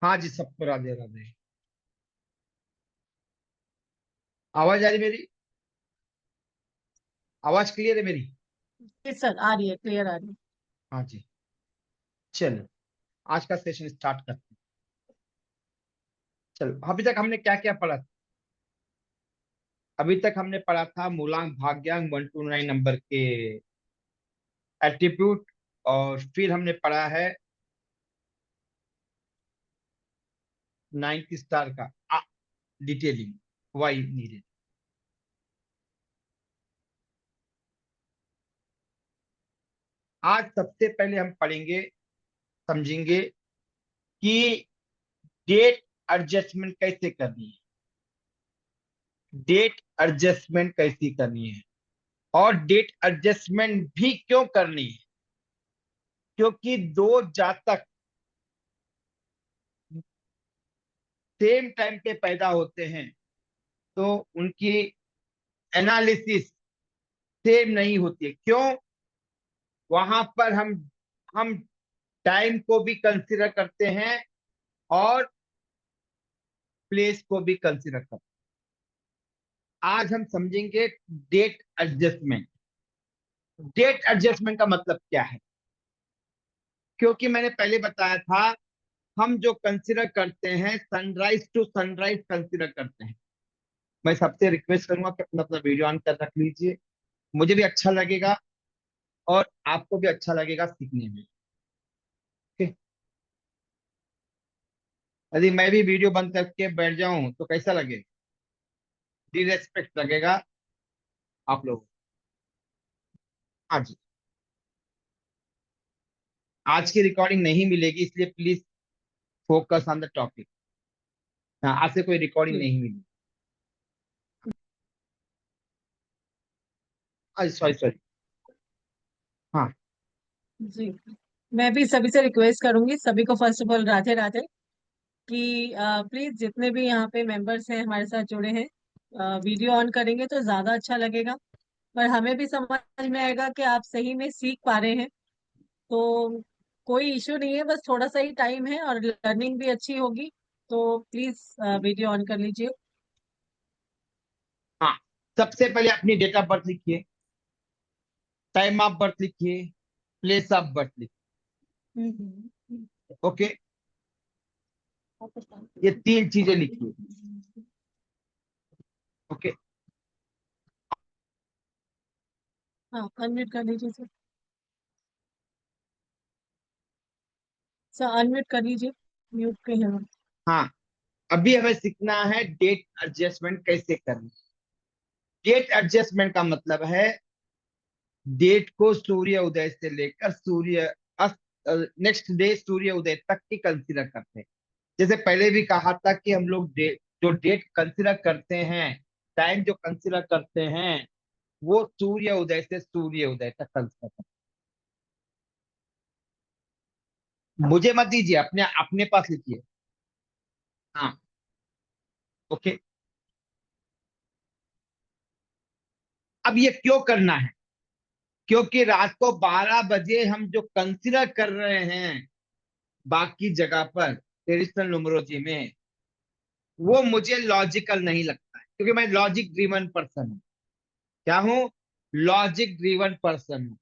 हाँ जी, सबको राधे राधे। आवाज आ रही मेरी? आवाज क्लियर है मेरी? जी सर, आ रही है, क्लियर आ रही है। हाँ जी। चलो, आज का सेशन स्टार्ट करते हैं। चलो, अभी तक हमने क्या क्या पढ़ा था? अभी तक हमने पढ़ा था मूलांक भाग्यांक 1 to 9 नंबर के एट्रीब्यूट। और फिर हमने पढ़ा है 9th स्टार का डिटेलिंग, वाई नीडेड। आज सबसे पहले हम पढ़ेंगे, समझेंगे कि डेट एडजस्टमेंट कैसे करनी है। डेट एडजस्टमेंट कैसे करनी है और डेट एडजस्टमेंट भी क्यों करनी है, क्योंकि दो जातक सेम टाइम पे पैदा होते हैं तो उनकी एनालिसिस सेम नहीं होती है। क्यों? वहां पर हम टाइम को भी कंसीडर करते हैं और प्लेस को भी कंसीडर करते हैं। आज हम समझेंगे डेट एडजस्टमेंट। डेट एडजस्टमेंट का मतलब क्या है? क्योंकि मैंने पहले बताया था, हम जो कंसीडर करते हैं सनराइज टू सनराइज कंसीडर करते हैं। मैं सबसे रिक्वेस्ट करूंगा कि अपना अपना वीडियो ऑन कर रख लीजिए। मुझे भी अच्छा लगेगा और आपको भी अच्छा लगेगा सीखने में। ठीक? यदि मैं भी वीडियो बंद करके बैठ जाऊं तो कैसा लगेगा? डिरेस्पेक्ट लगेगा आप लोगों को। हाँ जी। आज की रिकॉर्डिंग नहीं मिलेगी, इसलिए please focus on the topic. हाँ, आज से कोई रिकॉर्डिंग जी नहीं मिलेगी। Sorry sorry. हाँ। जी। मैं भी सभी से रिक्वेस्ट करूंगी, सभी को first of all Radhe Radhe, कि प्लीज जितने भी यहाँ पे मेंबर्स हैं हमारे साथ जुड़े हैं, वीडियो ऑन करेंगे तो ज्यादा अच्छा लगेगा। पर हमें भी समझ में आएगा कि आप सही में सीख पा रहे हैं। तो कोई इश्यू नहीं है, बस थोड़ा सा ही टाइम है और लर्निंग भी अच्छी होगी। तो प्लीज वीडियो ऑन कर लीजिए। हाँ, सबसे पहले अपनी डेट ऑफ बर्थ लिखिए, टाइम ऑफ बर्थ लिखिए, प्लेस ऑफ बर्थ लिखिए। हम्म। ओके, ये तीन चीजें लिखिए। ओके। हाँ, अनम्यूट कर लीजिए सर। सर अनम्यूट कर लीजिए, म्यूट पे है। हाँ, अभी हमें सीखना है डेट एडजस्टमेंट कैसे करना। डेट एडजस्टमेंट का मतलब है डेट को सूर्य उदय से लेकर सूर्य अस्त, नेक्स्ट डे सूर्य उदय तक की कंसीडर करते हैं। जैसे पहले भी कहा था कि हम लोग जो डेट कंसीडर करते हैं, टाइम जो कंसीडर करते हैं, वो सूर्य उदय से सूर्य उदय तक कंसीडर करते हैं। मुझे मत दीजिए, अपने अपने पास लिखिए। हाँ। ओके। अब ये क्यों करना है? क्योंकि रात को 12 बजे हम जो कंसीडर कर रहे हैं बाकी जगह पर ट्रेडिशनल न्यूमरोलॉजी में, वो मुझे लॉजिकल नहीं लगता है, क्योंकि मैं लॉजिक ड्रिवन पर्सन हूँ। क्या हूँ? लॉजिक ड्रिवन पर्सन हूँ।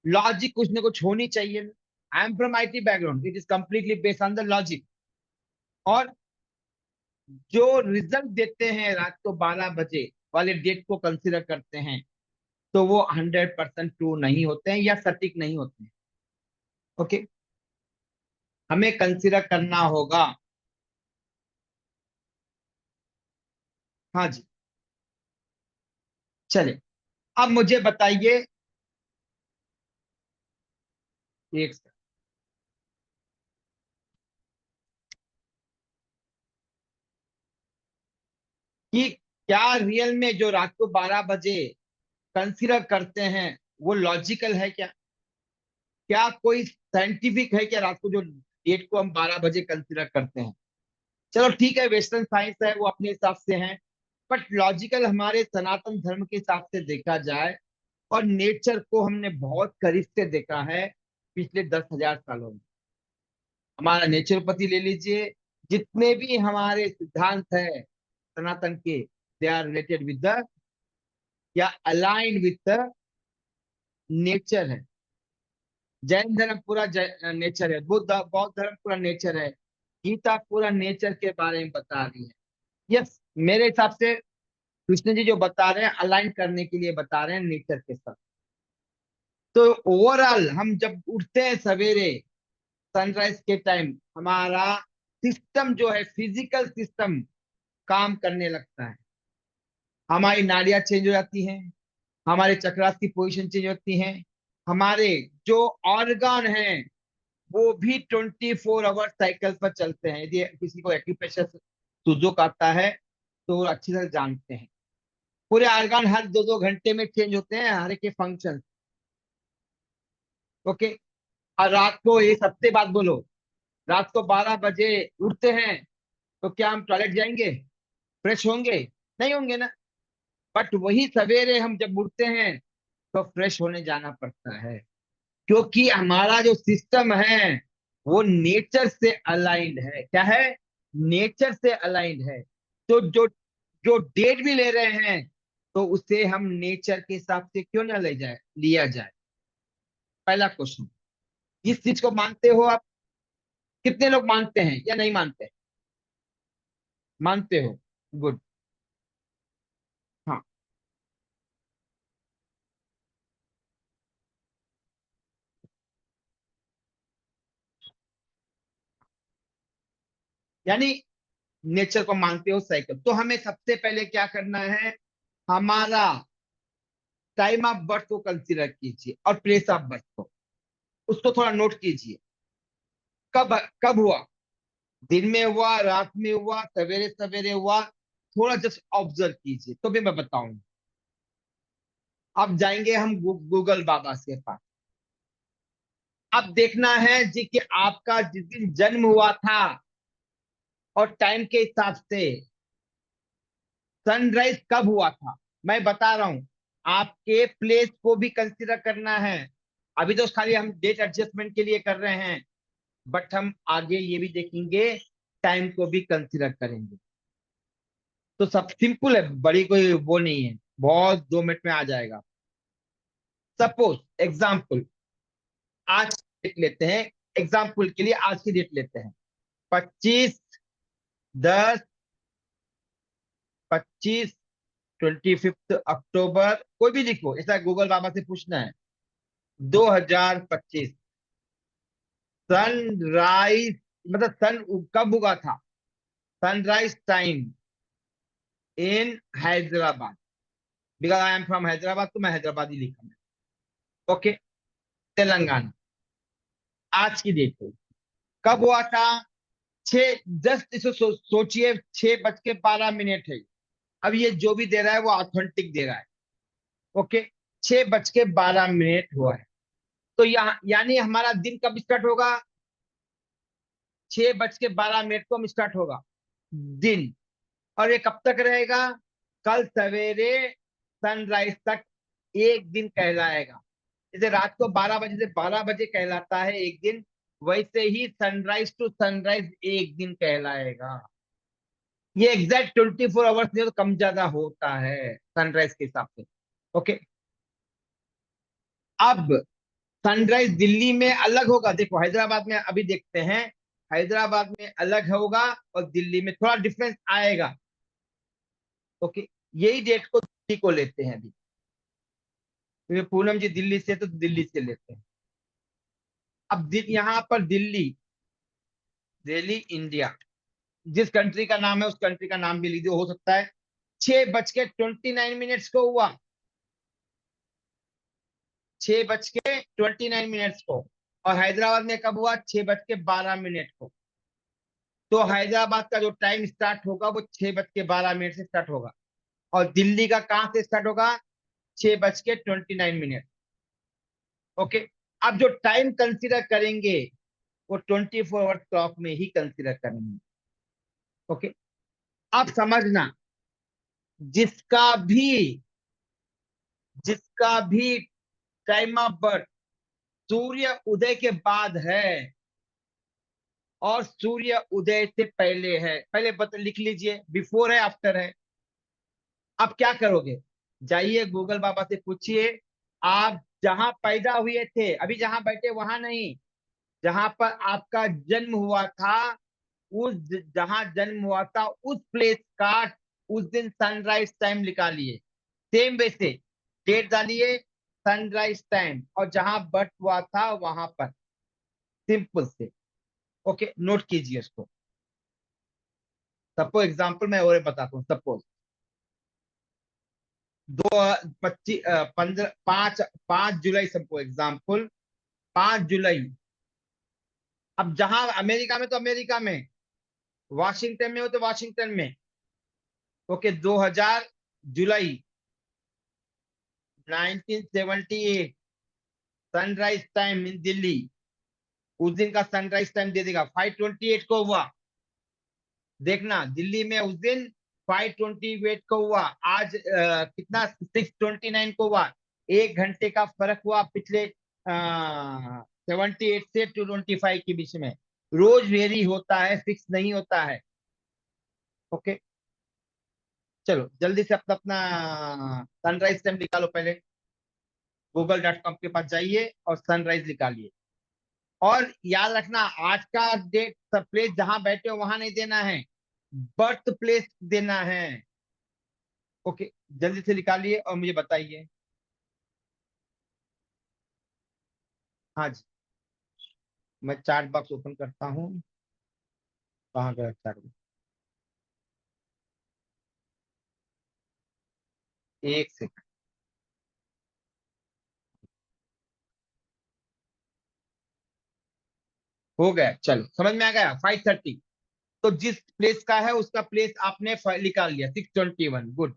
लॉजिक कुछ ना कुछ होनी चाहिए। I am from IT background, it is completely based on the logic. और जो रिजल्ट देते हैं रात को 12 बजे वाले डेट को कंसीडर करते हैं, तो वो 100% ट्रू नहीं होते हैं या सटीक नहीं होते हैं। ओके, हमें कंसीडर करना होगा। हाँ जी। चले, अब मुझे बताइए एक second, कि क्या रियल में जो रात को 12 बजे कंसीडर करते हैं वो लॉजिकल है क्या? क्या कोई साइंटिफिक है क्या रात को जो डेट को हम 12 बजे कंसीडर करते हैं? चलो ठीक है, वेस्टर्न साइंस है, वो अपने हिसाब से है। बट लॉजिकल हमारे सनातन धर्म के हिसाब से देखा जाए, और नेचर को हमने बहुत करीब से देखा है पिछले 10,000 सालों में। हमारा नेचुरोपैथी ले लीजिए, जितने भी हमारे सिद्धांत है सनातन के, they are related with the, या अलाइंड विद द नेचर है। जैन धर्म पूरा नेचर है, बौद्ध धर्म पूरा नेचर है, गीता पूरा नेचर के बारे में बता रही है। यस, मेरे हिसाब से कृष्ण जी जो बता रहे हैं अलाइन करने के लिए बता रहे हैं नेचर के साथ। तो ओवरऑल हम जब उठते हैं सवेरे सनराइज के टाइम, हमारा सिस्टम जो है, फिजिकल सिस्टम काम करने लगता है। हमारी नाड़ियां चेंज हो जाती हैं, हमारे चक्रास की पोजीशन चेंज होती हैं, हमारे जो ऑर्गन हैं वो भी 24 आवर साइकिल पर चलते हैं। यदि किसी को एक्यूप्रेशर सुजोक आता है तो वो अच्छी तरह जानते हैं। पूरे ऑर्गन हर 2-2 घंटे में चेंज होते हैं, हर एक के फंक्शन। ओके। और रात को, ये सबसे बात बोलो, रात को 12 बजे उठते हैं तो क्या हम टॉयलेट जाएंगे, फ्रेश होंगे? नहीं होंगे ना। बट वही सवेरे हम जब उठते हैं तो फ्रेश होने जाना पड़ता है, क्योंकि हमारा जो सिस्टम है वो नेचर से अलाइंड है। क्या है? नेचर से अलाइंड है। तो जो जो डेट भी ले रहे हैं तो उसे हम नेचर के हिसाब से क्यों ना ले जाए, लिया जाए। पहला क्वेश्चन, इस चीज को मानते हो आप? कितने लोग मानते हैं या नहीं मानते? मानते हो? गुड। हाँ। यानी नेचर को मानते हो, साइकिल। तो हमें सबसे पहले क्या करना है, हमारा टाइम ऑफ बर्थ को कंसीडर कीजिए और प्लेस ऑफ बर्थ को, उसको थोड़ा नोट कीजिए। कब कब हुआ? दिन में हुआ, रात में हुआ, सवेरे सवेरे हुआ? थोड़ा जस्ट ऑब्जर्व कीजिए तो भी मैं बताऊंगा। अब जाएंगे हम गूगल बाबा के पास। अब देखना है जी कि आपका जिस दिन जन्म हुआ था और टाइम के हिसाब से सनराइज कब हुआ था, मैं बता रहा हूं। आपके प्लेस को भी कंसीडर करना है। अभी तो खाली हम डेट एडजस्टमेंट के लिए कर रहे हैं, बट हम आगे ये भी देखेंगे, टाइम को भी कंसीडर करेंगे। तो सब सिंपल है, बड़ी कोई वो नहीं है, बहुत 2 मिनट में आ जाएगा। सपोज एग्जाम्पल, आज डेट लेते हैं, एग्जाम्पल के लिए आज की डेट लेते हैं, 25/10, 25/25 कोई भी लिखो, ऐसा गूगल बाबा से पूछना है। 2025 सनराइज, मतलब सन कब उगा था, sunrise time in Hyderabad, because I am from Hyderabad तो मैं हैदराबादी लिखा है। ओके। तेलंगाना। आज की डेट पे कब हुआ था? 6 जस्ट इसे सोचिए, 6:12 है। अब ये जो भी दे रहा है वो ऑथेंटिक दे रहा है। ओके। 6:12 हुआ है। तो यहाँ यानी हमारा दिन कब स्टार्ट होगा? 6:12 को हम स्टार्ट होगा दिन। और ये कब तक रहेगा? कल सवेरे सनराइज तक एक दिन कहलाएगा। जैसे रात को 12 बजे से 12 बजे कहलाता है एक दिन, वैसे ही सनराइज टू सनराइज एक दिन कहलाएगा। ये एग्जैक्ट 24 आवर्स नहीं तो कम ज्यादा होता है सनराइज के हिसाब से। ओके। अब सनराइज दिल्ली में अलग होगा, देखो हैदराबाद में अभी देखते हैं, हैदराबाद में अलग होगा और दिल्ली में थोड़ा डिफरेंस आएगा। ओके। यही डेट को दिल्ली को लेते हैं अभी, क्योंकि पूनम जी दिल्ली से तो दिल्ली से लेते हैं। अब यहाँ पर दिल्ली, दिल्ली इंडिया, जिस कंट्री का नाम है उस कंट्री का नाम भी लीजिए, हो सकता है। 6:29 को हुआ, 6:29 को। और हैदराबाद में कब हुआ? 6:12 को। तो हैदराबाद का जो टाइम स्टार्ट होगा वो 6:12 से स्टार्ट होगा, और दिल्ली का कहां से स्टार्ट होगा? 6:29। ओके। अब जो टाइम कंसीडर करेंगे वो 24 आवर क्लॉक में ही कंसीडर करेंगे। ओके। आप समझना, जिसका भी जिसका भी टाइम ऑफ बर्थ सूर्य उदय के बाद है और सूर्य उदय से पहले है। पहले लिख लीजिए, बिफोर है आफ्टर है। अब क्या करोगे, जाइए गूगल बाबा से पूछिए, आप जहां पैदा हुए थे, अभी जहां बैठे वहां नहीं, जहां पर आपका जन्म हुआ था, उस जहां जन्म हुआ था उस प्लेस का उस दिन सनराइज टाइम निकालिए। सेम वे से डेट डालिए, सनराइज टाइम, और जहां बर्थ हुआ था वहां पर, सिंपल से। ओके, नोट कीजिए इसको। सपोज एग्जांपल मैं और बताता हूँ। सपोज दो 25 15 5 5 जुलाई, सपोज एग्जांपल 5 जुलाई। अब जहां अमेरिका में तो अमेरिका में, वाशिंगटन में हो तो वाशिंगटन में। Okay, 2000 July 1978, sunrise time in Delhi. उस दिन का सनराइज टाइम दे देगा, 5:28 को हुआ। देखना, दिल्ली में उस दिन 5:28 को हुआ। आज कितना, 6:29 को हुआ। 1 घंटे का फर्क हुआ पिछले 78 से 225 के बीच में। रोज वेरी होता है, फिक्स नहीं होता है। ओके, चलो जल्दी से अपना अपना सनराइज टाइम निकालो। पहले google.com के पास जाइए और सनराइज निकालिए। और याद रखना, आज का डेट सब प्लेस जहां बैठे हो वहां नहीं देना है, बर्थ प्लेस देना है। ओके, जल्दी से निकालिए और मुझे बताइए। हाँ जी, मैं चार्ट बॉक्स ओपन करता हूँ। कहाँ गया चार्ट बॉक्स? एक सेकंड। हो गया, चलो समझ में आ गया। 5:30, तो जिस प्लेस का है उसका प्लेस आपने निकाल लिया। 6:21, गुड।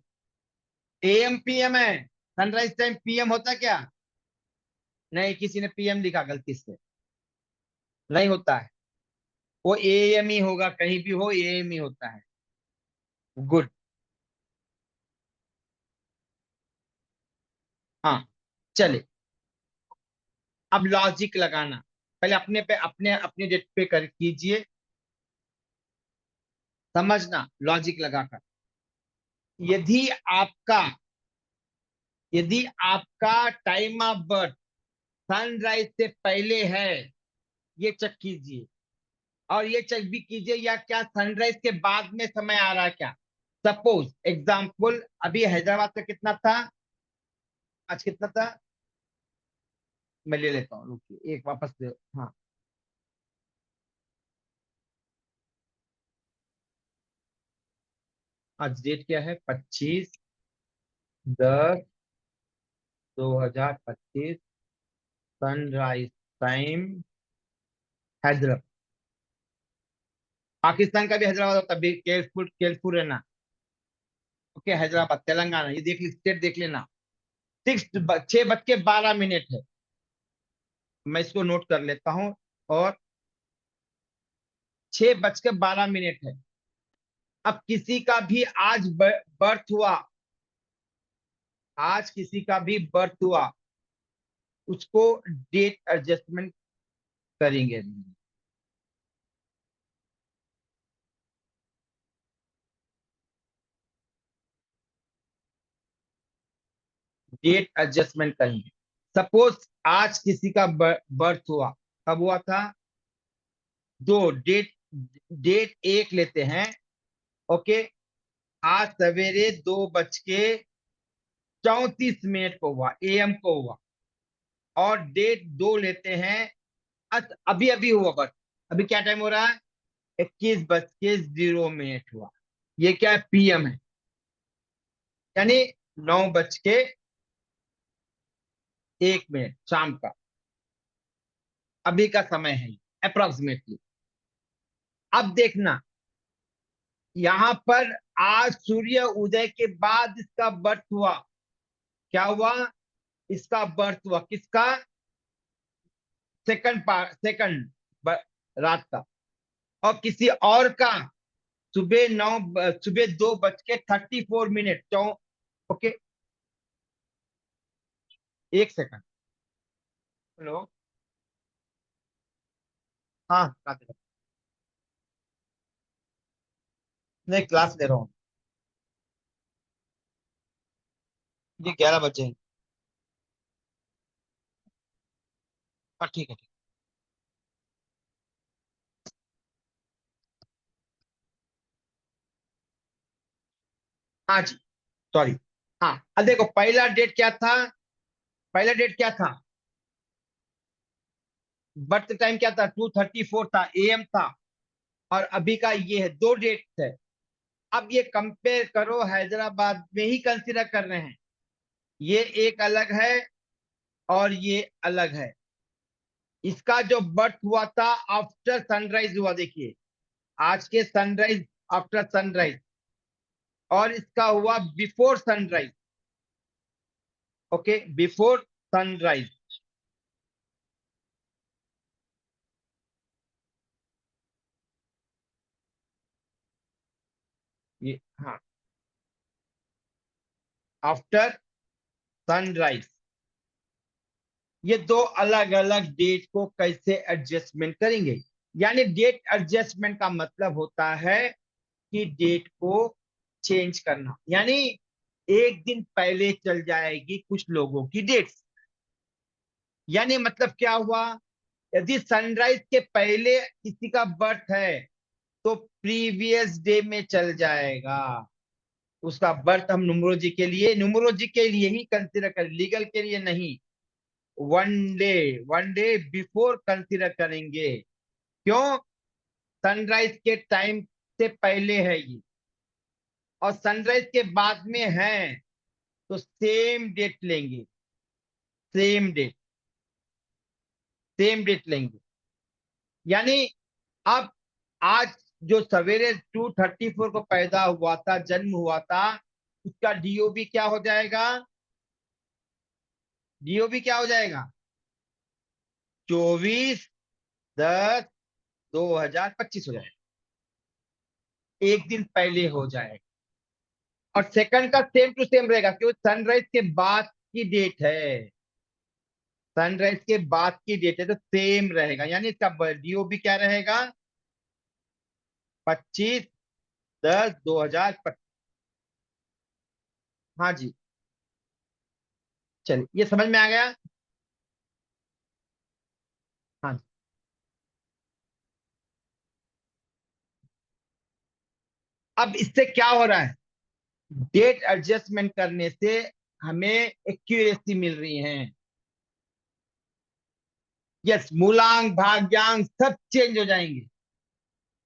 एएम पीएम है, सनराइज टाइम पीएम होता क्या? नहीं, किसी ने पीएम लिखा गलती से, नहीं होता है। वो एएम ही होगा, कहीं भी हो एएम ही होता है। गुड। हाँ, चले। अब लॉजिक लगाना, पहले अपने पे अपने अपने डेट पे कर कीजिए। समझना, लॉजिक लगाकर। यदि आपका यदि आपका टाइम ऑफ बर्थ सनराइज से पहले है, ये चेक कीजिए। और ये चेक भी कीजिए, या क्या सनराइज के बाद में समय आ रहा है क्या। सपोज एग्जांपल, अभी हैदराबाद का कितना था, आज कितना था, मैं ले लेता हूँ, रुकिए एक वापस ले। हाँ, आज डेट क्या है, 25/10/2025। Sunrise time Hyderabad. पाकिस्तान का भी हैदराबाद होता है, केयरफुल केयरफुल रहना। ओके, हैदराबाद तेलंगाना, ये देख स्टेट देख लेना। 6:12 है। मैं इसको नोट कर लेता हूँ। और 6:12 है। अब किसी का भी आज बर्थ हुआ, आज किसी का भी बर्थ हुआ, उसको डेट एडजस्टमेंट करेंगे। डेट एडजस्टमेंट करेंगे। सपोज आज किसी का बर्थ हुआ, कब हुआ था, दो डेट डेट एक लेते हैं। ओके, आज सवेरे 2:34 को हुआ, एएम को हुआ। और डेट दो लेते हैं, अभी अभी हुआ बर्थ। अभी क्या टाइम हो रहा है, 21:0 हुआ। ये क्या है, पीएम है, यानी 9:01 शाम का, अभी का समय है अप्रोक्सीमेटली। अब देखना, यहां पर आज सूर्य उदय के बाद इसका बर्थ हुआ। क्या हुआ, इसका बर्थ हुआ, किसका, सेकंड रात का। और किसी और का सुबह 2:34। ओके, एक सेकंड। हेलो, हाँ काट दो। नहीं, क्लास ले रहा हूँ। ये 11 बजे है। हाँ ठीक है, ठीक। हाँ जी, सॉरी। हाँ, अब देखो पहला डेट क्या था। पहला डेट क्या था? बर्थ टाइम क्या था? 2:34 था, AM था। और अभी का ये है, दो डेट है। अब ये कंपेयर करो, हैदराबाद में ही कंसीडर कर रहे हैं। ये एक अलग है और ये अलग है। इसका जो बर्थ हुआ था आफ्टर सनराइज हुआ, देखिए, आज के सनराइज, आफ्टर सनराइज। और इसका हुआ before sunrise. Okay, before sunrise. ये, हाँ, आफ्टर सनराइज। ये दो अलग अलग डेट को कैसे एडजस्टमेंट करेंगे? यानी डेट एडजस्टमेंट का मतलब होता है कि डेट को चेंज करना। यानी एक दिन पहले चल जाएगी कुछ लोगों की डेट्स। यानी मतलब क्या हुआ? यदि सनराइज के पहले किसी का बर्थ है तो प्रीवियस डे में चल जाएगा उसका बर्थ। हम न्यूमरोलॉजी के लिए ही कंसीडर करें, लीगल के लिए नहीं। One day, one day before consider करेंगे। क्यों? सनराइज के टाइम से पहले है ये, और सनराइज के बाद में है, तो सेम डेट लेंगे। सेम डेट, सेम डेट लेंगे। यानी अब आज जो सवेरे 2:34 को पैदा हुआ था, जन्म हुआ था, उसका DOB क्या हो जाएगा? DOB क्या हो जाएगा? 24/10/2025 हो जाएगा। एक दिन पहले हो जाएगा। और सेकंड का सेम टू सेम रहेगा, क्योंकि सनराइज के बाद की डेट है। सनराइज के बाद की डेट है तो सेम रहेगा। यानी इसका DOB क्या रहेगा? 25/10/2025। हाँ जी। चलिए, ये समझ में आ गया। हाँ जी। अब इससे क्या हो रहा है? डेट एडजस्टमेंट करने से हमें एक्यूरेसी मिल रही है। यस, मूलांक भाग्यांक सब चेंज हो जाएंगे।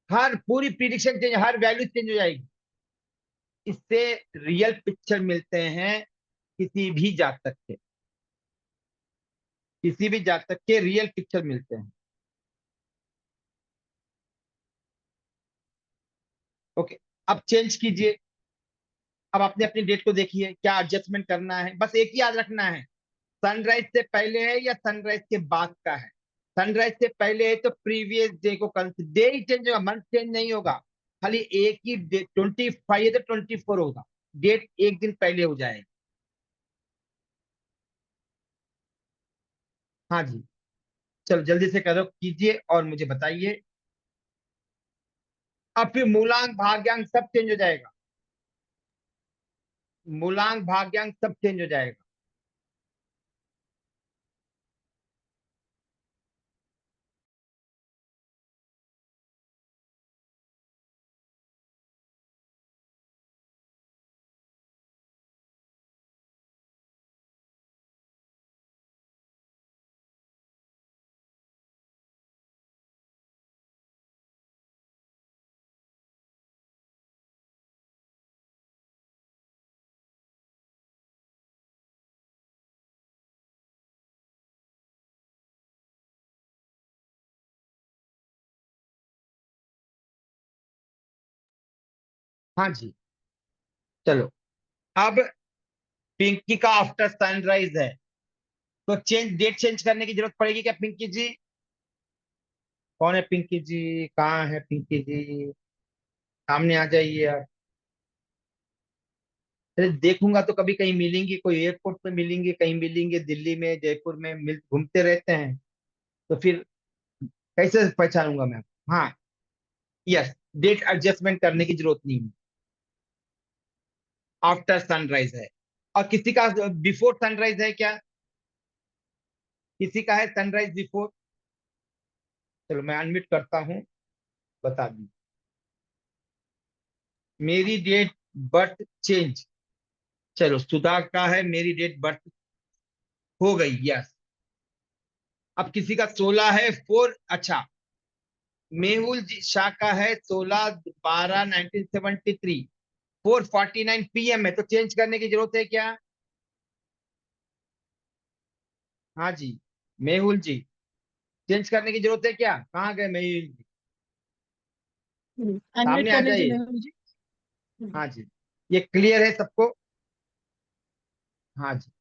हर पूरी प्रिडिक्शन चेंज, हर वैल्यू चेंज हो जाएगी। इससे रियल पिक्चर मिलते हैं किसी भी जातक के। किसी भी जातक के रियल पिक्चर मिलते हैं। ओके, अब चेंज कीजिए। अब आपने अपनी डेट को देखिए, क्या एडजस्टमेंट करना है। बस एक ही याद रखना है, सनराइज से पहले है या सनराइज के बाद का है। सनराइज से पहले है तो प्रीवियस डे को कंसिडर, डे ही चेंज होगा, मंथ चेंज नहीं होगा। खाली एक ही डे, 25 है तो 24 होगा। डेट एक दिन पहले हो जाएगी। हाँ जी। चलो जल्दी से करो, कीजिए और मुझे बताइए। अब फिर मूलांक भाग्यांक सब चेंज हो जाएगा। मूलांक भाग्यांक सब चेंज हो जाएगा। हाँ जी। चलो, अब पिंकी का आफ्टर सनराइज है, तो डेट चेंज करने की जरूरत पड़ेगी क्या पिंकी जी? कौन है पिंकी जी? कहाँ है पिंकी जी? सामने आ जाइए यार। अरे देखूंगा तो कभी कहीं मिलेंगी, कोई एयरपोर्ट पे मिलेंगे, कहीं मिलेंगे, दिल्ली में, जयपुर में मिल घूमते रहते हैं। तो फिर कैसे पहचानूंगा मैं? हाँ। यस। डेट एडजस्टमेंट करने की जरूरत नहीं है। आफ्टर सनराइज है। और किसी का बिफोर सनराइज है क्या? किसी का है सनराइज बिफोर? चलो मैं अनम्यूट करता हूँ, बता दी। मेरी डेट बर्थ चेंज। चलो सुधा का है मेरी डेट बर्थ हो गई, यस। अब किसी का 16 है 4, अच्छा। मेहुल जी शाह का है 16/12/1973, 4:49 PM है, तो चेंज करने की जरूरत है क्या? हाँ जी, मेहुल जी, चेंज करने की जरूरत है क्या? कहाँ गए मेहुल जी? अनम्यूट सामने आ कर लीजिए जाइए। मेहुल जी। हाँ जी, ये क्लियर है सबको? हाँ जी।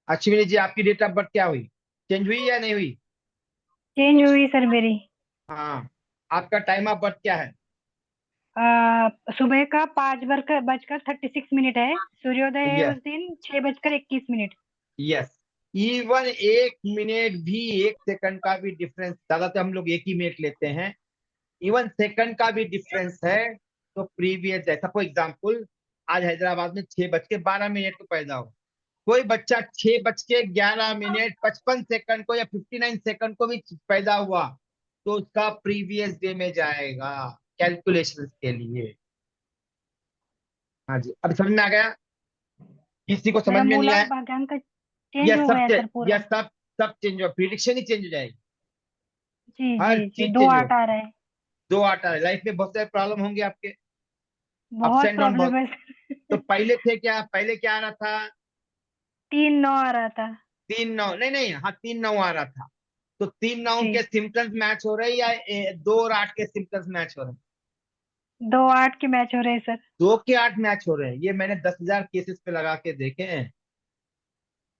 अश्विनी जी, आपकी डेट ऑफ बर्थ क्या हुई? चेंज हुई या नहीं हुई? चेंज हुई सर मेरी। हाँ। आपका टाइम ऑफ बर्थ क्या है? सुबह का 5 बजकर 36 मिनट है। सूर्योदय है यस। उस दिन 6 बजकर 21 मिनट। यस। इवन 1 मिनट भी, 1 सेकंड का भी डिफरेंस, ज्यादातर हम लोग एक ही मिनट लेते हैं, इवन सेकंड का भी डिफरेंस है तो प्रीवियस, जैसा फॉर एग्जाम्पल आज हैदराबाद में 6:12 को पैदा हो, कोई बच्चा 6:11 55 को या 59 सेकंड को भी पैदा हुआ, तो उसका प्रीवियस डे में जाएगा कैलकुलेशन के लिए। हाँ जी, अब समझ में आ गया? किसी को समझ मेरा में नहीं आया? मूलांक भाग्यांक चेंज यह हो सब गया सर यह पूरा। सब चेंज हो, प्रिडिक्शन ही चेंज हो जाएगी। जी जी हर जी, चीज दो चेंज हो। आठ आ रहा है। दो आटा है, लाइफ में बहुत सारे प्रॉब्लम होंगे आपके, अप्स बहुत एंड डाउन प्रॉब्लम बहुत। है तो सर। पहले थे क्या, पहले क्या आ रहा था? 3-9 आ रहा था। 3-9, नहीं नहीं, हाँ 3-9 आ रहा था। तो 3-9 जी, के सिम्टम्स मैच हो रहे हैं या 2 और 8 के सिम्टम्स मैच हो रहे हैं? 2-8 के मैच हो रहे हैं सर। 2 के 8 मैच हो रहे हैं, ये मैंने 10,000 केसेस पे लगा के देखे हैं।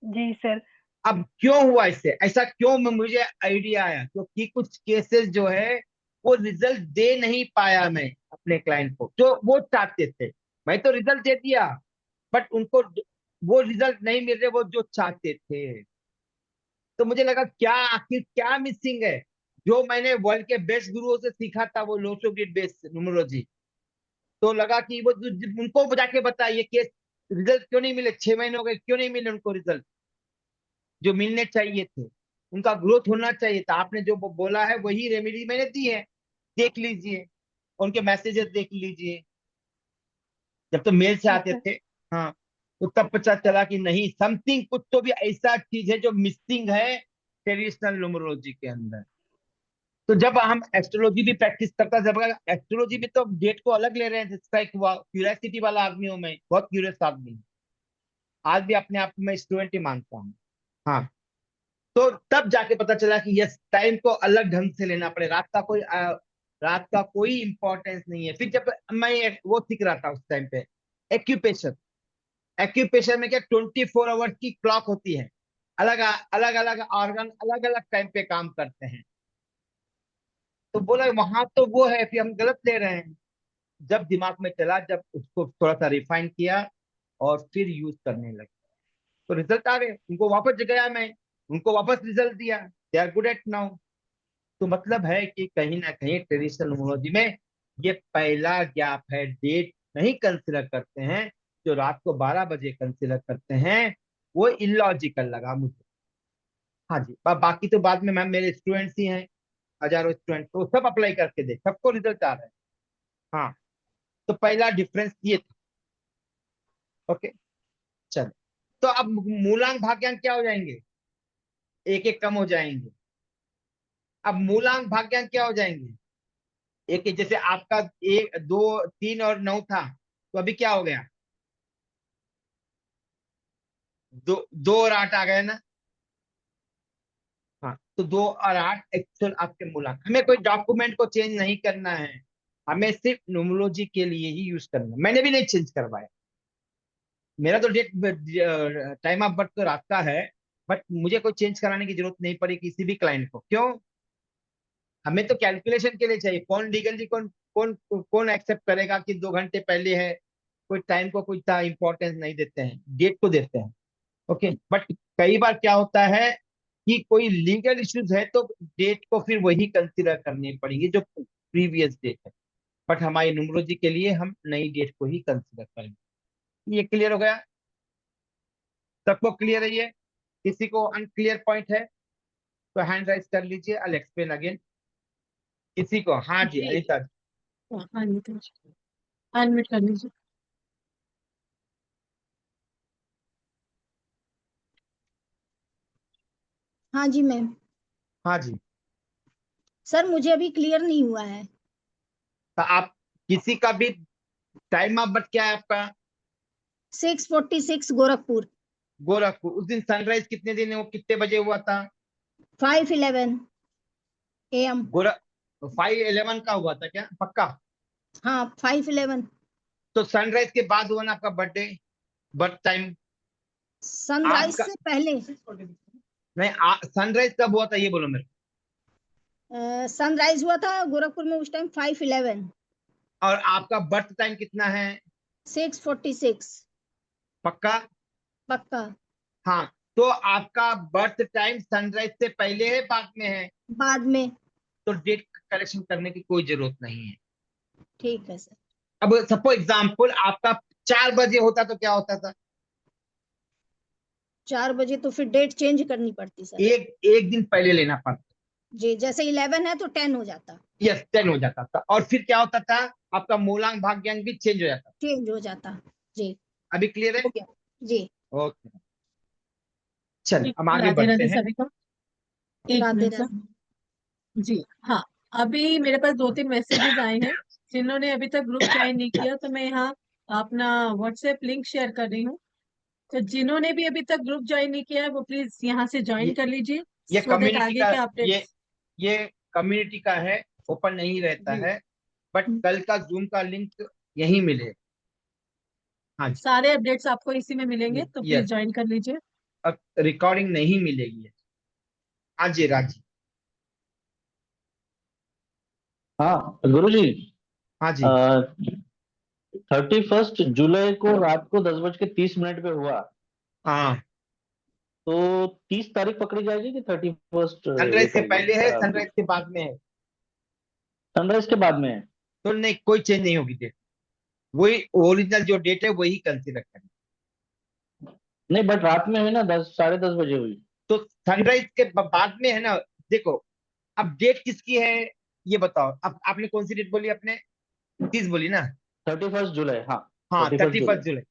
जी सर। अब क्यों हुआ इससे ऐसा, क्यों मुझे आइडिया आया, क्योंकि कुछ केसेस जो है वो रिजल्ट दे नहीं पाया मैं अपने क्लाइंट को जो वो चाहते थे। मैं तो रिजल्ट दे दिया, बट उनको वो रिजल्ट नहीं मिल रहे वो जो चाहते थे। तो मुझे लगा क्या, आखिर क्या मिसिंग है, जो मैंने वर्ल्ड के बेस्ट गुरुओं से सीखा था, वो लोसो ग्रिड बेस्ड न्यूमरोलॉजी। तो लगा कि वो उनको जाके बताइए केस रिजल्ट क्यों नहीं मिले, 6 महीने हो गए क्यों नहीं मिले उनको रिजल्ट जो मिलने चाहिए थे। उनका ग्रोथ होना चाहिए था, आपने जो बोला है वही रेमेडी मैंने दी है, देख लीजिए, उनके मैसेजेस देख लीजिए, जब तो मेल से जी आते सर। थे। हाँ। तो तब पता चला कि नहीं, समथिंग कुछ तो भी ऐसा चीज है जो मिसिंग है ट्रेडिशनल न्यूमरोलॉजी के अंदर। तो जब हम एस्ट्रोलॉजी भी प्रैक्टिस करता, जब एस्ट्रोलॉजी में तो डेट को अलग ले रहे हैं, जिसका एक क्यूरियोसिटी वाला आदमी हूं मैं, बहुत क्यूरियस आदमी हूं, आज भी अपने आप को मैं स्टूडेंट ही मानता हूँ। हाँ। तो तब जाके पता चला कि यस, टाइम को अलग ढंग से लेना पड़े, रात का कोई इंपॉर्टेंस नहीं है। फिर जब मैं वो सीख रहा था उस टाइम पे, एक्यूपेशन, एक्यूपेशन में क्या 24 आवर्स की क्लॉक होती है, अलग अलग अलग ऑर्गन अलग अलग टाइम पे काम करते हैं। तो बोला वहां तो वो है, फिर हम गलत ले रहे हैं। जब दिमाग में चला, जब उसको थोड़ा सा रिफाइन किया और फिर यूज करने लगे, तो रिजल्ट आ गए, उनको वापस गया मैं, उनको वापस रिजल्ट दिया, they are good at now. तो मतलब है कि कहीं ना कहीं ट्रेडिशनल न्यूमरोलॉजी में ये पहला गैप है, डेट नहीं कंसिडर करते हैं, जो रात को 12 बजे कंसिडर करते हैं, वो इलॉजिकल लगा मुझे। हाँ जी, बाकी तो बाद में मैम मेरे स्टूडेंट्स ही हैं, हजारों स्टूडेंट, तो सब अप्लाई करके देख, सबको रिजल्ट आ रहा है। हाँ। तो पहला डिफरेंस ये था। ओके, चलो। तो अब मूलांक भाग्यांक क्या हो जाएंगे? एक एक कम हो जाएंगे। अब मूलांक भाग्यांक क्या हो जाएंगे? एक एक, जैसे आपका 1 2 3 और 9 था, तो अभी क्या हो गया? 2 और 8 आ गए ना? हाँ, तो 2 और 8 एक्चुअल आपके मूलांक, हमें कोई डॉक्यूमेंट को चेंज नहीं करना है, हमें सिर्फ न्यूमरोलॉजी के लिए ही यूज करना है। मैंने भी नहीं चेंज करवाया, मेरा तो डेट टाइम ऑफ बर्थ तो रात का है, बट मुझे कोई चेंज कराने की जरूरत नहीं पड़ी किसी भी क्लाइंट को। क्यों? हमें तो कैलकुलेशन के लिए चाहिए, कौन लीगली कौन कौन कौन एक्सेप्ट करेगा कि 2 घंटे पहले है। कोई टाइम को कोई इंपॉर्टेंस नहीं देते हैं, डेट को देते हैं। ओके, बट कई बार क्या होता है कि कोई लीगल इश्यूज है तो डेट को फिर वही कंसिडर करनी पड़ेगी जो प्रीवियस डेट है। बट हमारी न्यूमरोलॉजी के लिए हम नई डेट को ही कंसिडर करेंगे। ये क्लियर हो गया? सबको क्लियर है ये? किसी को अनक्लियर पॉइंट है तो हैंड राइज कर लीजिए, आई एक्सप्लेन अगेन। किसी को? हाँ जी जी। अनिता जी। हाँ जी, अनम्यूट कर लीजिए। हाँ जी मैम। हाँ जी। सर मुझे अभी क्लियर नहीं हुआ है। तो आप किसी का भी टाइम ऑफ बर्थ क्या है आपका? 6:46 गोरखपुर। गोरखपुर। उस दिन सनराइज कितने दिन वो कितने बजे हुआ था? 5:11 AM। गोरख 5:11 का हुआ था क्या पक्का? हाँ 5:11। तो सनराइज के बाद हुआ ना आपका बर्थडे, बर्थ टाइम सनराइज आपका? से पहले। नहीं, सनराइज कब हुआ था ये बोलो मेरे सनराइज हुआ था गोरखपुर में उस टाइम 5:11। को। और आपका बर्थ टाइम कितना है? 6:46। पक्का? पक्का। हाँ। तो आपका बर्थ टाइम सनराइज से पहले है बाद में है? बाद में। तो डेट करेक्शन करने की कोई जरूरत नहीं है। ठीक है सर। अब सपोज एग्जाम्पल आपका 4 बजे होता तो क्या होता था? 4 बजे तो फिर डेट चेंज करनी पड़ती सर। एक एक दिन पहले लेना पड़ता। जी, जैसे 11 है तो 10 हो जाता। यस 10 हो जाता था। और फिर क्या होता था? आपका मूलांक भाग्यांक भी चेंज हो जाता। चेंज हो जाता। जी। अभी क्लियर है? हो गया। जी। ओके चल ठीक, हम आगे राधे बढ़ते राधे हैं। सभी को। एक राधे मिनट सर। राधे। जी हाँ, अभी मेरे पास 2-3 मैसेजेस आए हैं। जिन्होंने अभी तक ग्रुप ज्वाइन नहीं किया तो मैं यहाँ अपना व्हाट्सएप लिंक शेयर कर रही हूँ। तो जिन्होंने भी अभी तक ग्रुप ज्वाइन नहीं किया है वो प्लीज यहाँ से ज्वाइन ये कर लीजिए, ये सो दैट कम्युनिटी आगे का के ये अपडेट्स। ये कम्युनिटी का है, ओपन नहीं रहता जी, है। बट कल का जूम का लिंक यहीं मिले। हाँ जी। सारे अपडेट्स आपको इसी में मिलेंगे तो प्लीज यस। ज्वाइन कर लीजिए। अब रिकॉर्डिंग नहीं मिलेगी। हाँ जी राजी। हाँ गुरुजी, हाँ जी। 31 जुलाई को रात को 10:30 पे हुआ, हाँ तो 30 तारीख पकड़ी जाएगी कि 31 ये सनराइज से करिए? पहले है, सनराइज के बाद में है। सनराइज के बाद में है? तो नहीं, कोई चेंज नहीं होगी डेट। वही ओरिजिनल जो डेट है वही कंसिडर करें। नहीं, बट रात में हुई ना, 10, 10:30 बजे हुई। तो सनराइज के बाद में है ना। देखो, अब डेट किसकी है ये बताओ। अब आपने कौन सी डेट बोली? आपने 30 बोली ना? 31 जुलाई, हाँ। हाँ थर्टी फर्स्ट 31 जुलाई जुलाई।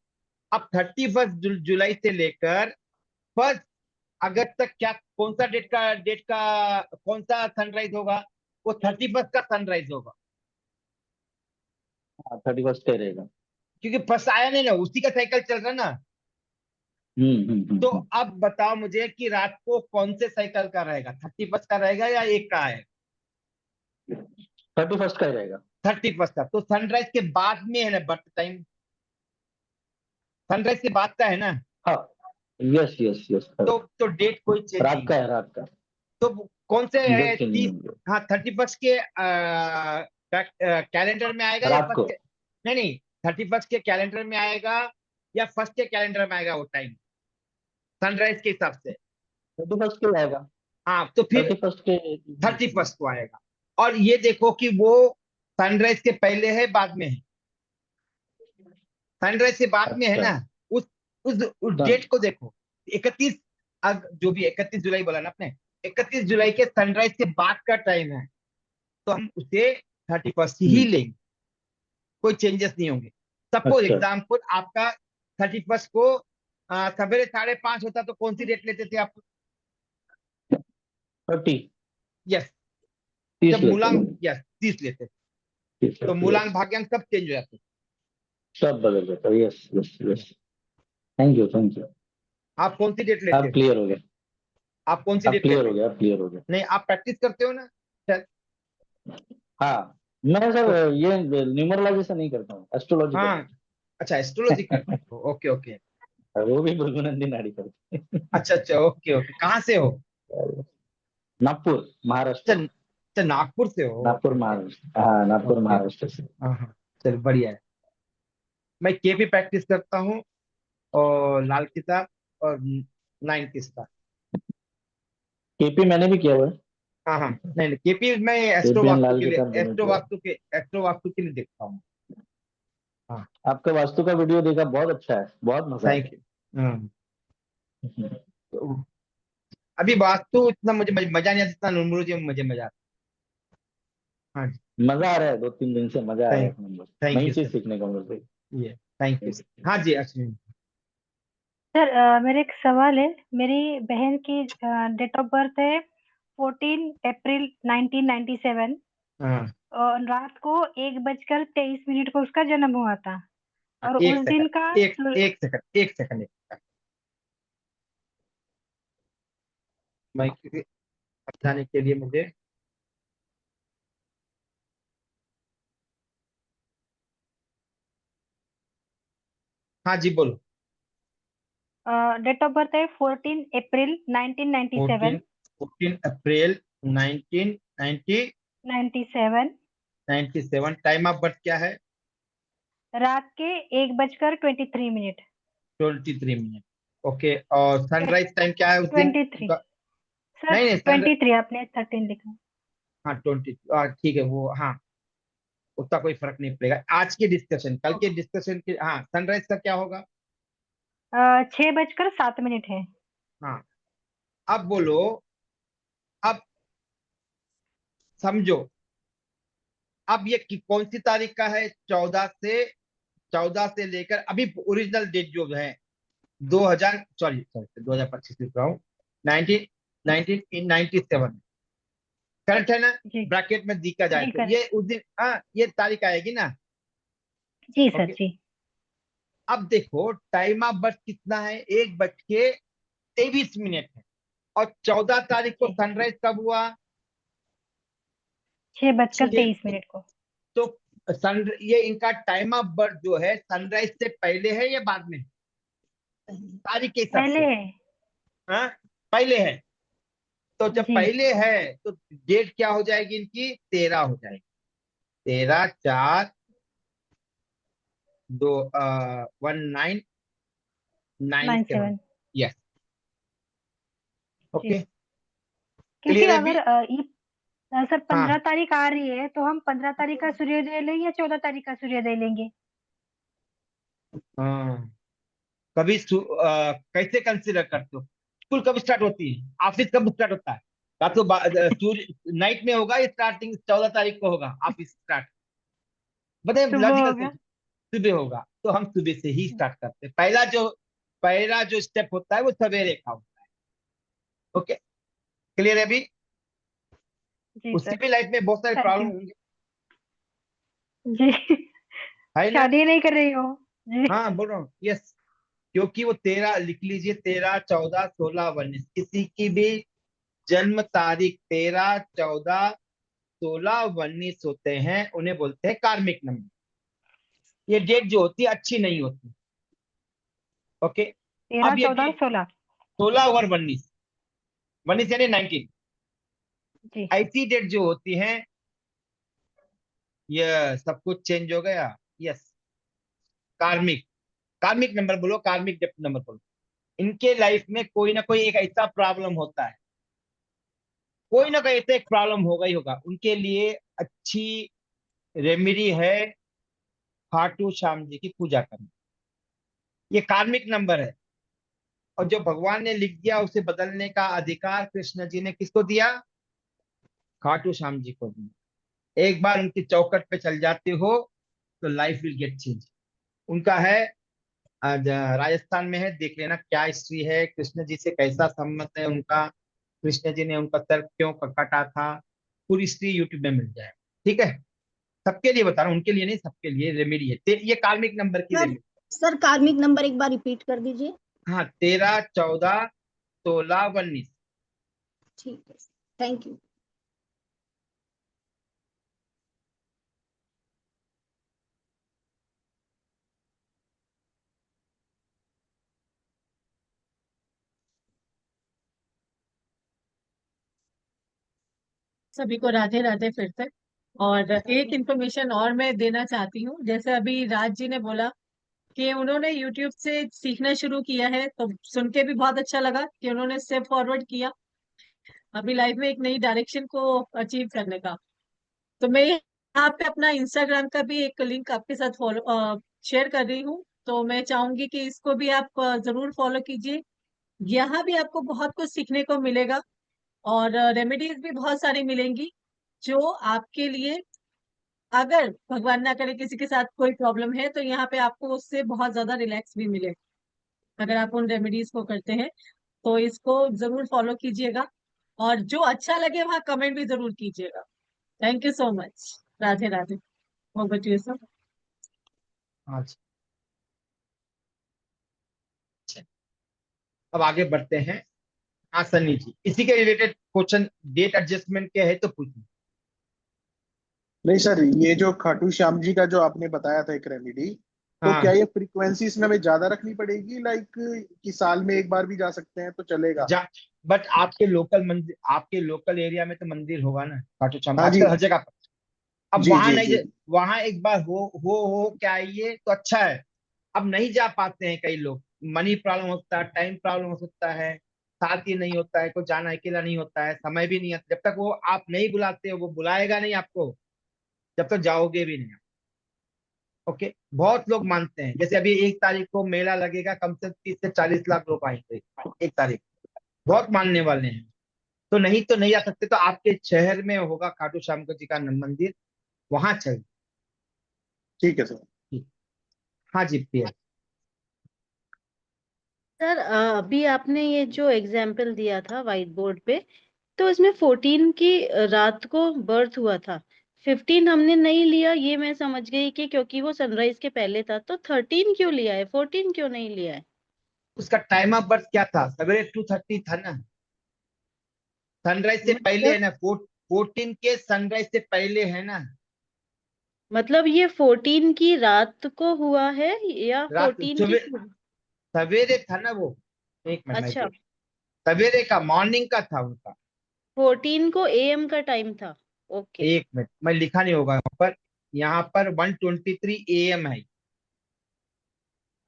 अब 31 जुलाई से लेकर 1 अगस्त तक क्या, कौन सा कौन सा सनराइज होगा? वो 31 का सनराइज होगा। हाँ, 31 का ही रहेगा। क्योंकि फर्स्ट आया नहीं ना, उसी का साइकिल चल रहा ना। तो हम्म। अब बताओ मुझे कि रात को कौन से साइकिल का रहेगा, 31 का रहेगा या एक का है? 31 का ही रहेगा। 31 का। तो सनराइज के बाद में है ना बर्थ टाइम, सनराइज के बाद का है ना। हाँ, यस यस यस। तो डेट कोई चेंज रात नहीं का होगी। है, रात का। तो कौन से है डेट चेंज नहीं 30? होगी। हाँ 31 के कैलेंडर में आएगा या रात को। फर्स्ट के? नहीं नहीं, 31 के कैलेंडर में आएगा या फर्स्ट के कैलेंडर में आएगा वो टाइम, सनराइज के हिसाब से? 31 के आएगा। हाँ तो फिर 31 के। 31 को आएगा। और ये देखो कि वो सनराइज के पहले है बाद में है? सनराइज के बाद में है अच्छा। ना। उस डन। डेट को देखो। 31, जो भी 31 जुलाई बोला ना आपने, 31 जुलाई के सनराइज के बाद का टाइम है। तो हम उसे 31 ही लेंगे, कोई चेंजेस नहीं होंगे। सपोज अच्छा। एग्जाम्पल आपका 31 को सवेरे 5:30 होता तो कौन सी डेट लेते थे आप? 30। यस। 30 जब लेते मूलांक, हैं। यस 30 लेते थे। 30 तो लेते, मूलांक यस। भाग्यांक सब चेंज हो जाते सब बदल जाता है, यस यस हैं। Yes. Thank you, thank you. आप कौन सी डेट लेते अब हो? क्लियर हो गया। आप कौन सी अब डेट क्लियर लेते हो हो? गया, अब क्लियर हो गया। नहीं, आप प्रैक्टिस करते हो ना शायद? हाँ, मैं तो सर ये न्यूमरोलॉजी से नहीं करता हूँ, एस्ट्रोलॉजी करता हाँ, अच्छा एस्ट्रोलॉजी करते हो, ओके ओके। हूँ। वो भी भृगुनंदी नाड़ी करते अच्छा अच्छा, ओके ओके। कहाँ से हो? हैं। नागपुर, अच्छा महाराष्ट्र। अच्छा, नागपुर से हो, नागपुर ओके ओके महाराष्ट्र, हाँ, नागपुर ओके। महाराष्ट्र से। हाँ हाँ, चल बढ़िया है। मैं केपी प्रैक्टिस करता हूँ, और लाल किताब, और 9 किस्ता। केपी मैंने भी किया हुआ है। हाँ हाँ, नहीं नहीं, केपी मैं एस्ट्रो केपीएन वास्तु लाल के के लिए, साथ दोनों किया। एस्ट्रो वास्तु के लिए देखता हूँ। हाँ, आपका वास्तु का वीडियो देखा, बहुत अच्छा है, बहुत मजा थैंक यू। तो अभी वास्तु इतना मुझे मजा नहीं आता जितना न्यूमरोलॉजी में मुझे मजा आता है। हाँ जी, मजा आ रहा है, 2-3 दिन से मजा आ रहा है, थैंक एक नंबर थैंक नई यू चीज सर। सीखने को मिल रही ये थैंक यू सर। हाँ जी अश्विन। सर मेरा एक सवाल है। मेरी बहन की डेट ऑफ बर्थ है 14 अप्रैल 1997 हाँ और रात को 1:23 को उसका जन्म हुआ था। हाँ, और एक उस दिन का सेकंड, एक सेकंड, एक सेकंड, एक सेकंड। मैं बताने के लिए मुझे, हाँ जी बोलो। डेट ऑफ बर्थ है 14 अप्रैल 1997 14 14 अप्रैल 1997। 97 टाइम ऑफ बर्थ क्या है? रात के 1:23 23 मिनट। ओके, और सनराइज टाइम क्या है उस दिन 23 उनका? सर नहीं नहीं, सन, 23 आपने 13 लिखा। हाँ 20, ठीक है वो, हाँ उतना कोई फर्क नहीं पड़ेगा। आज की डिस्कशन, कल के डिस्कशन के, हाँ सनराइज का क्या होगा? 6:07 है। हाँ, अब बोलो, अब समझो, अब ये कौन सी तारीख का है? 14 से लेकर अभी ओरिजिनल डेट जो है 2000, सॉरी सॉरी 2025 लिख रहा हूँ, 1997, करेक्ट है ना? जी ब्रैकेट में दिखा जाए जी तो करेक्ट। ये उस दिन, हाँ ये तारीख आएगी ना। जी सर ओके, जी। अब देखो टाइम ऑफ बर्थ कितना है, 1:23 है, और 14 तारीख को जी सनराइज कब हुआ? छह 6:23 को। तो सन, ये इनका टाइम ऑफ बर्थ जो है सनराइज से पहले है या बाद में? पहले। तारीख के हिसाब पहले से। है। हाँ, पहले है। तो जब जी पहले है तो डेट क्या हो जाएगी इनकी? 13 हो जाएगी। 13/4/2 1997। 97। यस, जी ओके, क्योंकि क्लियर है अगर अभी? ये सर हाँ 15 तारीख आ रही है तो हम 15 तारीख का सूर्योदय लें या 14 तारीख का सूर्योदय लेंगे? हाँ, कभी कैसे कंसिडर करते हो? स्कूल कब स्टार्ट होती है? ऑफिस कब स्टार्ट होता है? या तो सूर्य नाइट में होगा, स्टार्टिंग 14 तारीख को होगा ऑफिस स्टार्ट? बताइए, सुबह लॉजिकल होगा। सोच। सुबह होगा तो हम सुबह से ही स्टार्ट करते हैं। पहला जो स्टेप होता है वो सवेरे का होता है। ओके, क्लियर है अभी? जी उसकी सर। भी लाइफ में बहुत सारे थैंक प्रॉब्लम यू। होंगे, जी है ना? शादी नहीं कर रही हो। जी हाँ बोल रहा हूँ, यस। क्योंकि वो 13 लिख लीजिए, 13, 14, 16, 19, किसी की भी जन्म तारीख 13, 14, 16, 19 होते हैं, उन्हें बोलते हैं कार्मिक नंबर। ये डेट जो होती है अच्छी नहीं होती। ओके, 13 अब ये 14 डेट 16। 16 और 19, 19 यानी 19, जी ऐसी डेट जो होती है, ये सब कुछ चेंज हो गया। यस, कार्मिक, कार्मिक नंबर बोलो, कार्मिक डेट नंबर बोलो। इनके लाइफ में कोई ना कोई एक ऐसा प्रॉब्लम होता है, कोई ना कोई ऐसा एक प्रॉब्लम होगा ही होगा। उनके लिए अच्छी रेमेडी है खाटू श्याम जी की पूजा करना। ये कार्मिक नंबर है, और जो भगवान ने लिख दिया उसे बदलने का अधिकार कृष्ण जी ने किसको दिया? खाटू श्याम जी को दिया। एक बार उनकी चौकट पे चल जाते हो तो लाइफ विल गेट चेंज। उनका है, आज राजस्थान में है, देख लेना क्या हिस्ट्री है, कृष्ण जी से कैसा संबंध है उनका, कृष्ण जी ने उनका सर क्यों काटा था, पूरी हिस्ट्री यूट्यूब में मिल जाए। ठीक है, सबके लिए बता रहा हूँ, उनके लिए नहीं, सबके लिए रेमेडी है। ये कार्मिक नंबर की सर रेमेडी। सर कार्मिक नंबर एक बार रिपीट कर दीजिए। हाँ, 13, 14, 16, 19। ठीक है, थैंक यू। सभी को राधे राधे फिर से। और एक इन्फॉर्मेशन और मैं देना चाहती हूँ, जैसे अभी राज जी ने बोला कि उन्होंने यूट्यूब से सीखना शुरू किया है, तो सुन के भी बहुत अच्छा लगा कि उन्होंने स्टेप फॉरवर्ड किया। अपनी लाइफ में एक नई डायरेक्शन को अचीव करने का। तो मैं यहाँ पे अपना इंस्टाग्राम का भी एक लिंक आपके साथ फॉलो शेयर कर रही हूँ। तो मैं चाहूंगी कि इसको भी आप जरूर फॉलो कीजिए। यहाँ भी आपको बहुत कुछ सीखने को मिलेगा और रेमेडीज भी बहुत सारी मिलेंगी जो आपके लिए, अगर भगवान ना करे किसी के साथ कोई प्रॉब्लम है तो यहाँ पे आपको उससे बहुत ज्यादा रिलैक्स भी मिले अगर आप उन रेमेडीज को करते हैं। तो इसको जरूर फॉलो कीजिएगा और जो अच्छा लगे वहाँ कमेंट भी जरूर कीजिएगा। Thank you so much. Radhe Radhe. Over to you sir. हाँ जी। अच्छा, अब आगे बढ़ते हैं। हाँ सन्नी जी, इसी के रिलेटेड क्वेश्चन डेट एडजस्टमेंट के है तो पूछिए। नहीं सर, ये जो खाटू श्याम जी का जो आपने बताया था एक रेमेडी, तो क्या हाँ ये फ्रीक्वेंसी इसमें हमें ज्यादा रखनी पड़ेगी, लाइक कि साल में एक बार भी जा सकते हैं तो चलेगा? जा बट आपके लोकल मंदिर, आपके लोकल एरिया में तो मंदिर होगा ना खाटू श्याम, हाँ जी। आजकल हर जगह पर। अब जी वहां जी नहीं जी। वहां एक बार हो क्या आइए तो अच्छा है। अब नहीं जा पाते हैं कई लोग, मनी प्रॉब्लम हो सकता है, टाइम प्रॉब्लम हो सकता है, साथ ही नहीं होता है, कोई जाना अकेला नहीं होता है, समय भी नहीं आता। जब तक वो आप नहीं बुलाते हो वो बुलाएगा नहीं आपको, जब तक जाओगे भी नहीं आप। ओके, बहुत लोग मानते हैं, जैसे अभी 1 तारीख को मेला लगेगा, कम से कम 30 से 40 लाख लोग आएंगे 1 तारीख। बहुत मानने वाले हैं। तो नहीं आ सकते, तो आपके शहर में होगा खाटू श्याम जी का मंदिर, वहां चल। ठीक है सर। हाँ जी प्रिया। सर अभी आपने ये जो एग्जाम्पल दिया था व्हाइट बोर्ड पे, तो इसमें 14 की रात को बर्थ हुआ था। 15 हमने नहीं लिया, ये मैं समझ गई कि क्योंकि वो सनराइज के पहले था। तो 13 क्यों लिया है, 14 क्यों नहीं लिया है? उसका टाइम ऑफ बर्थ क्या था, सवेरे 2:30 था ना, सनराइज से पहले है मतलब ना, 14 के सनराइज से पहले है ना। मतलब ये 14 की रात को हुआ है या रात 14 की सुबह, सवेरे था ना वो। एक मिनट मैं अच्छा, देख, सवेरे का, मॉर्निंग का था उनका। 14 को एएम का टाइम था। ओके। 1 मिनट, मैं लिखा नहीं होगा यहाँ पर 1:23 AM है।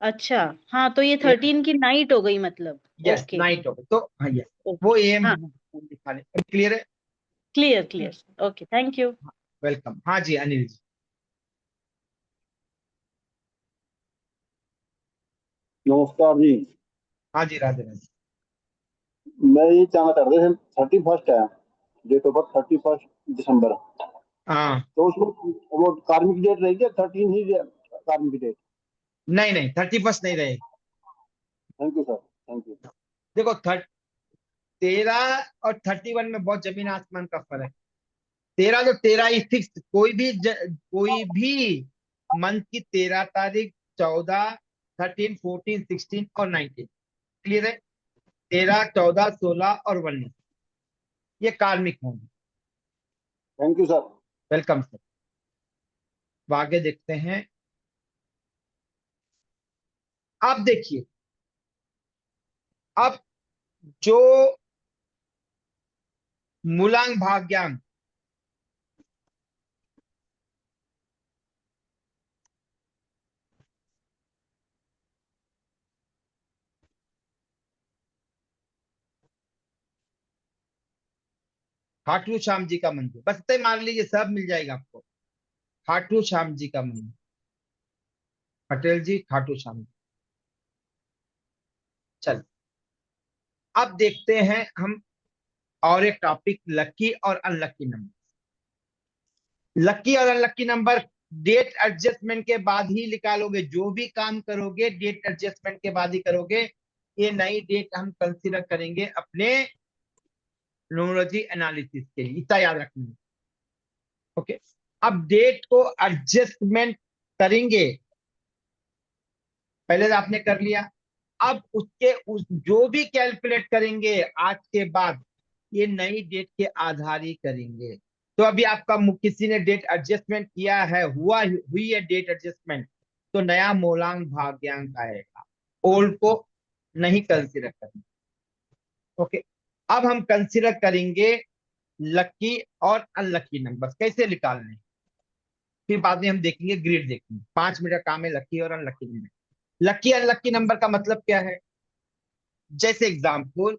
अच्छा, हाँ तो ये 13 की नाइट हो गई मतलब। Yes okay. नाइट हो गई, तो हाँ यस, वो ओके, AM हाँ, लिखा नहीं, क्लियर है। Clear clear. Okay, thank you. Welcome. हाँ जी अनिल जी। नमस्कार जी। हाँ जी राधे राधे। मैं ये जानना चाह रहा था, 31 है डेट ऑफ बर्थ, 31 दिसंबर। हाँ तो उसमें वो कार्मिक डेट रहेगी, 13 ही कार्मिक डेट? नहीं नहीं, 31 नहीं रहेगी। Thank you sir, thank you. देखो 13 और 31 में बहुत जमीन आसमान का फर्क है। 13 तो 13 ही फिक्स, कोई भी मंथ की 13 तारीख, 14, 13, 14, 16 और 19, क्लियर है। 13, 14, 16 और 19 ये कार्मिक होंगे। Thank you sir. Welcome sir. अब आगे देखते हैं। अब देखिए, अब जो मूलांक भाग्यांक, खाटू श्याम जी का मंदिर, बस इतना ही मान लीजिए, सब मिल जाएगा आपको। खाटू श्याम जी का मंदिर, पटेल जी खाटू श्याम जी। चल, अब देखते हैं हम और एक टॉपिक, लकी और अनलकी नंबर। लकी और अनलकी नंबर डेट एडजस्टमेंट के बाद ही निकालोगे, जो भी काम करोगे डेट एडजस्टमेंट के बाद ही करोगे। ये नई डेट हम कंसीडर करेंगे अपने न्यूमरोलॉजी एनालिसिस के लिए, इतना याद रखना। ओके, अब डेट को एडजस्टमेंट करेंगे, पहले तो आपने कर लिया। अब जो भी कैलकुलेट करेंगे आज के बाद, ये नई डेट के आधार ही करेंगे। तो अभी आपका किसी ने डेट एडजस्टमेंट किया है, हुई है डेट एडजस्टमेंट, तो नया मूलांक भाग्यांक आएगा, ओल्ड को नहीं कंसिडर करेंगे। ओके, अब हम कंसिडर करेंगे लकी और अनलकी नंबर कैसे निकालने हैं। फिर बाद में हम देखेंगे, ग्रिड देखेंगे। 5 मिनट का काम है लकी और unlucky number. Lucky unlucky number का मतलब क्या है, जैसे एग्जाम्पल,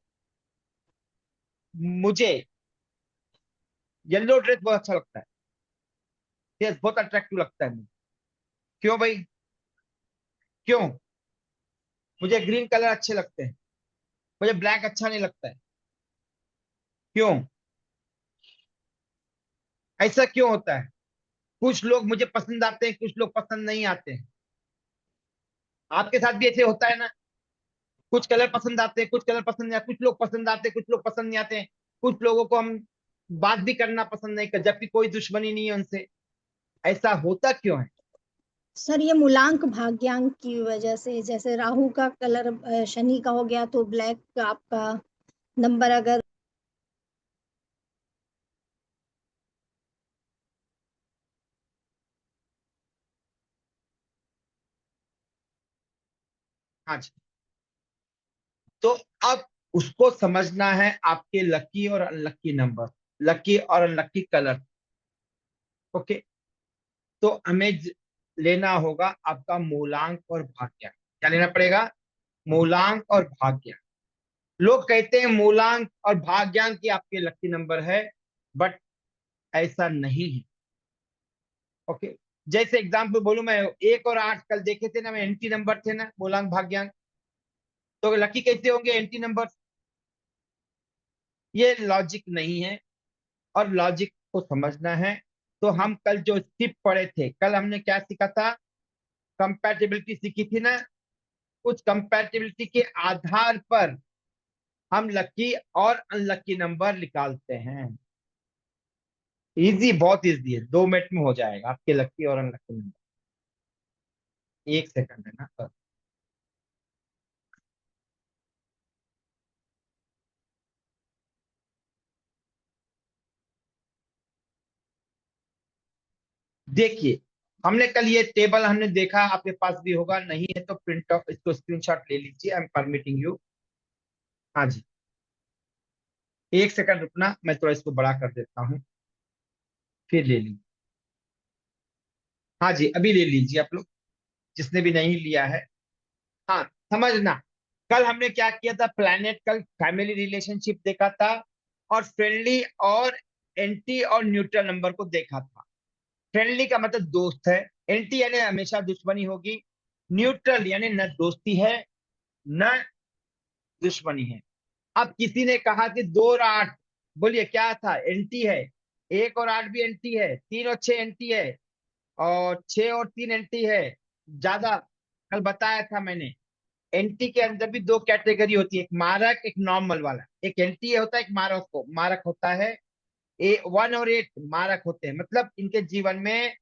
मुझे येलो ड्रेस बहुत अच्छा लगता है, यस बहुत अट्रैक्टिव लगता है मुझे। क्यों भाई, क्यों? मुझे ग्रीन कलर अच्छे लगते हैं, मुझे ब्लैक अच्छा नहीं लगता है। क्यों? ऐसा क्यों होता है? कुछ लोग मुझे पसंद आते हैं, कुछ लोग पसंद नहीं आते हैं। आपके साथ भी ऐसे होता है ना? कुछ कलर पसंद आते हैं, कुछ कलर पसंद नहीं आते, कुछ लोग पसंद आते हैं, कुछ लोग पसंद नहीं आते हैं। कुछ लोगों को हम बात भी करना पसंद नहीं कर, जबकि कोई दुश्मनी नहीं है उनसे। ऐसा होता क्यों है? सर ये मूलांक भाग्यांक की वजह से, जैसे राहु का कलर शनि का हो गया तो ब्लैक आपका नंबर अगर हाँ जी। तो अब उसको समझना है, आपके लकी और अनलकी नंबर, लकी और अनलकी कलर। ओके, तो हमें लेना होगा आपका मूलांक और भाग्यांक। क्या लेना पड़ेगा? मूलांक और भाग्यांक। लोग कहते हैं मूलांक और भाग्यांक ही आपके लकी नंबर है, बट ऐसा नहीं है। ओके, जैसे एग्जाम्पल बोलूं मैं, 1 और 8 कल देखे थे ना, मैं एंटी नंबर थे ना, मूलांक भाग्यांक, तो लकी कैसे होंगे एंटी नंबर? ये लॉजिक नहीं है, और लॉजिक को समझना है। तो हम कल जो स्किप पढ़े थे, कल हमने क्या सीखा था? कंपैटिबिलिटी सीखी थी ना। कुछ कंपैटिबिलिटी के आधार पर हम लकी और अनलकी नंबर निकालते हैं। इजी, बहुत इजी है, 2 मिनट में हो जाएगा आपके लकी और अनलकी नंबर। 1 सेकंड है ना बस। देखिए, हमने कल ये टेबल हमने देखा, आपके पास भी होगा, नहीं है तो प्रिंट ऑफ इसको स्क्रीनशॉट ले लीजिए। I am permitting you. हाँ जी, 1 सेकंड रुकना, मैं थोड़ा इसको बड़ा कर देता हूँ, फिर ले लीजिए। हाँ जी, अभी ले लीजिए आप लोग, जिसने भी नहीं लिया है। हाँ, समझना, कल हमने क्या किया था? प्लैनेट, कल फैमिली रिलेशनशिप देखा था, और फ्रेंडली और एंटी और न्यूट्रल नंबर को देखा था। फ्रेंडली का मतलब दोस्त है, एंटी यानी हमेशा दुश्मनी होगी, न्यूट्रल यानी न दोस्ती है न दुश्मनी है। अब किसी ने कहा कि 2 और 8, बोलिए क्या था? एंटी है। 1 और 8 भी एंटी है, 3 और 6 एंटी है, और 6 और 3 एंटी है। ज्यादा कल बताया था मैंने, एंटी के अंदर भी 2 कैटेगरी होती है, एक मारक एक नॉर्मल वाला। एक एंटी होता है, एक मारक होता है। 1 और 8 मारक होते हैं, मतलब इनके जीवन में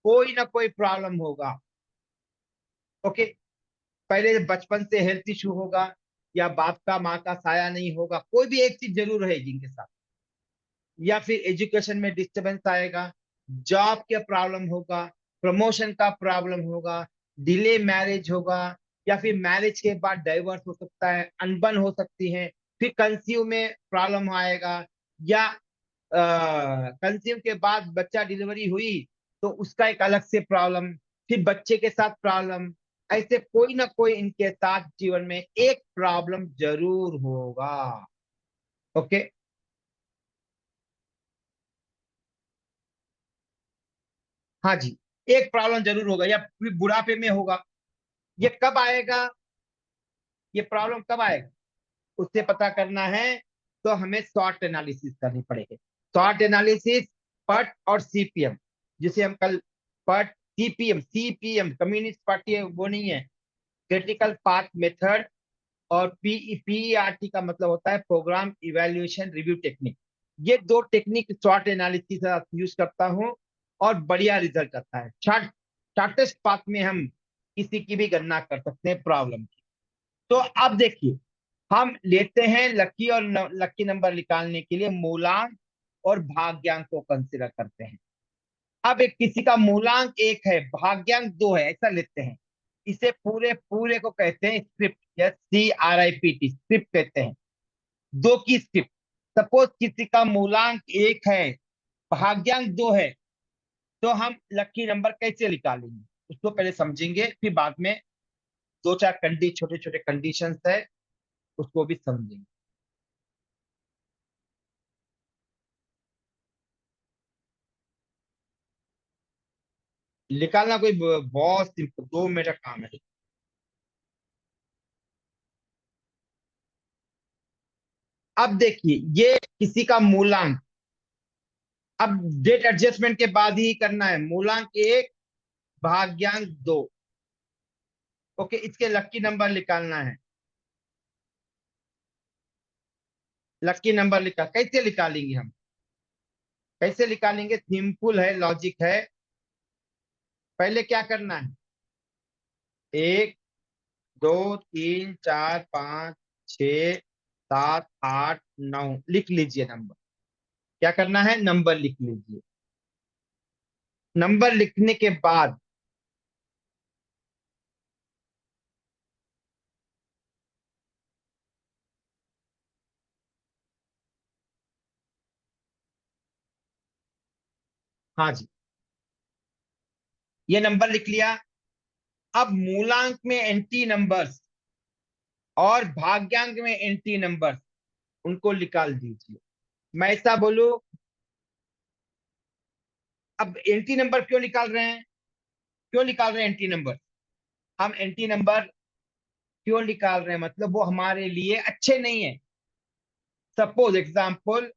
कोई ना कोई प्रॉब्लम होगा। ओके, पहले बचपन से हेल्थ इशू होगा, या बाप का माँ का साया नहीं होगा, कोई भी एक चीज जरूर रहेगी इनके साथ, या फिर एजुकेशन में डिस्टरबेंस आएगा, जॉब के प्रॉब्लम होगा, प्रमोशन का प्रॉब्लम होगा, डिले मैरिज होगा, या फिर मैरिज के बाद डाइवोर्स हो सकता है, अनबन हो सकती है, फिर कंसीव में प्रॉब्लम आएगा, या कंसीव के बाद बच्चा डिलीवरी हुई तो उसका एक अलग से प्रॉब्लम, फिर बच्चे के साथ प्रॉब्लम। ऐसे कोई ना कोई इनके साथ जीवन में एक प्रॉब्लम जरूर होगा। ओके, हाँ जी, एक प्रॉब्लम जरूर होगा, या फिर बुढ़ापे में होगा। ये कब आएगा? ये प्रॉब्लम कब आएगा उससे पता करना है, तो हमें शॉर्ट एनालिसिस करनी पड़ेगी। शॉर्ट एनालिसिस, पट और सीपीएम, जिसे हम कल पट, सीपीएम, सीपीएम कम्युनिस्ट पार्टी है वो नहीं है, क्रिटिकल पाथ मेथड, और पीईआरटी का मतलब होता है प्रोग्राम इवैल्यूएशन रिव्यू टेक्निक। ये 2 टेक्निक शॉर्ट एनालिसिस यूज करता हूँ, और बढ़िया रिजल्ट आता है। शॉर्टेस्ट पाथ में हम किसी की भी गणना कर सकते हैं प्रॉब्लम की। तो अब देखिए, हम लेते हैं लकी और लकी नंबर निकालने के लिए मूलांक और भाग्यांक को कंसिडर करते हैं। अब एक किसी का मूलांक 1 है, भाग्यांक 2 है, ऐसा लेते हैं। इसे पूरे पूरे को कहते हैं स्क्रिप्ट, या CRIPT, स्क्रिप्ट कहते हैं, 2 की स्क्रिप्ट। सपोज किसी का मूलांक 1 है, भाग्यांक 2 है, तो हम लकी नंबर कैसे निकालेंगे उसको पहले समझेंगे, फिर बाद में 2-4 छोटे छोटे कंडीशंस है उसको भी समझेंगे। निकालना कोई बहुत सिंपल, 2 मिनट का काम है। अब देखिए ये किसी का मूलांक, अब डेट एडजस्टमेंट के बाद ही करना है। मूलांक 1 भाग्यांक 2। ओके, इसके लक्की नंबर निकालना है। लक्की नंबर कैसे निकालेंगे हम, कैसे निकालेंगे? सिंपल है, लॉजिक है। पहले क्या करना है, 1 2 3 4 5 6 7 8 9 लिख लीजिए नंबर। क्या करना है, नंबर लिख लीजिए। नंबर लिखने के बाद हाँ जी, ये नंबर लिख लिया। अब मूलांक में एंटी नंबर्स और भाग्यांक में एंटी नंबर्स, उनको निकाल दीजिए। मैं ऐसा बोलूं, अब एंटी नंबर क्यों निकाल रहे हैं, क्यों निकाल रहे हैं एंटी नंबर? हम एंटी नंबर क्यों निकाल रहे हैं, मतलब वो हमारे लिए अच्छे नहीं है। सपोज एग्जाम्पल,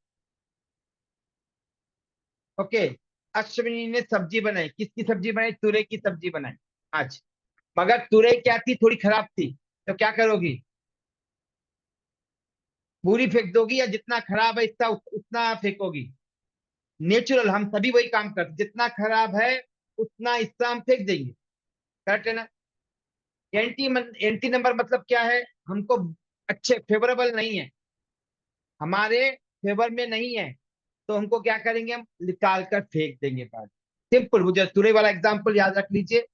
ओके, अश्विनी ने सब्जी बनाई, किसकी सब्जी बनाई? तुरई की सब्जी बनाई आज। मगर तुरई क्या थी, थोड़ी खराब थी, तो क्या करोगी? पूरी फेंक दोगी या जितना खराब है इतना उतना फेंकोगी? नेचुरल, हम सभी वही काम करते, जितना खराब है उतना हिस्सा हम फेंक देंगे। करेक्ट है ना? एंटी नंबर मतलब क्या है, हमको अच्छे फेवरेबल नहीं है, हमारे फेवर में नहीं है, तो हमको क्या करेंगे, हम निकाल कर फेंक देंगे बाद। सिंपल, मुझे तुरई वाला एग्जांपल याद रख लीजिए,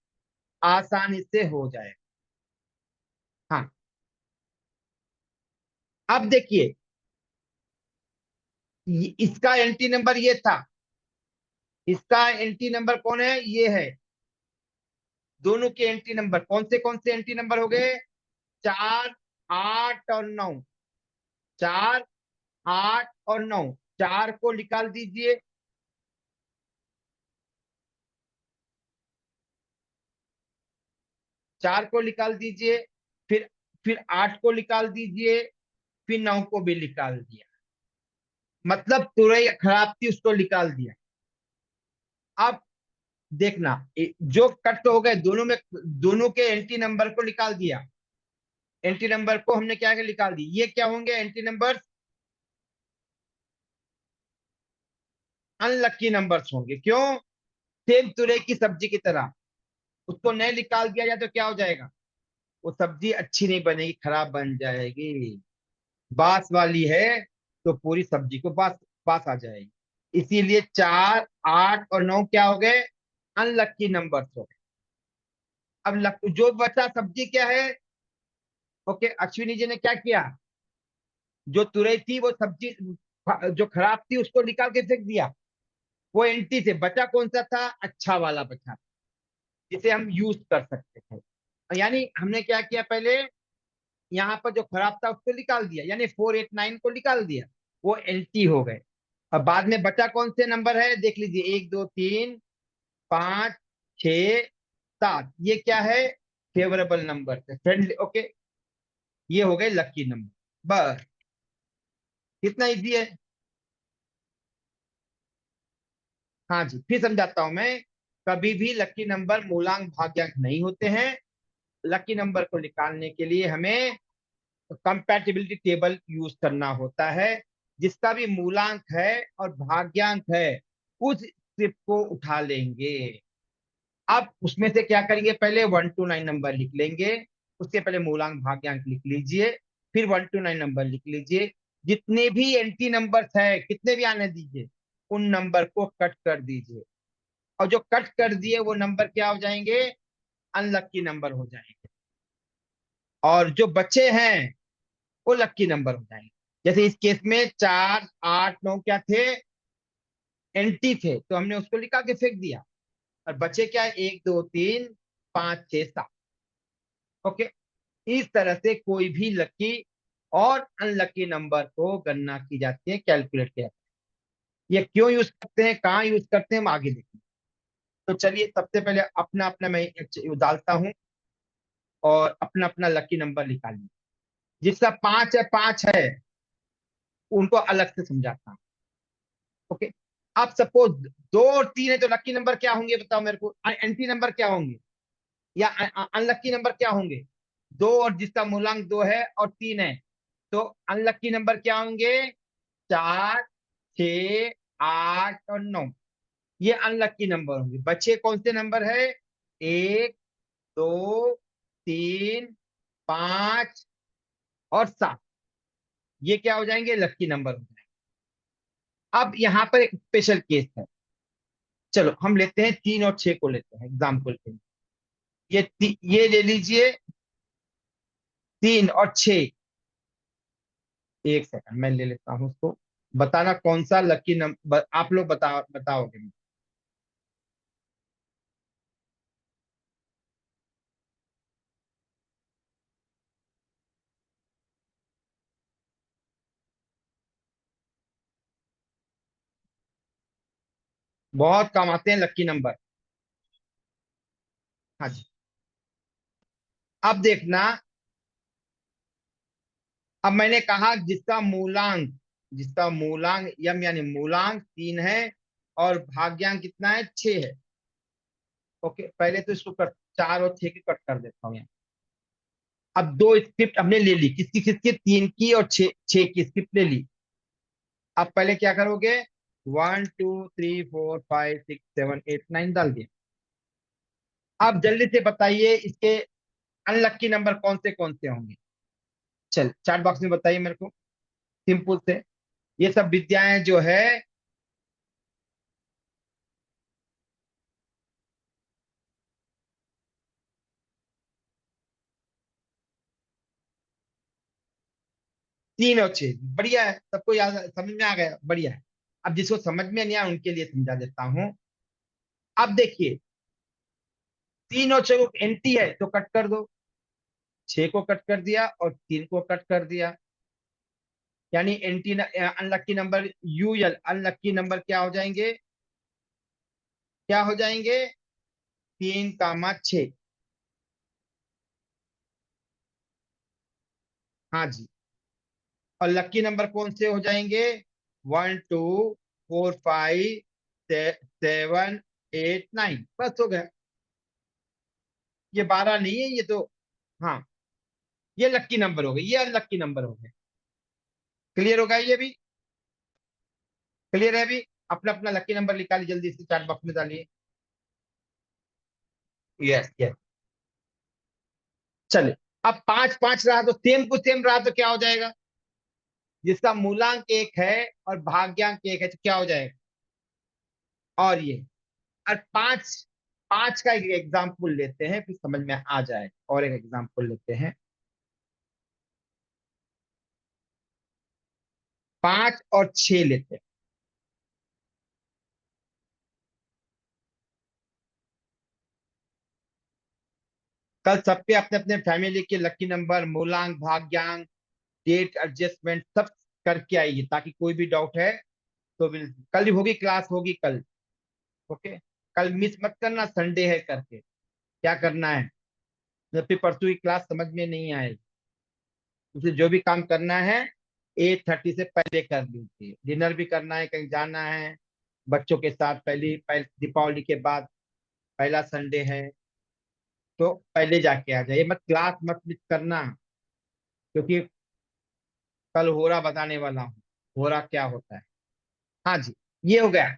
आसानी से हो जाए। हाँ, अब देखिए इसका एंटी नंबर ये था, इसका एंटी नंबर कौन है, ये है। दोनों के एंटी नंबर कौन से एंटी नंबर हो गए? 4 8 और 9। 4 8 और 9, 4 को निकाल दीजिए। 4 को निकाल दीजिए, फिर 8 को निकाल दीजिए, फिर 9 को भी निकाल दिया। मतलब तुरई खराब थी, उसको निकाल दिया। अब देखना, जो कट हो गए दोनों में, दोनों के एंटी नंबर को निकाल दिया। एंटी नंबर को हमने क्या निकाल दी, ये क्या होंगे एंटी नंबर? अनलक्की नंबर्स होंगे। क्यों? सेम तुरई की सब्जी की तरह, उसको नहीं निकाल दिया जाए तो क्या हो जाएगा, वो सब्जी अच्छी नहीं बनेगी, खराब बन जाएगी। बास वाली है तो पूरी सब्जी को बास बास आ जाएगी। इसीलिए 4 8 और 9 क्या हो गए, अनलक्की नंबर्स हो गए। अब जो बचा सब्जी क्या है? ओके, अश्विनी जी ने क्या किया, जो तुरई थी वो सब्जी जो खराब थी उसको निकाल के फेंक दिया। वो एंटी से बचा कौन सा था, अच्छा वाला बचा, जिसे हम यूज कर सकते थे। यानी हमने क्या किया, पहले यहाँ पर जो खराब था उसको निकाल दिया, यानी 4 8 9 को निकाल दिया, वो एंटी हो गए। अब बाद में बचा कौन से नंबर है, देख लीजिए, 1 2 3 5 6 7, ये क्या है, फेवरेबल नंबर है, फ्रेंडली। ओके, ये हो गए लकी नंबर। बस, कितना इजी है। हाँ जी, फिर समझाता हूं मैं। कभी भी लकी नंबर मूलांक भाग्यांक नहीं होते हैं। लकी नंबर को निकालने के लिए हमें कंपैटिबिलिटी टेबल यूज करना होता है। जिसका भी मूलांक है और भाग्यांक है, उस स्ट्रिप को उठा लेंगे। अब उसमें से क्या करेंगे, पहले 1 to 9 नंबर लिख लेंगे, उसके पहले मूलांक भाग्यांक लिख लीजिए, फिर 1 to 9 नंबर लिख लीजिए। जितने भी एंटी नंबर्स है, कितने भी आने दीजिए, उन नंबर को कट कर दीजिए। और जो कट कर दिए वो नंबर क्या हो जाएंगे, अनलक्की नंबर हो जाएंगे। और जो बचे हैं वो लक्की नंबर हो जाएंगे। जैसे इस केस में 4 8 9 क्या थे, एंटी थे, तो हमने उसको निकाल के फेंक दिया। और बचे क्या, 1 2 3 5 6 7। ओके, इस तरह से कोई भी लकी और अनलकी नंबर को गणना की जाती है, कैलकुलेट किया जाता है। ये क्यों यूज करते हैं, कहाँ यूज करते हैं, हम आगे देखेंगे। तो चलिए सबसे पहले अपना अपना मैं डालता हूं और अपना अपना लकी नंबर निकालिए। जिसका 5 है उनको अलग से समझाता हूं। ओके, अब सपोज 2 और 3 है तो लकी नंबर क्या होंगे बताओ मेरे को, एंटी नंबर क्या होंगे या अनलकी नंबर क्या होंगे? 2 और जिसका मूलांक 2 है और 3 है तो अनलकी नंबर क्या होंगे? 4, 6, 8 और 9, ये अनलकी नंबर होंगे। बचे कौन से नंबर है? 1, 2, 3, 5 और 7, ये क्या हो जाएंगे? लकी नंबर हो जाएंगे। अब यहाँ पर एक स्पेशल केस है, चलो हम लेते हैं 3 और 6 को लेते हैं एग्जाम्पल के लिए। ये ले लीजिए 3 और 6। एक सेकंड मैं ले लेता हूं उसको, बताना कौन सा लकी नंबर आप लोग बताओगे। बहुत कम आते हैं लकी नंबर। हाँ जी, अब देखना, अब मैंने कहा जिसका मूलांक यम यानी मूलांक 3 है और भाग्यांक कितना है? 6 है। ओके, पहले तो इसको 4 और 6 की कट कर देता हूँ यहाँ। अब 2 स्क्रिप्ट हमने ले ली, किसकी किसकी? 3 की और 6 की स्क्रिप्ट ले ली। अब पहले क्या करोगे? 1 2 3 4 5 6 7 8 9 डाल दिया। अब जल्दी से बताइए इसके अनलक्की नंबर कौन से होंगे? चल चैट बॉक्स में बताइए मेरे को, सिंपल से। ये सब विद्याएं जो है 3 और 6 बढ़िया है, सबको याद समझ में आ गया, बढ़िया है। अब जिसको समझ में नहीं आया उनके लिए समझा देता हूं। अब देखिए 3 और 6 को एंटी है तो कट कर दो, 6 को कट कर दिया और 3 को कट कर दिया, यानी एंटी अनलक्की नंबर यूएल अनलक्की नंबर क्या हो जाएंगे? क्या हो जाएंगे? 3, 6। हाँ जी, और लक्की नंबर कौन से हो जाएंगे? 1 2 4 5 7 8 9, बस हो गया। ये 12 नहीं है ये तो, हाँ ये लक्की नंबर हो गए, ये अनलक्की नंबर हो गए। क्लियर होगा ये भी? क्लियर है भी? अपना अपना लक्की नंबर निकालिए, जल्दी से चैट बॉक्स में डालिए। यस यस, चलिए। अब 5 5 रहा तो सेम टू सेम रहा तो क्या हो जाएगा? जिसका मूलांक 1 है और भाग्यांक 1 है तो क्या हो जाएगा? और ये, और 5 का एक एग्जाम्पल लेते हैं फिर समझ में आ जाए। और एक एग्जाम्पल लेते हैं, 5 और 6 लेते हैं। कल सब पे अपने अपने फैमिली के लकी नंबर, मूलांक, भाग्यांक, डेट एडजस्टमेंट सब करके आइए, ताकि कोई भी डाउट है तो कल होगी क्लास, होगी कल। ओके, कल मिस मत करना, संडे है करके। क्या करना है? जब फिर परसों की क्लास समझ में नहीं आएगी, उसे जो भी काम करना है 8:30 से पहले कर लीजिए। डिनर भी करना है, कहीं जाना है बच्चों के साथ, दीपावली के बाद पहला संडे है तो पहले जाके आ जाइए, मत क्लास मत मिस करना, क्योंकि कल होरा बताने वाला हूँ, होरा क्या होता है। हाँ जी, ये हो गया।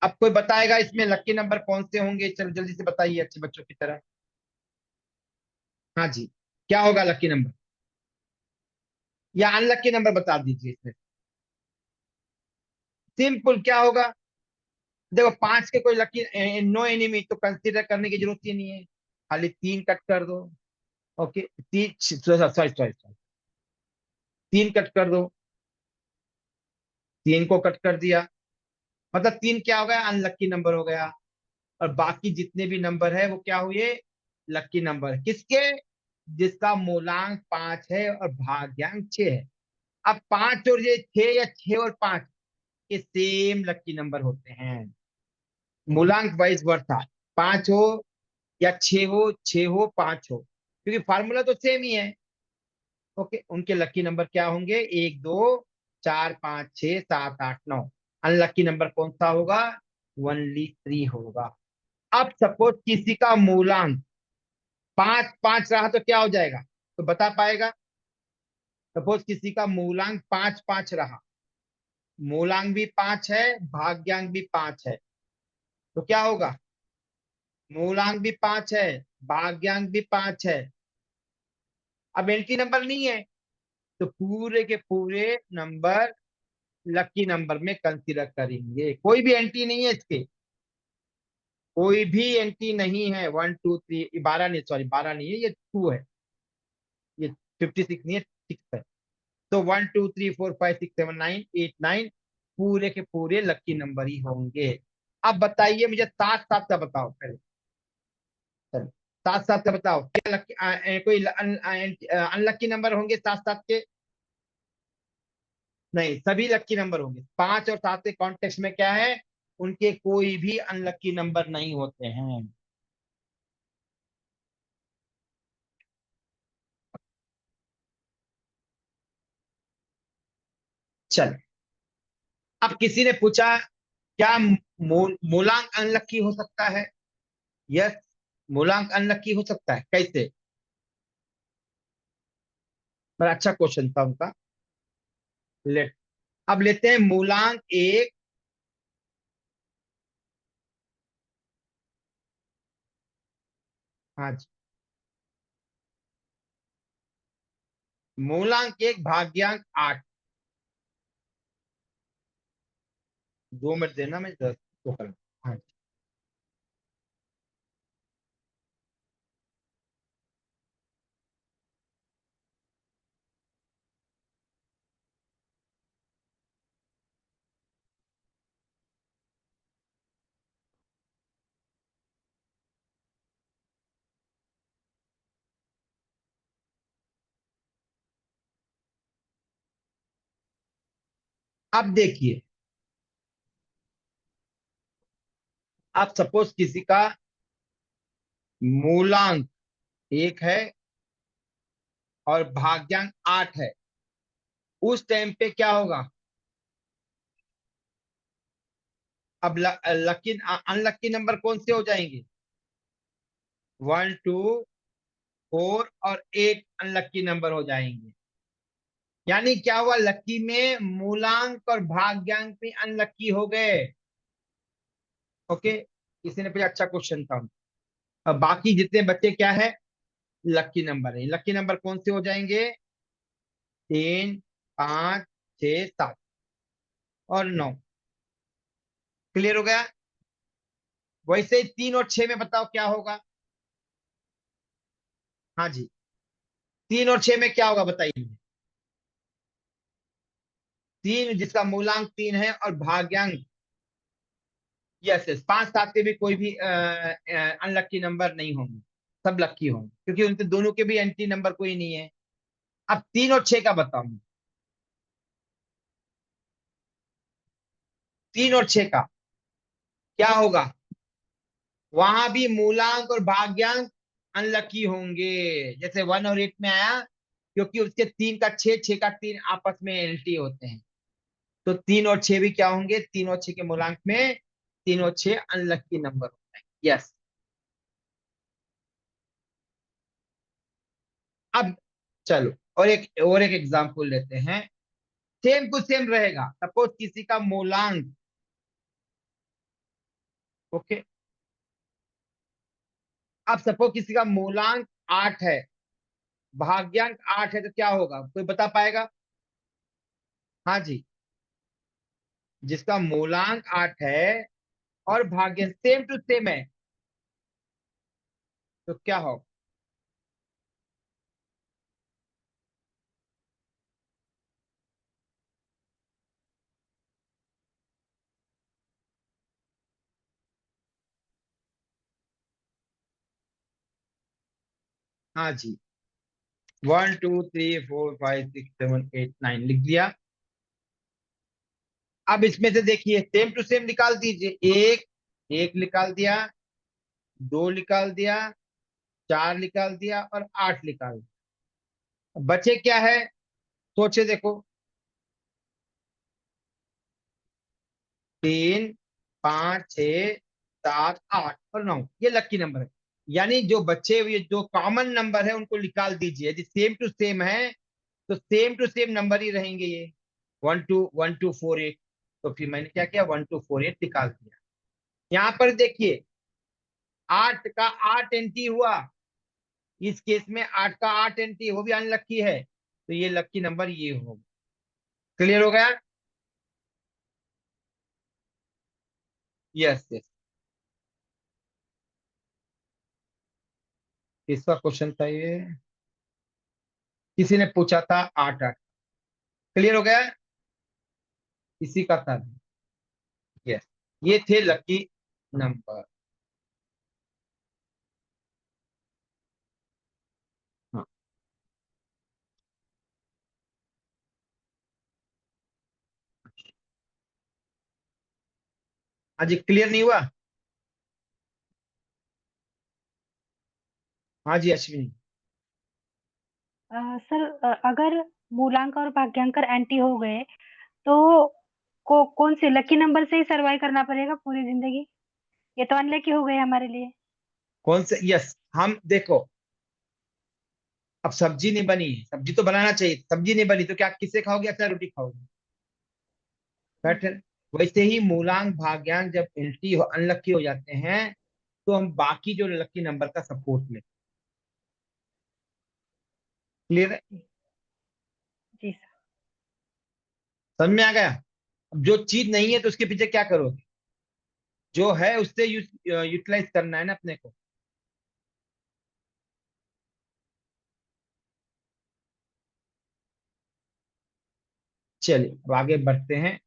अब कोई बताएगा इसमें लक्की नंबर कौन से होंगे? चलो जल्दी से बताइए अच्छे बच्चों की तरह। हाँ जी, क्या होगा लक्की नंबर या अनलक्की नंबर बता दीजिए इसमें। सिंपल क्या होगा? देखो 5 के कोई लकी, नो एनिमी तो कंसीडर करने की जरूरत ही नहीं है, खाली 3 कट कर दो। Okay, 3 sorry sorry sorry, 3 cut कर दो, 3 को कट कर दिया, मतलब 3 क्या हो गया? अनलक्की नंबर हो गया। और बाकी जितने भी नंबर है वो क्या हुए? लक्की नंबर। किसके? जिसका मूलांक 5 है और भाग्यांक 6 है। अब 5 और ये 6 या 6 और 5 ये सेम लक्की नंबर होते हैं। मूलांक वाइज वर्था, 5 हो या 6 हो, 6 हो 5 हो, क्योंकि फार्मूला तो सेम ही है। ओके, उनके लकी नंबर क्या होंगे? 1 2 4 5 6 7 8 9। अनलकी नंबर कौन सा होगा? ओनली 3 होगा। अब सपोज किसी का मूलांक 5 5 रहा तो क्या हो जाएगा? तो बता पाएगा? सपोज किसी का मूलांक 5 5 रहा, मूलांक भी 5 है, भाग्यांक भी 5 है, तो क्या होगा? मूलांक भी 5 है, भाग्यांक भी 5 है, अब एंट्री नंबर नहीं है, तो पूरे के पूरे नंबर लकी नंबर में कंसीडर करेंगे। कोई भी एंट्री नहीं है इसके, कोई भी एंट्री नहीं है। 1 2 3, 12 नहीं, सॉरी 12 नहीं है, ये 2 है, ये 56 नहीं है, 6 है। तो 1 2 3 4 5 6 7 9 8 9 पूरे के पूरे लकी नंबर ही होंगे। अब बताइए मुझे साथ साथ का बताओ पहले, चलो साथ साथ का बताओ, क्या कोई अनलकी नंबर होंगे साथ साथ के? नहीं, सभी लकी नंबर होंगे। 5 और 7 के कॉन्टेक्स्ट में क्या है? उनके कोई भी अनलकी नंबर नहीं होते हैं। चल, अब किसी ने पूछा क्या मूलांक अनलकी हो सकता है? यस, मूलांक अनलकी हो सकता है। कैसे? बड़ा अच्छा क्वेश्चन था उनका। लेट अब लेते हैं मूलांक 1, हाँ जी, मूलांक 1 भाग्यांक 8। 2 मिनट देना, मैं 10 को कर, हाँ जी। अब देखिए, आप सपोज किसी का मूलांक 1 है और भाग्यांक 8 है, उस टाइम पे क्या होगा? अब लकी अनलकी नंबर कौन से हो जाएंगे? 1 2 4 और 8 अनलकी नंबर हो जाएंगे। यानी क्या हुआ? लकी में मूलांक और भाग्यांक भी अनलकी हो गए। ओके, किसी ने पूछा, अच्छा क्वेश्चन था। अब बाकी जितने बच्चे क्या है? लकी नंबर है। लकी नंबर कौन से हो जाएंगे? 3 5 6 7 और 9। क्लियर हो गया? वैसे 3 और 6 में बताओ क्या होगा? हाँ जी, 3 और 6 में क्या होगा बताइए? 3 जिसका मूलांक 3 है और भाग्यांक, यस यस, 5 7 के भी कोई भी अनलकी नंबर नहीं होंगे, सब लकी होंगे, क्योंकि उनके दोनों के भी एंट्री नंबर कोई नहीं है। अब 3 और 6 का बताओ, 3 और 6 का क्या होगा? वहां भी मूलांक और भाग्यांक अनलकी होंगे, जैसे 1 और 8 में आया, क्योंकि उसके 3 का 6 6 का 3 आपस में एंट्री होते हैं। तो 3 और 6 भी क्या होंगे? 3 और 6 के मूलांक में 3 और 6 अनलकी नंबर होते हैं। यस। अब चलो और एक एग्जांपल लेते हैं, सेम टू सेम रहेगा। सपोज किसी का मूलांक, ओके, अब सपोज किसी का मूलांक 8 है, भाग्यांक 8 है, तो क्या होगा? कोई बता पाएगा? हाँ जी, जिसका मूलांक 8 है और भाग्य सेम टू सेम है, तो क्या होगा? हाँ जी, 1 2 3 4 5 6 7 8 9 लिख दिया। अब इसमें से देखिए, सेम टू सेम निकाल दीजिए। 1 1 निकाल दिया, 2 निकाल दिया, 4 निकाल दिया और 8 निकाल दिया। बचे क्या है, सोचे देखो। 3, 5, 6, 7, 8 और 9, ये लकी नंबर है। यानी जो बच्चे हुए जो कॉमन नंबर है उनको निकाल दीजिए। यदि सेम टू सेम है तो सेम टू सेम नंबर ही रहेंगे ये, 1248। तो फिर मैंने क्या किया, 1248 निकाल दिया। यहाँ पर देखिए 8 का 8 एंट्री हुआ, इस केस में 8 का 8 एंट्री, वो भी अनलक्की है, तो ये लक्की नंबर ये होगा। क्लियर हो गया? Yes yes. किसका क्वेश्चन था ये, किसी ने पूछा था 8 8। क्लियर हो गया? इसी का था। यस, ये थे लकी नंबर। हाँ हाँ जी, क्लियर नहीं हुआ? हाँ जी अश्विनी। सर अगर मूलांक और भाग्यांक एंटी हो गए तो कौन से लकी नंबर से ही सर्वाइव करना पड़ेगा पूरी जिंदगी? ये तो अनलकी हो गए हमारे लिए। कौन से? यस, हम देखो, अब सब्जी नहीं बनी, सब्जी तो बनाना चाहिए, सब्जी नहीं बनी तो क्या किससे खाओगे, अच्छा रोटी खाओगे, पैटर्न। वैसे ही मूलांक भाग्यांक जब एंटी हो अनलकी हो जाते हैं तो हम बाकी जो लकी नंबर का सपोर्ट लें। क्लियर है? जी सर। समझ में आ गया? अब जो चीज नहीं है तो उसके पीछे क्या करोगे, जो है उससे यूटिलाइज करना है ना अपने को। चलिए अब आगे बढ़ते हैं।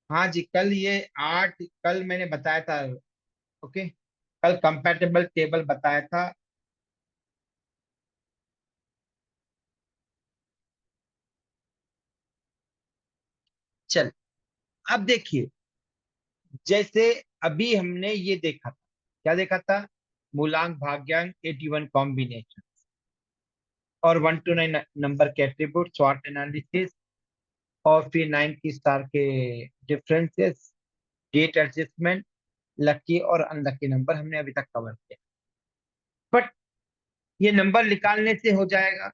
हाँ जी, कल ये 8, कल मैंने बताया था। ओके, कल कंपैटिबल टेबल बताया था। चल, अब देखिए, जैसे अभी हमने ये देखा था, क्या देखा था, मूलांक भाग्यांक 81 कॉम्बिनेशन और 1 to 9 नंबर के एट्रीब्यूट, शॉर्ट एनालिसिस, और फिर 9 की स्टार के डिफरेंसेस, गेट एडजस्टमेंट, लकी और अनलकी नंबर हमने अभी तक कवर किया। बट ये नंबर निकालने से हो जाएगा?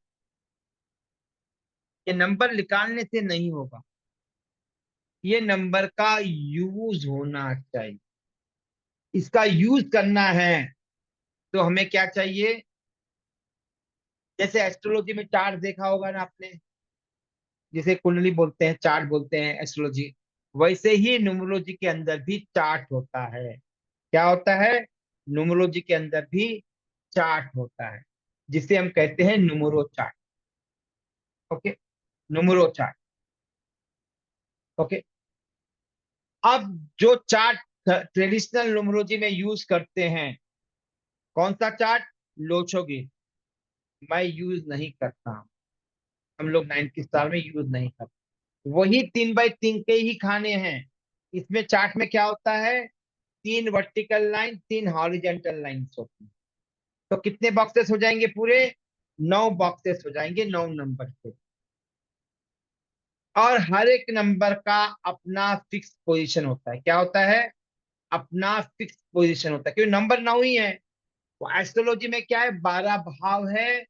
ये नंबर निकालने से नहीं होगा, ये नंबर का यूज होना चाहिए। इसका यूज करना है तो हमें क्या चाहिए, जैसे एस्ट्रोलॉजी में चार्ट देखा होगा ना आपने, जिसे कुंडली बोलते हैं, चार्ट बोलते हैं एस्ट्रोलॉजी, वैसे ही न्यूमरोलॉजी के अंदर भी चार्ट होता है। क्या होता है? न्यूमरोलॉजी के अंदर भी चार्ट होता है, जिसे हम कहते हैं numero chart. Okay, numero chart. Okay, अब जो चार्ट ट्रेडिशनल न्यूमरोलॉजी में यूज करते हैं, कौन सा चार्ट? लोचोगी। मैं यूज नहीं करता, हम लोग 9 स्टार में यूज नहीं करते। वही 3x3 के ही खाने हैं। इसमें चार्ट में क्या होता है, 3 वर्टिकल लाइन, 3 हॉरिजेंटल लाइंस होती हैं। तो कितने बॉक्सेस हो जाएंगे पूरे? 9 बॉक्सेस हो जाएंगे, 9 नंबर से। और हर एक नंबर का अपना फिक्स पोजीशन होता है। क्या होता है? अपना फिक्स पोजीशन होता है, क्योंकि नंबर 9 ही है। वो एस्ट्रोलॉजी में क्या है, 12 भाव है,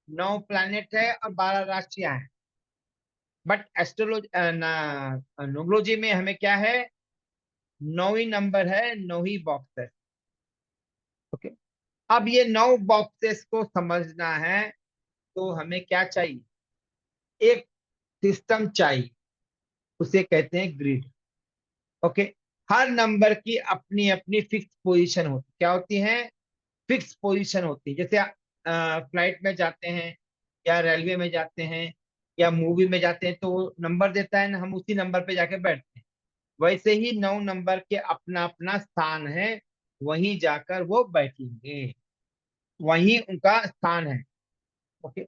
9 प्लैनेट है और 12 राशियां हैं। बट एस्ट्रोलॉजी न्यूमरोलॉजी में हमें क्या है, 9 ही नंबर है, 9 ही बॉक्स है। ओके, अब ये 9 बॉक्सेस को समझना है तो हमें क्या चाहिए, एक सिस्टम चाहिए, उसे कहते हैं ग्रिड। ओके, हर नंबर की अपनी अपनी फिक्स पोजीशन होती, क्या होती है, फिक्स पोजीशन होती है। जैसे फ्लाइट में जाते हैं या रेलवे में जाते हैं या मूवी में जाते हैं तो वो नंबर देता है ना, हम उसी नंबर पे जाके बैठते हैं। वैसे ही 9 नंबर के अपना अपना स्थान है, वहीं जाकर वो बैठेंगे, वहीं उनका स्थान है। ओके,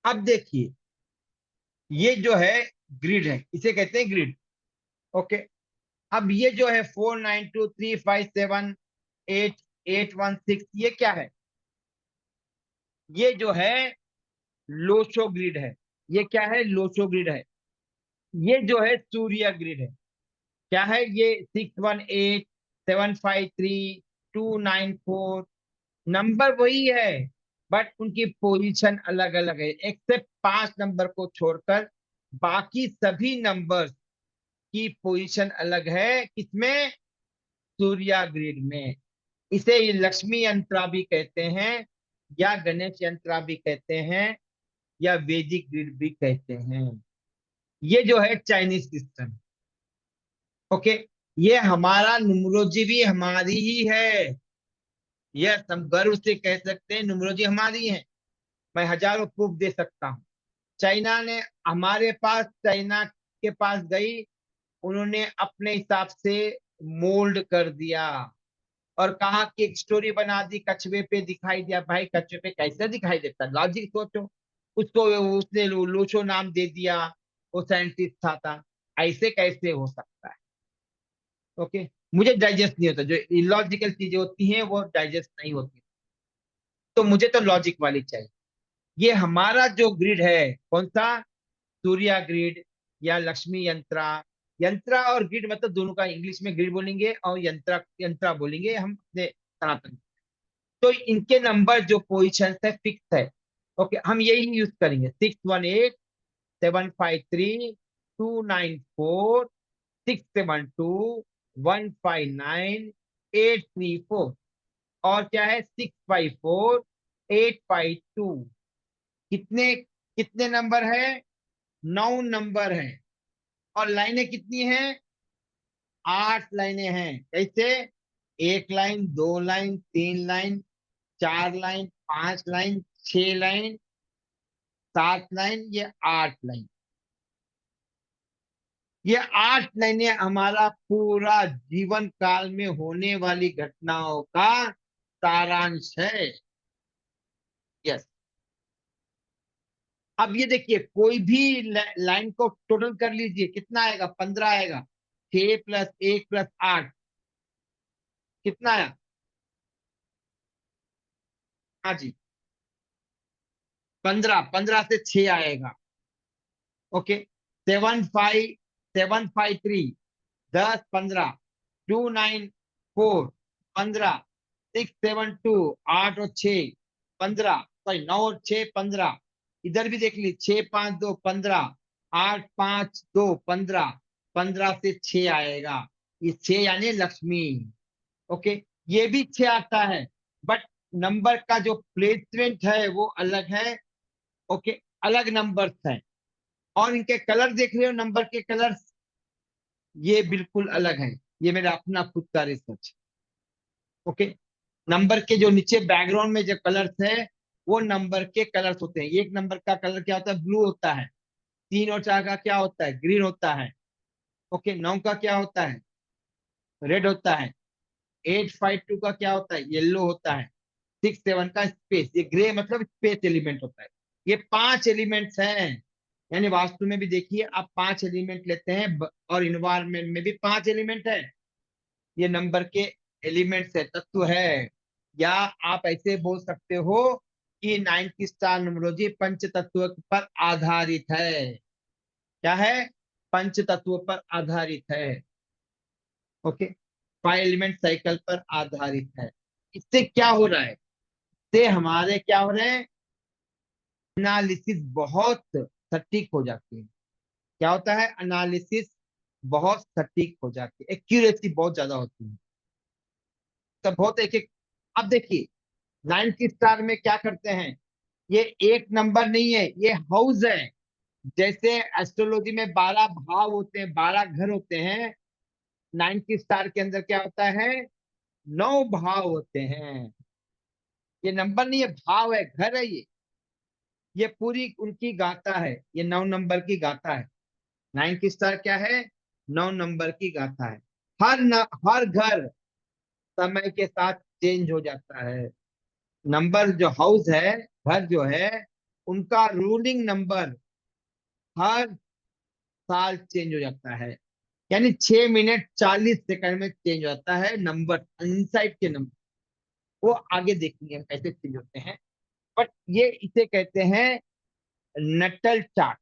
अब देखिए, ये जो है ग्रिड है, इसे कहते हैं ग्रिड। ओके, अब ये जो है 492357881 ये क्या है? ये जो है लोशो ग्रिड है। ये क्या है? लोशो ग्रिड है। ये जो है सूर्य ग्रिड है। क्या है ये? 618753 294 नंबर वही है, बट उनकी पोजीशन अलग अलग है, एक्सेप्ट 5 नंबर को छोड़कर बाकी सभी नंबर्स की पोजीशन अलग है। किसमें? सूर्य ग्रिड में। इसे लक्ष्मी यंत्रा भी कहते हैं, या गणेश यंत्रा भी कहते हैं, या वैदिक ग्रिड भी कहते हैं। ये जो है चाइनीज सिस्टम। ओके, ये हमारा न्यूमरोलॉजी भी हमारी ही है। यह हम गर्व से कह सकते हैं न्यूमरोलॉजी हमारी है। मैं हजारों प्रूफ दे सकता हूँ। चाइना ने हमारे पास, चाइना के पास गई, उन्होंने अपने हिसाब से मोल्ड कर दिया और कहा कि एक स्टोरी बना दी, कछुए पे दिखाई दिया। भाई कछुए पे कैसे दिखाई देता? लॉजिक सोचो। उसको उसने लोचो नाम दे दिया, वो साइंटिस्ट था। ऐसे कैसे हो सकता है? ओके, मुझे डाइजेस्ट नहीं होता। जो इलॉजिकल चीजें होती हैं वो डाइजेस्ट नहीं होती, तो मुझे तो लॉजिक वाली चाहिए। ये हमारा जो ग्रिड है, कौन सा? सूर्य ग्रिड या लक्ष्मी यंत्रा। यंत्रा और ग्रिड मतलब दोनों का, इंग्लिश में ग्रिड बोलेंगे और यंत्रा यंत्रा बोलेंगे हम अपने सनातन। तो इनके नंबर जो पोजिशन है फिक्स है। ओके, हम यही यूज करेंगे, 618753 294 672 159 834, और क्या है 654 852। कितने कितने नंबर है? 9 नंबर है। और लाइनें कितनी हैं? 8 लाइनें हैं। कैसे? 1 line, 2 line, 3 line, 4 line, 5 line, 6 line, 7 line, ये 8 लाइन। ये 8 लाइनें हमारा पूरा जीवन काल में होने वाली घटनाओं का सारांश है। यस। अब ये देखिए, कोई भी लाइन को टोटल कर लीजिए, कितना आएगा? 15 आएगा। 6 + 1 + 8 कितना आया? हाँ जी, 15। 15 से 6 आएगा। ओके, 75753 10 15 294 15 672 8 और 6 15, सॉरी 9 और 6 15। इधर भी देख ली, 6 5 2 15 8 5 2 15 15 से 6 आएगा। ये 6 यानी लक्ष्मी। ओके, ये भी 6 आता है, बट नंबर का जो प्लेसमेंट है वो अलग है। ओके, अलग नंबर्स हैं, और इनके कलर देख रहे हो, नंबर के कलर्स ये बिल्कुल अलग है। ये मेरा अपना खुद का रिसर्च। ओके, नंबर के जो नीचे बैकग्राउंड में जो कलर्स है वो नंबर के कलर्स होते हैं। एक नंबर का कलर क्या होता है? ब्लू होता है। 3 और 4 का क्या होता है? ग्रीन होता है। ओके, 9 का क्या होता है? रेड होता है। 852 का क्या होता है? येलो होता है। 67 का स्पेस, ये ग्रे मतलब स्पेस एलिमेंट होता है। ये 5 एलिमेंट्स हैं। यानी वास्तु में भी देखिए, आप 5 एलिमेंट लेते हैं, और इन्वायरमेंट में भी 5 एलिमेंट है। ये नंबर के एलिमेंट्स है, तत्व है। या आप ऐसे बोल सकते हो कि 9 स्टार न्यूमरोलॉजी पंच तत्व पर आधारित है। क्या है? पंच तत्व पर आधारित है। ओके, 5 एलिमेंट साइकिल पर आधारित है। इससे क्या हो रहा है? इससे हमारे क्या हो रहे हैं? एनालिसिस बहुत सटीक हो जाती है। क्या होता है? एनालिसिस बहुत सटीक हो जाती है, एक्यूरेसी बहुत ज्यादा होती है। तो बहुत एक एक, अब देखिए 9 स्टार में क्या करते हैं? ये एक नंबर नहीं है, ये हाउस है। जैसे एस्ट्रोलॉजी में 12 भाव होते हैं, 12 घर होते हैं, 9 स्टार के अंदर क्या होता है? 9 भाव होते हैं। ये नंबर नहीं है, भाव है, घर है। ये पूरी उनकी गाथा है, ये 9 नंबर की गाथा है। 9 स्टार क्या है? 9 नंबर की गाथा है। हर घर समय के साथ चेंज हो जाता है। नंबर जो हाउस है, घर जो है, उनका रूलिंग नंबर हर साल चेंज हो जाता है, यानी 6 मिनट 40 सेकंड में चेंज हो जाता है नंबर, इनसाइड के नंबर। वो आगे देखेंगे हम कैसे चेंज होते हैं, बट ये इसे कहते हैं नटल चार्ट।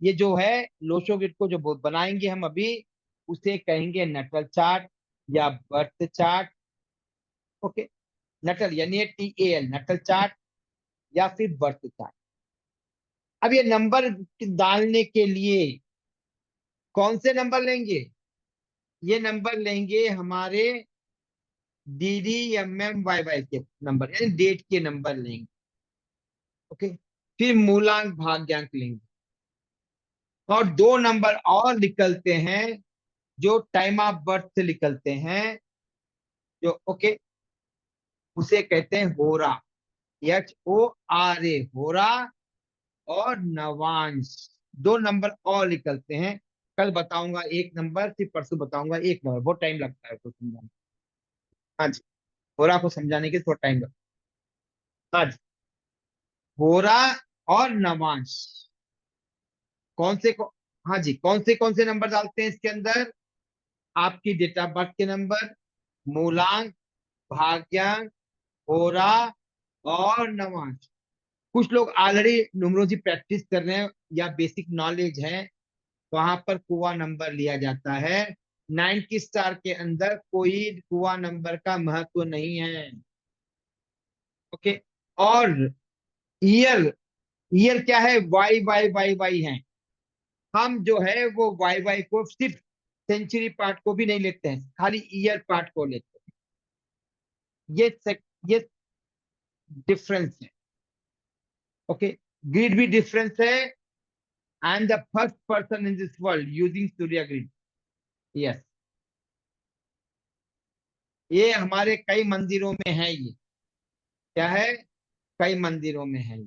ये जो है लोशो ग्रिड को जो बनाएंगे हम अभी, उसे कहेंगे नटल चार्ट या बर्थ चार्ट। ओके, नटल यानी TAL, नटल चार्ट या फिर बर्थ चार्ट। अब ये नंबर डालने के लिए कौन से नंबर लेंगे? ये नंबर लेंगे हमारे DDMMYY के नंबर, यानी डेट के नंबर लेंगे। ओके, फिर मूलांक भाग्यांक लेंगे, और 2 नंबर और निकलते हैं जो टाइम ऑफ बर्थ से निकलते हैं, जो ओके उसे कहते हैं होरा, HORA, होरा और नवांश। 2 नंबर और निकलते हैं, कल बताऊंगा एक नंबर, फिर परसों बताऊंगा एक नंबर, बहुत टाइम लगता है उसको समझाने। हाँ जी, होरा को समझाने के थोड़ा टाइम लगता है। हाँ जी, होरा और नवांश कौन से को, हाँ जी, कौन से नंबर डालते हैं इसके अंदर? आपकी डेट ऑफ बर्थ के नंबर, मूलांक, भाग्यांक, होरा और नवांश। कुछ लोग ऑलरेडी न्यूमरोलॉजी प्रैक्टिस कर रहे हैं या बेसिक नॉलेज है, वहां पर कुआ नंबर लिया जाता है। 90 स्टार के अंदर कोई कुआ नंबर का महत्व नहीं है। ओके, और ईयर, ईयर क्या है? वाई वाई वाई वाई है। हम जो है वो वाई वाई को सिर्फ सेंचुरी पार्ट को भी नहीं लेते हैं, खाली ईयर पार्ट को लेते हैं। ये डिफरेंस है। ओके, ग्रिड भी डिफरेंस है। I am the first person in this world using Surya grid. Yes, ये हमारे कई मंदिरों में है। ये क्या है? कई मंदिरों में है।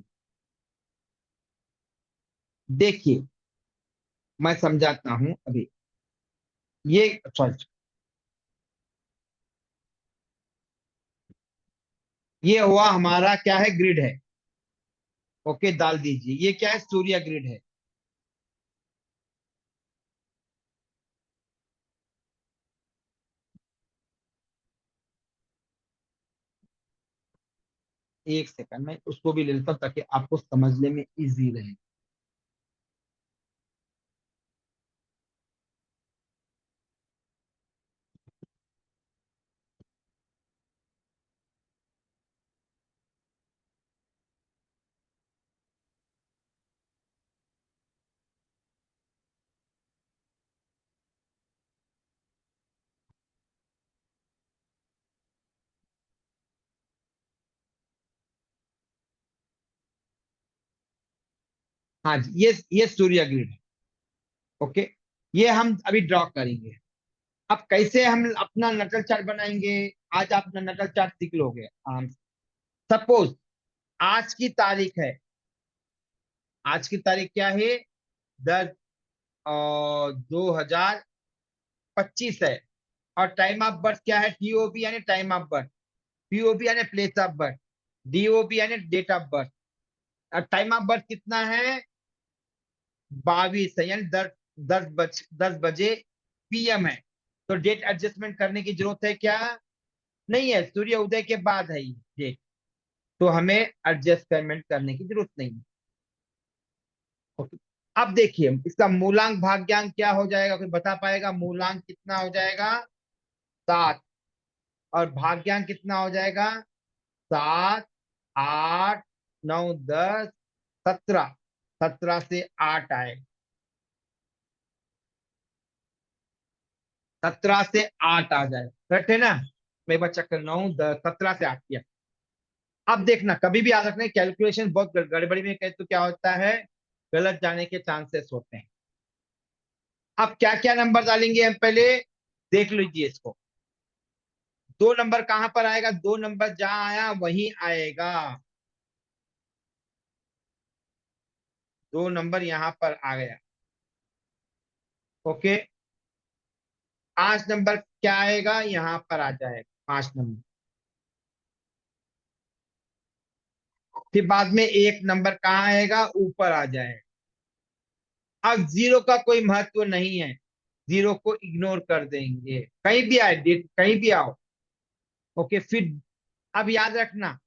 देखिए, मैं समझाता हूं अभी। ये सॉरी, ये हुआ हमारा क्या है? ग्रिड है। ओके, डाल दीजिए। ये क्या है? सूर्य ग्रिड है। एक सेकंड में उसको भी ले लेता हूं ताकि आपको समझने में इजी रहे। हाँ जी, ये सूर्य ग्रिड है। ओके, ये हम अभी ड्रॉ करेंगे। अब कैसे हम अपना नटल चार्ट बनाएंगे? आज आप अपना नटल चार्ट सीख लोगे आराम से। सपोज आज की तारीख है, आज की तारीख क्या है? 10/2025 है। और टाइम ऑफ बर्थ क्या है? TOB यानी टाइम ऑफ बर्थ, POB यानी प्लेस ऑफ बर्थ, DOB यानी डेट ऑफ बर्थ। और टाइम ऑफ बर्थ कितना है? 22 है, यानी 10 बजे PM है। तो डेट एडजस्टमेंट करने की जरूरत है क्या? नहीं है, सूर्य उदय के बाद है ये डेट, तो हमें एडजस्टमेंट करने की जरूरत नहीं है। ओके, अब देखिए इसका मूलांक भाग्यांक क्या हो जाएगा? कोई बता पाएगा मूलांक कितना हो जाएगा? 7। और भाग्यांक कितना हो जाएगा? 7, 8, 9, 10, 17। 17 से 8 आए, 17 से 8 आ जाए, करेक्ट है ना? मैं एक बार चेक कर रहा हूँ, 17 से 8 किया। अब देखना, कभी भी याद रखना कैलकुलेशन बहुत गड़बड़ी में कहे तो क्या होता है, गलत जाने के चांसेस होते हैं। अब क्या क्या नंबर डालेंगे हम पहले देख लीजिए इसको। 2 नंबर कहां पर आएगा? 2 नंबर जहां आया वहीं आएगा। 2 नंबर यहां पर आ गया। ओके, 5 नंबर क्या आएगा? यहां पर आ जाएगा 5 नंबर। फिर बाद में एक नंबर कहाँ आएगा, ऊपर आ जाएगा। अब जीरो का कोई महत्व नहीं है, जीरो को इग्नोर कर देंगे, कहीं भी आए डेट, कहीं भी आओ। ओके, फिर अब याद रखना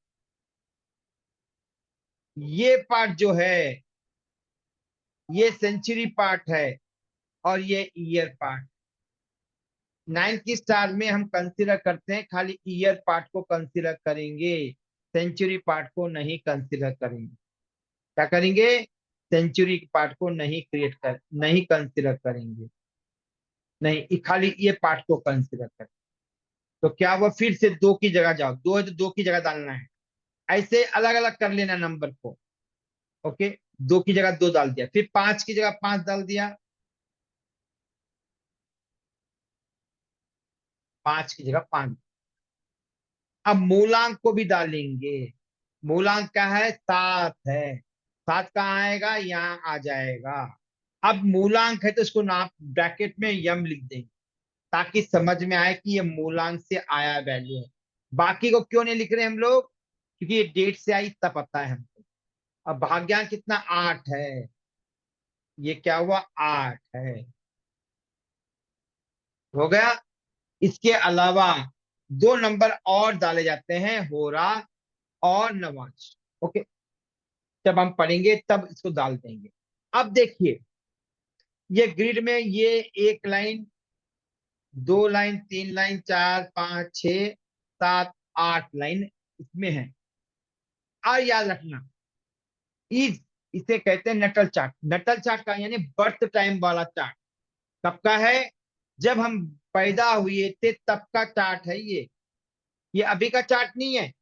ये पार्ट जो है ये सेंचुरी पार्ट है और ये ईयर पार्ट। 9 की स्टार में हम कंसीडर करते हैं खाली ईयर पार्ट को कंसीडर करेंगे, सेंचुरी पार्ट को नहीं कंसीडर करेंगे। क्या करेंगे, सेंचुरी पार्ट को नहीं कंसीडर करेंगे, नहीं खाली ये पार्ट को कंसीडर करें। तो क्या वो फिर से 2 की जगह जाओ, 2 है तो 2 की जगह डालना है, ऐसे अलग अलग कर लेना नंबर को। ओके, 2 की जगह 2 डाल दिया, फिर 5 की जगह 5 डाल दिया, 5 की जगह 5। अब मूलांक को भी डालेंगे, मूलांक क्या है, 7 है, 7 कहाँ आएगा, यहाँ आ जाएगा। अब मूलांक है तो इसको नाम ब्रैकेट में यम लिख देंगे ताकि समझ में आए कि ये मूलांक से आया वैल्यू है। बाकी को क्यों नहीं लिख रहे हम लोग, क्योंकि ये डेट से आई तब पता है हमको। अब भाग्यांक कितना, 8 है, ये क्या हुआ, 8 है, हो गया। इसके अलावा 2 नंबर और डाले जाते हैं, होरा और नवांश। ओके, जब हम पढ़ेंगे तब इसको डाल देंगे। अब देखिए ये ग्रिड में ये 1 लाइन, 2 लाइन, 3 लाइन, 4, 5, 6, 7, 8 लाइन इसमें है। और याद रखना इस इसे कहते हैं नटल चार्ट। नटल चार्ट का यानी बर्थ टाइम वाला चार्ट। कब का है, जब हम पैदा हुए थे तब का चार्ट है ये अभी का चार्ट नहीं है,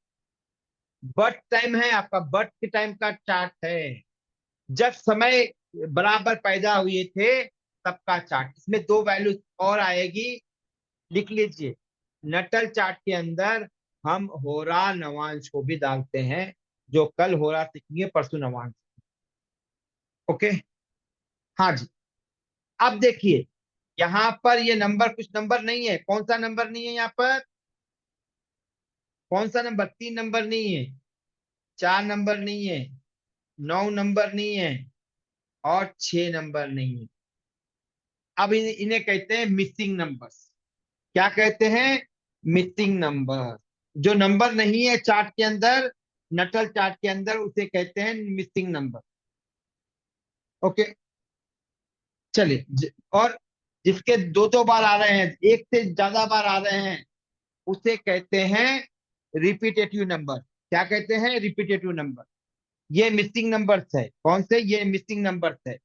बर्थ टाइम है आपका, बर्थ के टाइम का चार्ट है, जब समय बराबर पैदा हुए थे तब का चार्ट। इसमें 2 वैल्यू और आएगी, लिख लीजिए। नटल चार्ट के अंदर हम होरा नवांश को भी डालते हैं, जो कल होरा सीखेंगे, परसों नवांश। ओके, हाँ जी। अब देखिए यहाँ पर ये नंबर, कुछ नंबर नहीं है, कौन सा नंबर नहीं है यहाँ पर, कौन सा नंबर, 3 नंबर नहीं है, 4 नंबर नहीं है, 9 नंबर नहीं है और 6 नंबर नहीं है। अब इन्हें कहते हैं मिसिंग नंबर्स। क्या कहते हैं, मिसिंग नंबर। जो नंबर नहीं है चार्ट के अंदर, नटल चार्ट के अंदर, उसे कहते हैं मिसिंग नंबर। ओके, चलिए। और जिसके 2 बार आ रहे हैं, एक से ज्यादा बार आ रहे हैं, उसे कहते हैं रिपीटेटिव नंबर। क्या कहते हैं, रिपीटेटिव नंबर। ये मिसिंग नंबर्स है, कौन से, ये मिसिंग नंबर्स है।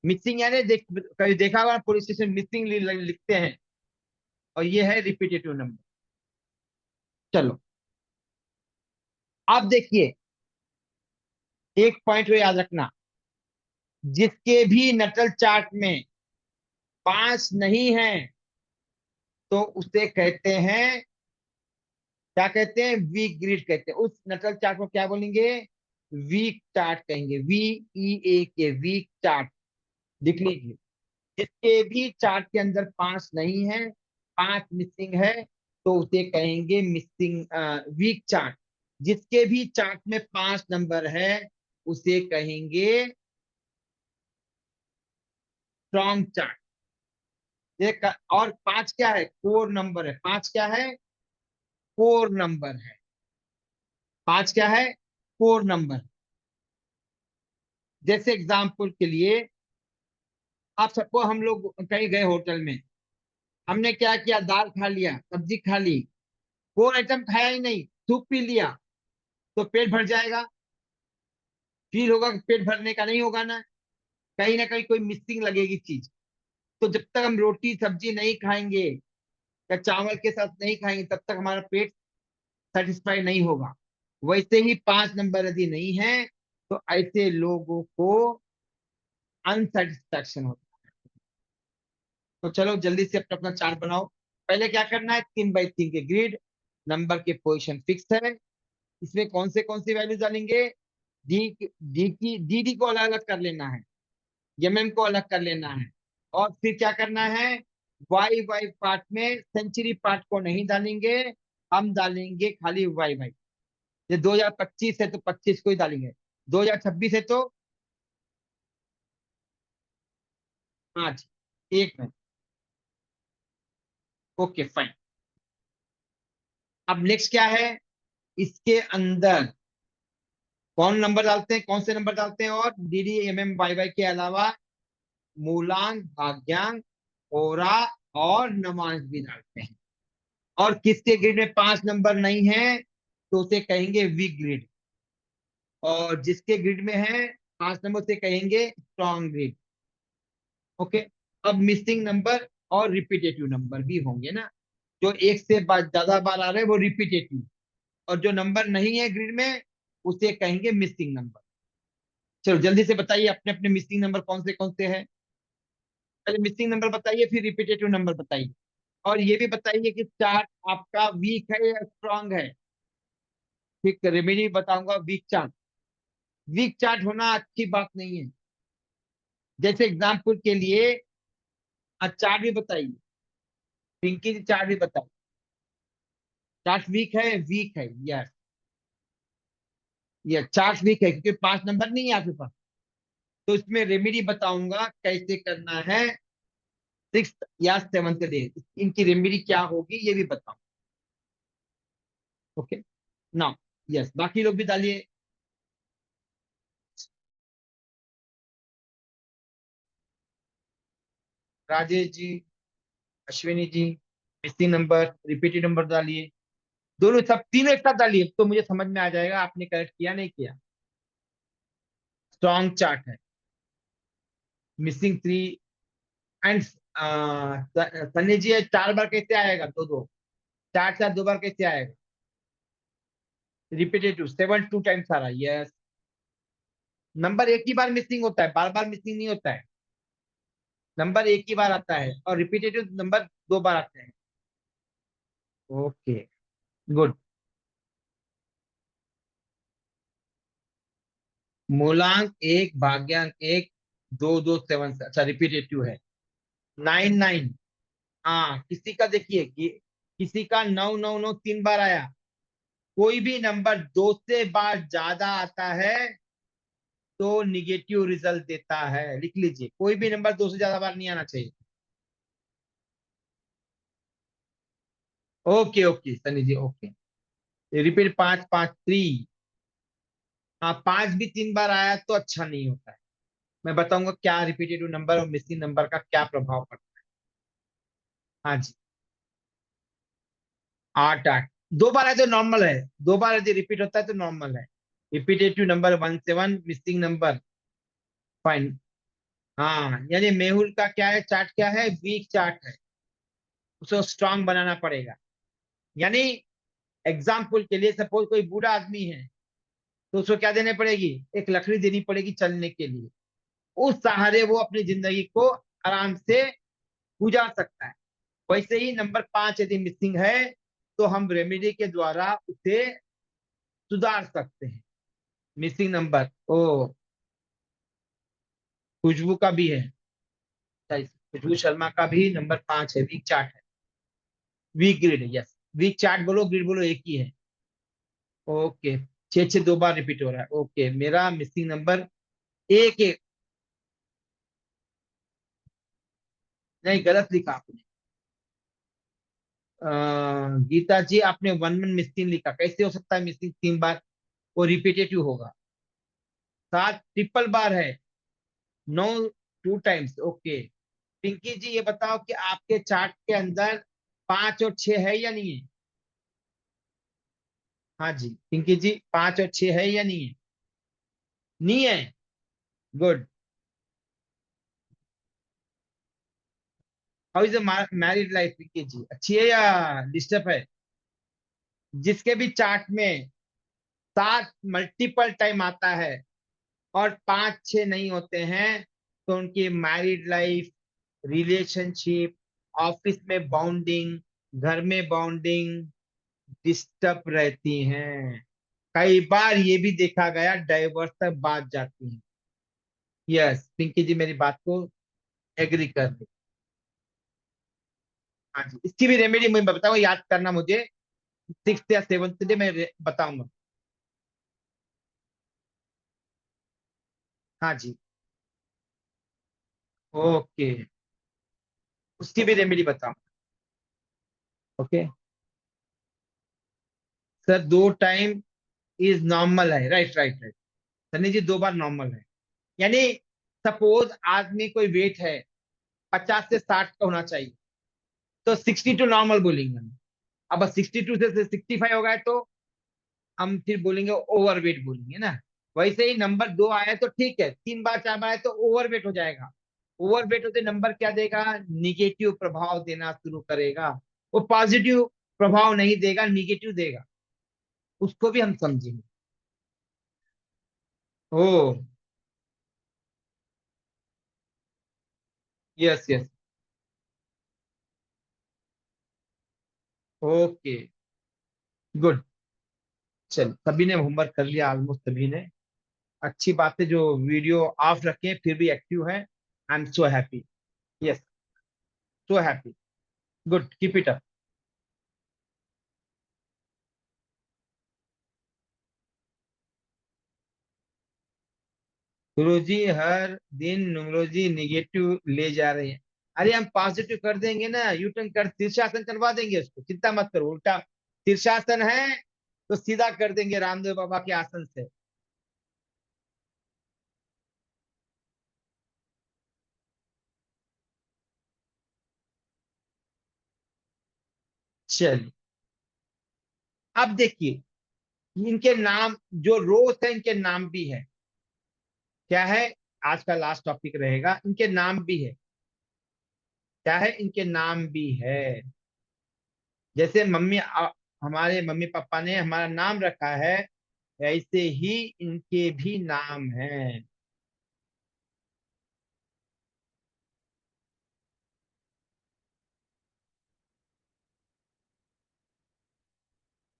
मिसिंग यानी कभी देखा होगा पुलिस स्टेशन मिसिंग लिखते हैं, और ये है रिपीटेटिव नंबर। चलो अब देखिए एक पॉइंट को याद रखना, जिसके भी नटल चार्ट में 5 नहीं है तो उसे कहते हैं, क्या कहते हैं, वीक ग्रिड कहते हैं। उस नटल चार्ट को क्या बोलेंगे, वीक चार्ट कहेंगे, VEA के, वीक चार्ट लिख लीजिए। जिसके भी चार्ट के अंदर 5 नहीं है, 5 मिसिंग है, तो उसे कहेंगे मिसिंग वीक चार्ट। जिसके भी चार्ट में 5 नंबर है उसे कहेंगे स्ट्रॉन्ग चार्ट। और 5 क्या है, कोर नंबर है। 5 क्या है, कोर नंबर है। 5 क्या है, कोर नंबर। जैसे एग्जाम्पल के लिए, आप सबको, हम लोग कहीं गए होटल में, हमने क्या किया, दाल खा लिया, सब्जी खा ली, कोर आइटम खाया ही नहीं, सूप पी लिया, तो पेट भर जाएगा, फील होगा कि पेट भरने का नहीं होगा ना कहीं कोई मिसिंग लगेगी चीज। तो जब तक हम रोटी सब्जी नहीं खाएंगे या चावल के साथ नहीं खाएंगे तब तक हमारा पेट सेटिस्फाई नहीं होगा। वैसे ही 5 नंबर यदि नहीं है तो ऐसे लोगों को अनसेटिस्फैक्शन होता है। तो चलो जल्दी से अपना अपना चार्ट बनाओ। पहले क्या करना है, 3x3 के ग्रिड, नंबर के पोजीशन फिक्स है, इसमें कौन सी वैल्यू डालेंगे, डी को अलग अलग कर लेना है, MM को अलग कर लेना है, और फिर क्या करना है, वाई पार्ट में सेंचुरी पार्ट को नहीं डालेंगे, हम डालेंगे खाली वाई। ये 2025 है तो 25 को ही डालेंगे, 2026 है तो हाँ जी, 1 मिनट। Okay fine. अब नेक्स्ट क्या है, इसके अंदर कौन नंबर डालते हैं, कौन से नंबर डालते हैं, और डीडी एमएम वाई के अलावा मूलांक, भाग्यांक, ओरा और नमांश भी डालते हैं। और किसके ग्रिड में 5 नंबर नहीं है तो उसे कहेंगे वीक ग्रिड, और जिसके ग्रिड में है 5 नंबर से कहेंगे स्ट्रॉन्ग ग्रिड। ओके, अब मिसिंग नंबर और रिपीटेटिव नंबर भी होंगे ना, जो एक से ज्यादा बार आ रहे हैं वो रिपीटेटिव, और जो नंबर नहीं है ग्रिड में उसे कहेंगे मिसिंग नंबर। चलो जल्दी से बताइए अपने अपने मिसिंग नंबर कौन से हैं। पहले मिसिंग नंबर बताइए, फिर रिपीटेटिव नंबर बताइए, और ये भी बताइए कि चार्ट आपका वीक है या स्ट्रांग है। ठीक, रेमेडी बताऊंगा वीक चार्ट। वीक चार्ट होना अच्छी बात नहीं है। जैसे एग्जाम्पल के लिए चार्ट भी बताइए, पिंकी जी चार्ट भी बताइए। चार्ट वीक है यस, ये चार्ट वीक है क्योंकि 5 नंबर नहीं है आपके पास। तो इसमें रेमेडी बताऊंगा कैसे करना है 6 या 7 डे, इनकी रेमेडी क्या होगी ये भी बताऊं। ओके नाउ यस, बाकी लोग भी डालिए। Rajesh ji, Ashwini ji, missing number, repeated number डालिए, दोनों सब तीनों एक साथ डालिए तो मुझे समझ में आ जाएगा आपने करेक्ट किया नहीं किया। स्ट्रॉन्ग चार्ट है, मिसिंग 3 एंड सन्नी जी ये 4 बार कैसे आएगा, दो दो, 4 4 2 बार कैसे आएगा। रिपीटेटिव 7 2 टाइम्स आ रहा है यस। नंबर एक ही बार मिसिंग होता है, बार बार मिसिंग नहीं होता है, नंबर एक ही बार आता है, और रिपीटेटिव नंबर 2 बार आते हैं। Okay good. मूलांक 1, भाग्यांक 1, 2 2 7, अच्छा रिपीटेटिव है 9 9। हाँ किसी का देखिए कि किसी का 9 9 9 3 बार आया। कोई भी नंबर 2 से बार ज्यादा आता है तो निगेटिव रिजल्ट देता है, लिख लीजिए, कोई भी नंबर 2 से ज्यादा बार नहीं आना चाहिए। ओके ओके सनी जी ओके। रिपीट 5 5 3। हाँ 5 भी 3 बार आया तो अच्छा नहीं होता है। मैं बताऊंगा क्या रिपीटेटिव नंबर और मिसिंग नंबर का क्या प्रभाव पड़ता है। हाँ जी 8 8, 2 बार है तो नॉर्मल है, 2 बार यदि रिपीट होता है तो नॉर्मल है। Repetitive number 17, missing number fine. हाँ यानी मेहुल का क्या है, चार्ट क्या है, वीक चार्ट है, उसको स्ट्रांग बनाना पड़ेगा। यानी एग्जाम्पल के लिए सपोज कोई बूढ़ा आदमी है तो उसको क्या देने पड़ेगी, एक लकड़ी देनी पड़ेगी चलने के लिए, उस सहारे वो अपनी जिंदगी को आराम से गुजार सकता है। वैसे ही नंबर 5 यदि मिसिंग है तो हम रेमेडी के द्वारा उसे सुधार सकते हैं। मिसिंग नंबर ओ खुशबू का भी है, खुशबू शर्मा का भी नंबर 5 है, वीक चार्ट है, वीक ग्रिड है यस। वीक चार्ट बोलो ग्रिड बोलो एक ही है। ओके 6 6 2 बार रिपीट हो रहा है। ओके मेरा मिसिंग नंबर 1 1, नहीं गलत लिखा आपने। गीता जी आपने 1 1 मिसिंग लिखा, कैसे हो सकता है मिसिंग 3 बार, वो रिपीटेटिव होगा। 7 ट्रिपल बार है, 9 2 टाइम्स। ओके पिंकी जी ये बताओ कि आपके चार्ट के अंदर 5 और 6 है या नहीं है। हाँ जी पिंकी जी 5 और 6 है या नहीं है, नहीं है, good. How is married life Pinky ji, अच्छी है या डिस्टर्ब है। जिसके भी चार्ट में 7 मल्टीपल टाइम आता है और 5 6 नहीं होते हैं तो उनकी मैरिड लाइफ, रिलेशनशिप, ऑफिस में बॉन्डिंग, घर में बॉन्डिंग डिस्टर्ब रहती हैं। कई बार ये भी देखा गया डाइवर्स तक बात जाती है। यस पिंकी जी मेरी बात को एग्री कर ली। हाँ जी इसकी भी रेमेडी मैं बताऊंगा, याद करना मुझे, 6 या 7 डे मैं बताऊंगा। हाँ जी, ओके, उसकी भी रेमेडी बताओ। Okay sir, 2 time is normal है, राइट राइट राइट। सनी जी 2 बार नॉर्मल है, यानी सपोज आदमी कोई वेट है 50 से 60 का होना चाहिए, तो 62 नॉर्मल बोलेंगे हम। अब 62 से 65 हो गए तो हम फिर बोलेंगे ओवरवेट बोलेंगे ना। वैसे ही नंबर 2 आया तो ठीक है, 3 बार 4 बार आया तो ओवरवेट हो जाएगा। ओवरवेट होते नंबर क्या देगा, निगेटिव प्रभाव देना शुरू करेगा। वो पॉजिटिव प्रभाव नहीं देगा, निगेटिव देगा, उसको भी हम समझेंगे। ओ, यस यस, ओके, गुड। चल, सभी ने होमवर्क कर लिया, ऑलमोस्ट सभी ने। अच्छी बात है जो वीडियो ऑफ रखे फिर भी एक्टिव है। I am so happy, yes, so happy, good, keep it up. Guruji हर दिन न्यूमरोलॉजी निगेटिव ले जा रहे हैं। अरे हम पॉजिटिव कर देंगे ना, यू टर्न कर, शीर्षासन करवा देंगे उसको, चिंता मत करो। उल्टा शीर्षासन है तो सीधा कर देंगे रामदेव बाबा के आसन से। चलिए, अब देखिए, इनके नाम, जो रोज है इनके नाम भी है। क्या है, आज का लास्ट टॉपिक रहेगा, इनके नाम भी है। क्या है, इनके नाम भी है। जैसे हमारे मम्मी पापा ने हमारा नाम रखा है, ऐसे ही इनके भी नाम हैं।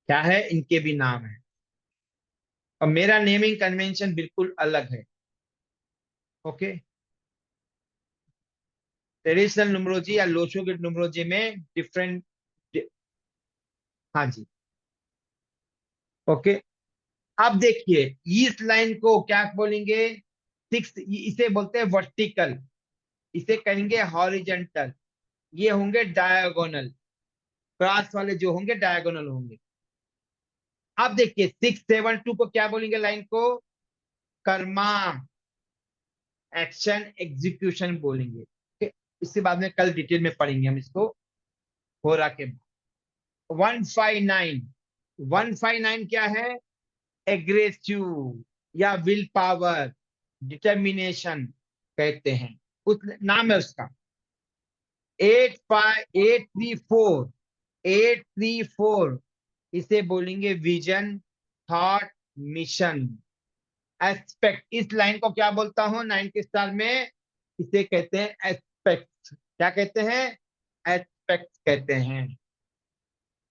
क्या है, इनके भी नाम है। और मेरा नेमिंग कन्वेंशन बिल्कुल अलग है। ओके, ट्रेडिशनल न्यूमरोलॉजी या लोशो की न्यूमरोलॉजी में डिफरेंट। हाँ जी, ओके। अब देखिए, इस लाइन को क्या बोलेंगे, 6, इसे बोलते हैं वर्टिकल, इसे कहेंगे हॉरिजेंटल, ये होंगे डायगोनल, क्रॉस वाले जो होंगे डायगोनल होंगे। अब देखिए 672 को क्या बोलेंगे, लाइन को कर्मा, एक्शन, एग्जीक्यूशन बोलेंगे। Okay? इसके बाद में कल डिटेल में पढ़ेंगे हम इसको, हो रहा के। 159, 159 क्या है, एग्रेसिव या विल पावर, डिटर्मिनेशन कहते हैं, उस नाम है उसका। 83834, 834, इसे बोलेंगे विजन, थॉट, मिशन, एस्पेक्ट। इस लाइन को क्या बोलता हूं 9 स्टार में, इसे कहते हैं एस्पेक्ट। क्या कहते हैं, एस्पेक्ट कहते हैं।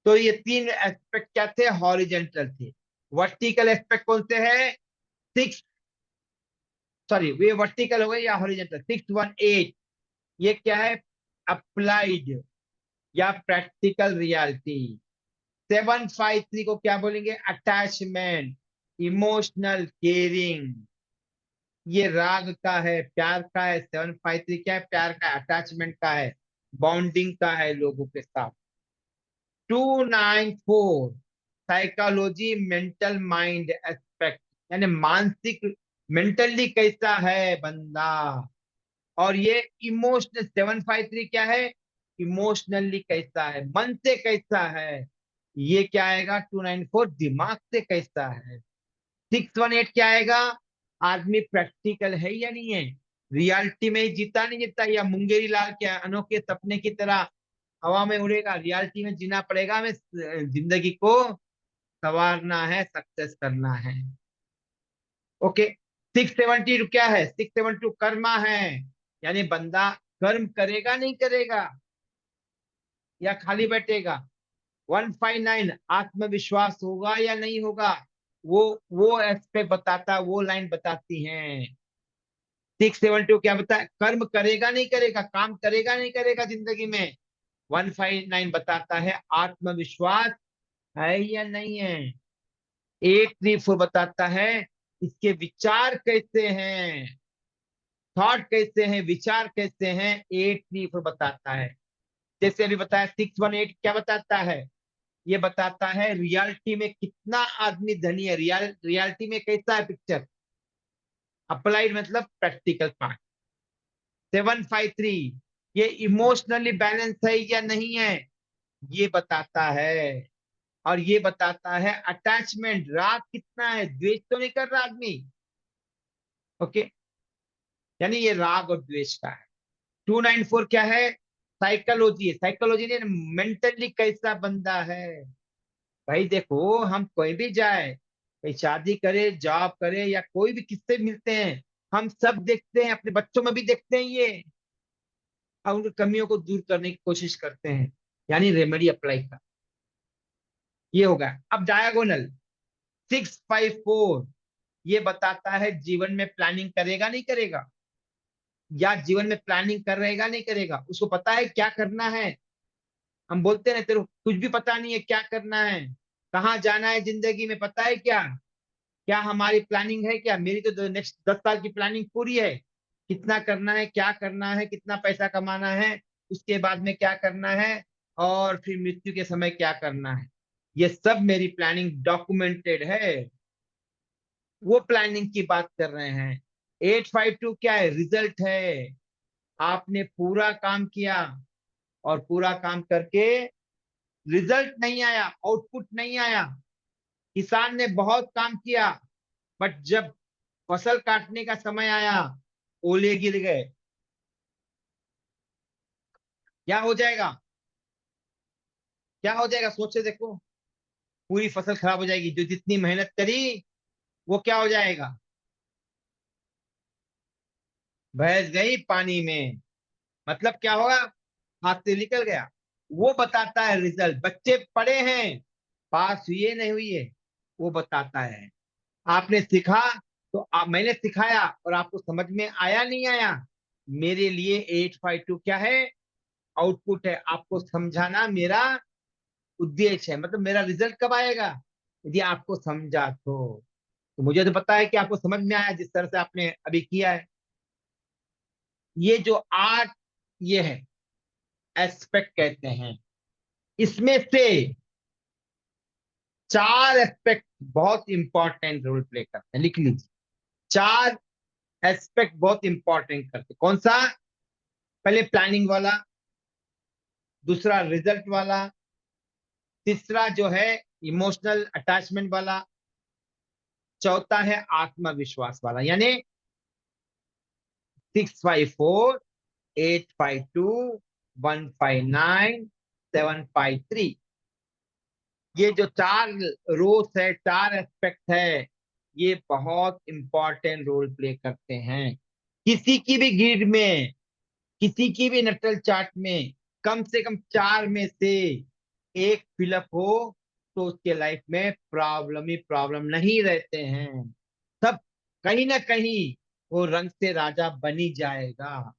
तो ये 3 एस्पेक्ट क्या थे, हॉरिजेंटल थे। वर्टिकल एस्पेक्ट कौन से है, 6, सॉरी ये वर्टिकल हो गए या हॉरिजेंटल, 618, ये क्या है, अप्लाइड या प्रैक्टिकल रियलिटी। 753 को क्या बोलेंगे, अटैचमेंट, इमोशनल केयरिंग, ये राग का है, प्यार का है। 753 क्या है, प्यार का, अटैचमेंट का है, बॉन्डिंग का है लोगों के साथ। 294, साइकोलॉजी, मेंटल माइंड एस्पेक्ट, यानी मानसिक, मेंटली कैसा है बंदा। और ये इमोशनल, 753 क्या है, इमोशनली कैसा है, मन से कैसा है। ये क्या आएगा, 294 दिमाग से कैसा है। 618 क्या आएगा, आदमी प्रैक्टिकल है या नहीं है, रियलिटी में ही जीता नहीं जीता, या मुंगेरी लाल के अनोखे सपने की तरह हवा में उड़ेगा। रियलिटी में जीना पड़ेगा हमें, जिंदगी को संवारना है, सक्सेस करना है। ओके, 672 क्या है, 672 कर्मा है, यानी बंदा कर्म करेगा नहीं करेगा, या खाली बैठेगा। 159 आत्मविश्वास होगा या नहीं होगा, वो एस्पेक्ट बताता, वो लाइन बताती हैं। 672 क्या बताया, कर्म करेगा नहीं करेगा, काम करेगा नहीं करेगा जिंदगी में। 159 बताता है आत्मविश्वास है या नहीं है। 834 बताता है इसके विचार कैसे हैं, थॉट कैसे हैं, विचार कैसे हैं, 834 बताता है। जैसे अभी बताया 618 क्या बताता है, ये बताता है रियलिटी में कितना आदमी धनी है, रियलिटी में कैसा है पिक्चर, अप्लाइड मतलब प्रैक्टिकल पार्ट। 753 ये इमोशनली बैलेंस है या नहीं है, ये बताता है। और ये बताता है अटैचमेंट, राग कितना है, द्वेष तो नहीं कर रहा आदमी। ओके, यानी ये राग और द्वेष का है। 294 क्या है, साइकोलॉजी है। साइकोलॉजी ने मेंटली कैसा बंदा है। भाई देखो, हम कोई भी जाए, कोई शादी करे, जॉब करे, या कोई भी किससे मिलते हैं, हम सब देखते हैं, अपने बच्चों में भी देखते हैं ये, और उनकी कमियों को दूर करने की कोशिश करते हैं, यानी रेमेडी अप्लाई कर। ये होगा। अब डायगोनल 654 ये बताता है जीवन में प्लानिंग करेगा नहीं करेगा, या जीवन में प्लानिंग करेगा नहीं करेगा, उसको पता है क्या करना है। हम बोलते हैं तेरे को कुछ भी पता नहीं है क्या करना है, कहाँ जाना है जिंदगी में, पता है क्या, क्या हमारी प्लानिंग है क्या, मेरी तो नेक्स्ट 10 साल की प्लानिंग पूरी है, कितना करना है, क्या करना है, कितना पैसा कमाना है, उसके बाद में क्या करना है, और फिर मृत्यु के समय क्या करना है, ये सब मेरी प्लानिंग डॉक्यूमेंटेड है। वो प्लानिंग की बात कर रहे हैं। 852 क्या है, रिजल्ट है। आपने पूरा काम किया और पूरा काम करके रिजल्ट नहीं आया, आउटपुट नहीं आया। किसान ने बहुत काम किया, बट जब फसल काटने का समय आया, ओले गिर गए, क्या हो जाएगा, क्या हो जाएगा, सोचे देखो, पूरी फसल खराब हो जाएगी। जो जितनी मेहनत करी वो क्या हो जाएगा, भैंस गई पानी में, मतलब क्या होगा, हाथ से निकल गया। वो बताता है रिजल्ट। बच्चे पढ़े हैं, पास हुए नहीं हुए, वो बताता है। आपने सीखा तो मैंने सिखाया और आपको समझ में आया नहीं आया, मेरे लिए 852 क्या है, आउटपुट है। आपको समझाना मेरा उद्देश्य है, मतलब मेरा रिजल्ट कब आएगा, यदि आपको समझा तो मुझे तो पता है कि आपको समझ में आया जिस तरह से आपने अभी किया है। ये जो 8 ये है एस्पेक्ट कहते हैं, इसमें से 4 एस्पेक्ट बहुत इंपॉर्टेंट रोल प्ले करते हैं, लिख लीजिए। 4 एस्पेक्ट बहुत इंपॉर्टेंट करते हैं। कौन सा, पहले प्लानिंग वाला, दूसरा रिजल्ट वाला, तीसरा जो है इमोशनल अटैचमेंट वाला, चौथा है आत्मविश्वास वाला। यानी 654, 852, 159, 753, ये जो 4 रोल्स है, 4 एस्पेक्ट है, ये बहुत इंपॉर्टेंट रोल प्ले करते हैं। किसी की भी ग्रिड में, किसी की भी नटल चार्ट में कम से कम 4 में से एक फिलअप हो तो उसके लाइफ में प्रॉब्लम ही प्रॉब्लम नहीं रहते हैं। सब कहीं ना कहीं वो रंग से राजा बन ही जाएगा,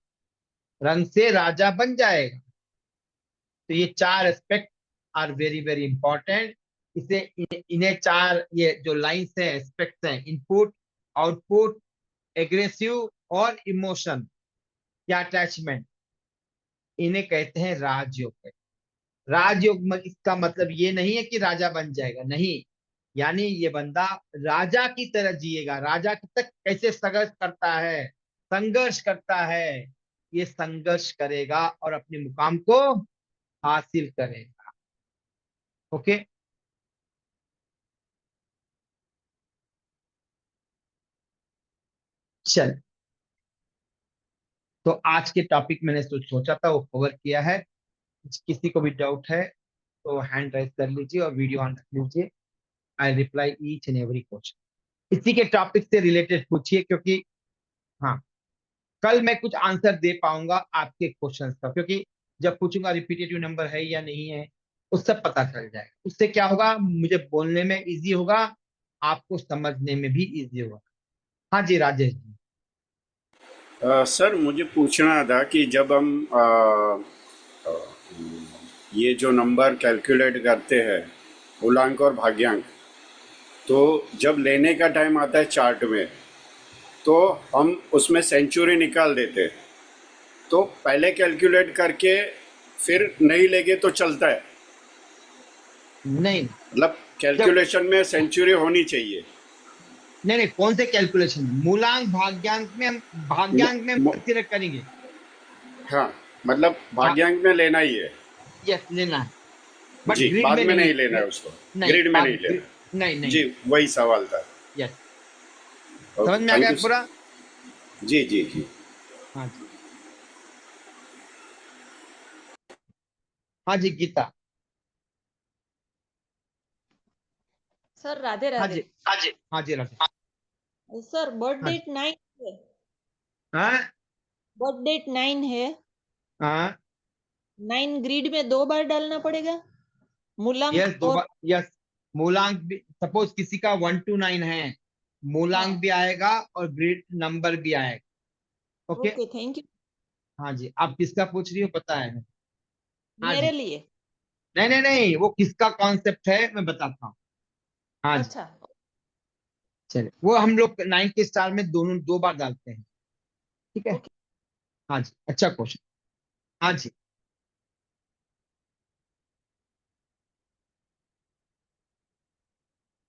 रंग से राजा बन जाएगा। तो ये 4 aspect are very very important. इसे इन्हें 4 ये जो लाइंस है, एस्पेक्ट्स हैं, इनपुट, आउटपुट, एग्रेसिव और इमोशन या अटैचमेंट, इन्हें कहते हैं राजयोग। राजयोग इसका मतलब ये नहीं है कि राजा बन जाएगा, नहीं, यानी ये बंदा राजा की तरह जिएगा। राजा तक कैसे संघर्ष करता है, संघर्ष करता है, ये संघर्ष करेगा और अपने मुकाम को हासिल करेगा। ओके, चल, तो आज के टॉपिक मैंने सोचा था वो कवर किया है। किसी को भी डाउट है तो हैंड राइज कर लीजिए और वीडियो ऑन रख लीजिए। I reply each and every question. इसी के टॉपिक से रिलेटेड पूछिए, क्योंकि हाँ, कल मैं कुछ आंसर दे पाऊंगा आपके क्वेश्चंस का, क्योंकि जब पूछूंगा रिपीटेटिव नंबर है या नहीं है, उस सब पता चल जाएगा। उससे क्या होगा, मुझे बोलने में इजी होगा, आपको समझने में भी इजी होगा। हाँ जी राजेश जी। सर मुझे पूछना था कि जब हम ये जो नंबर कैलकुलेट करते हैं मूलांक और भाग्यांक, तो जब लेने का टाइम आता है चार्ट में, तो हम उसमें सेंचुरी निकाल देते, तो पहले कैलकुलेट करके फिर नहीं लेंगे तो चलता है? नहीं मतलब जब कैलकुलेशन में सेंचुरी होनी चाहिए। नहीं, कौन से कैलकुलेशन में? मूलांक भाग्यांक में हम कंसीडर करेंगे। हाँ, मतलब हाँ, भाग्यांक में लेना ही है। यस लेना है, बट जी, ग्रिड बाद में में नहीं। नहीं लेना है उसको, नहीं ग्रिड में नहीं लेना नहीं है। नहीं। जी, वही सवाल था। यस, ओके, समझ में आ थैंक गया यू पूरा? सर। जी जी जी। हाँ जी, हाँ जी गीता। सर राधे हाँ राधे। जी, हाँ जी, हाँ जी राधे। सर बर्थ हाँ जी, डेट 9 है। हाँ बर्थ डेट 9 है। हाँ 9 ग्रिड में 2 बार डालना पड़ेगा मूलांक यस, दो और। बार यस। मूलांक भी, सपोज किसी का 1 to 9 है, मूलांक हाँ, भी आएगा और ग्रिड नंबर भी आएगा। ओके। Okay thank you. हाँ जी, आप किसका पूछ रही हो पता है? हाँ मेरे जी, लिए। नहीं नहीं नहीं, वो किसका कॉन्सेप्ट है मैं बताता हूँ। हाँ जी, अच्छा, चलिए, वो हम लोग 9 के स्टार में दोनों 2 बार डालते हैं। ठीक है। ओके। हाँ जी, अच्छा क्वेश्चन। हाँ जी,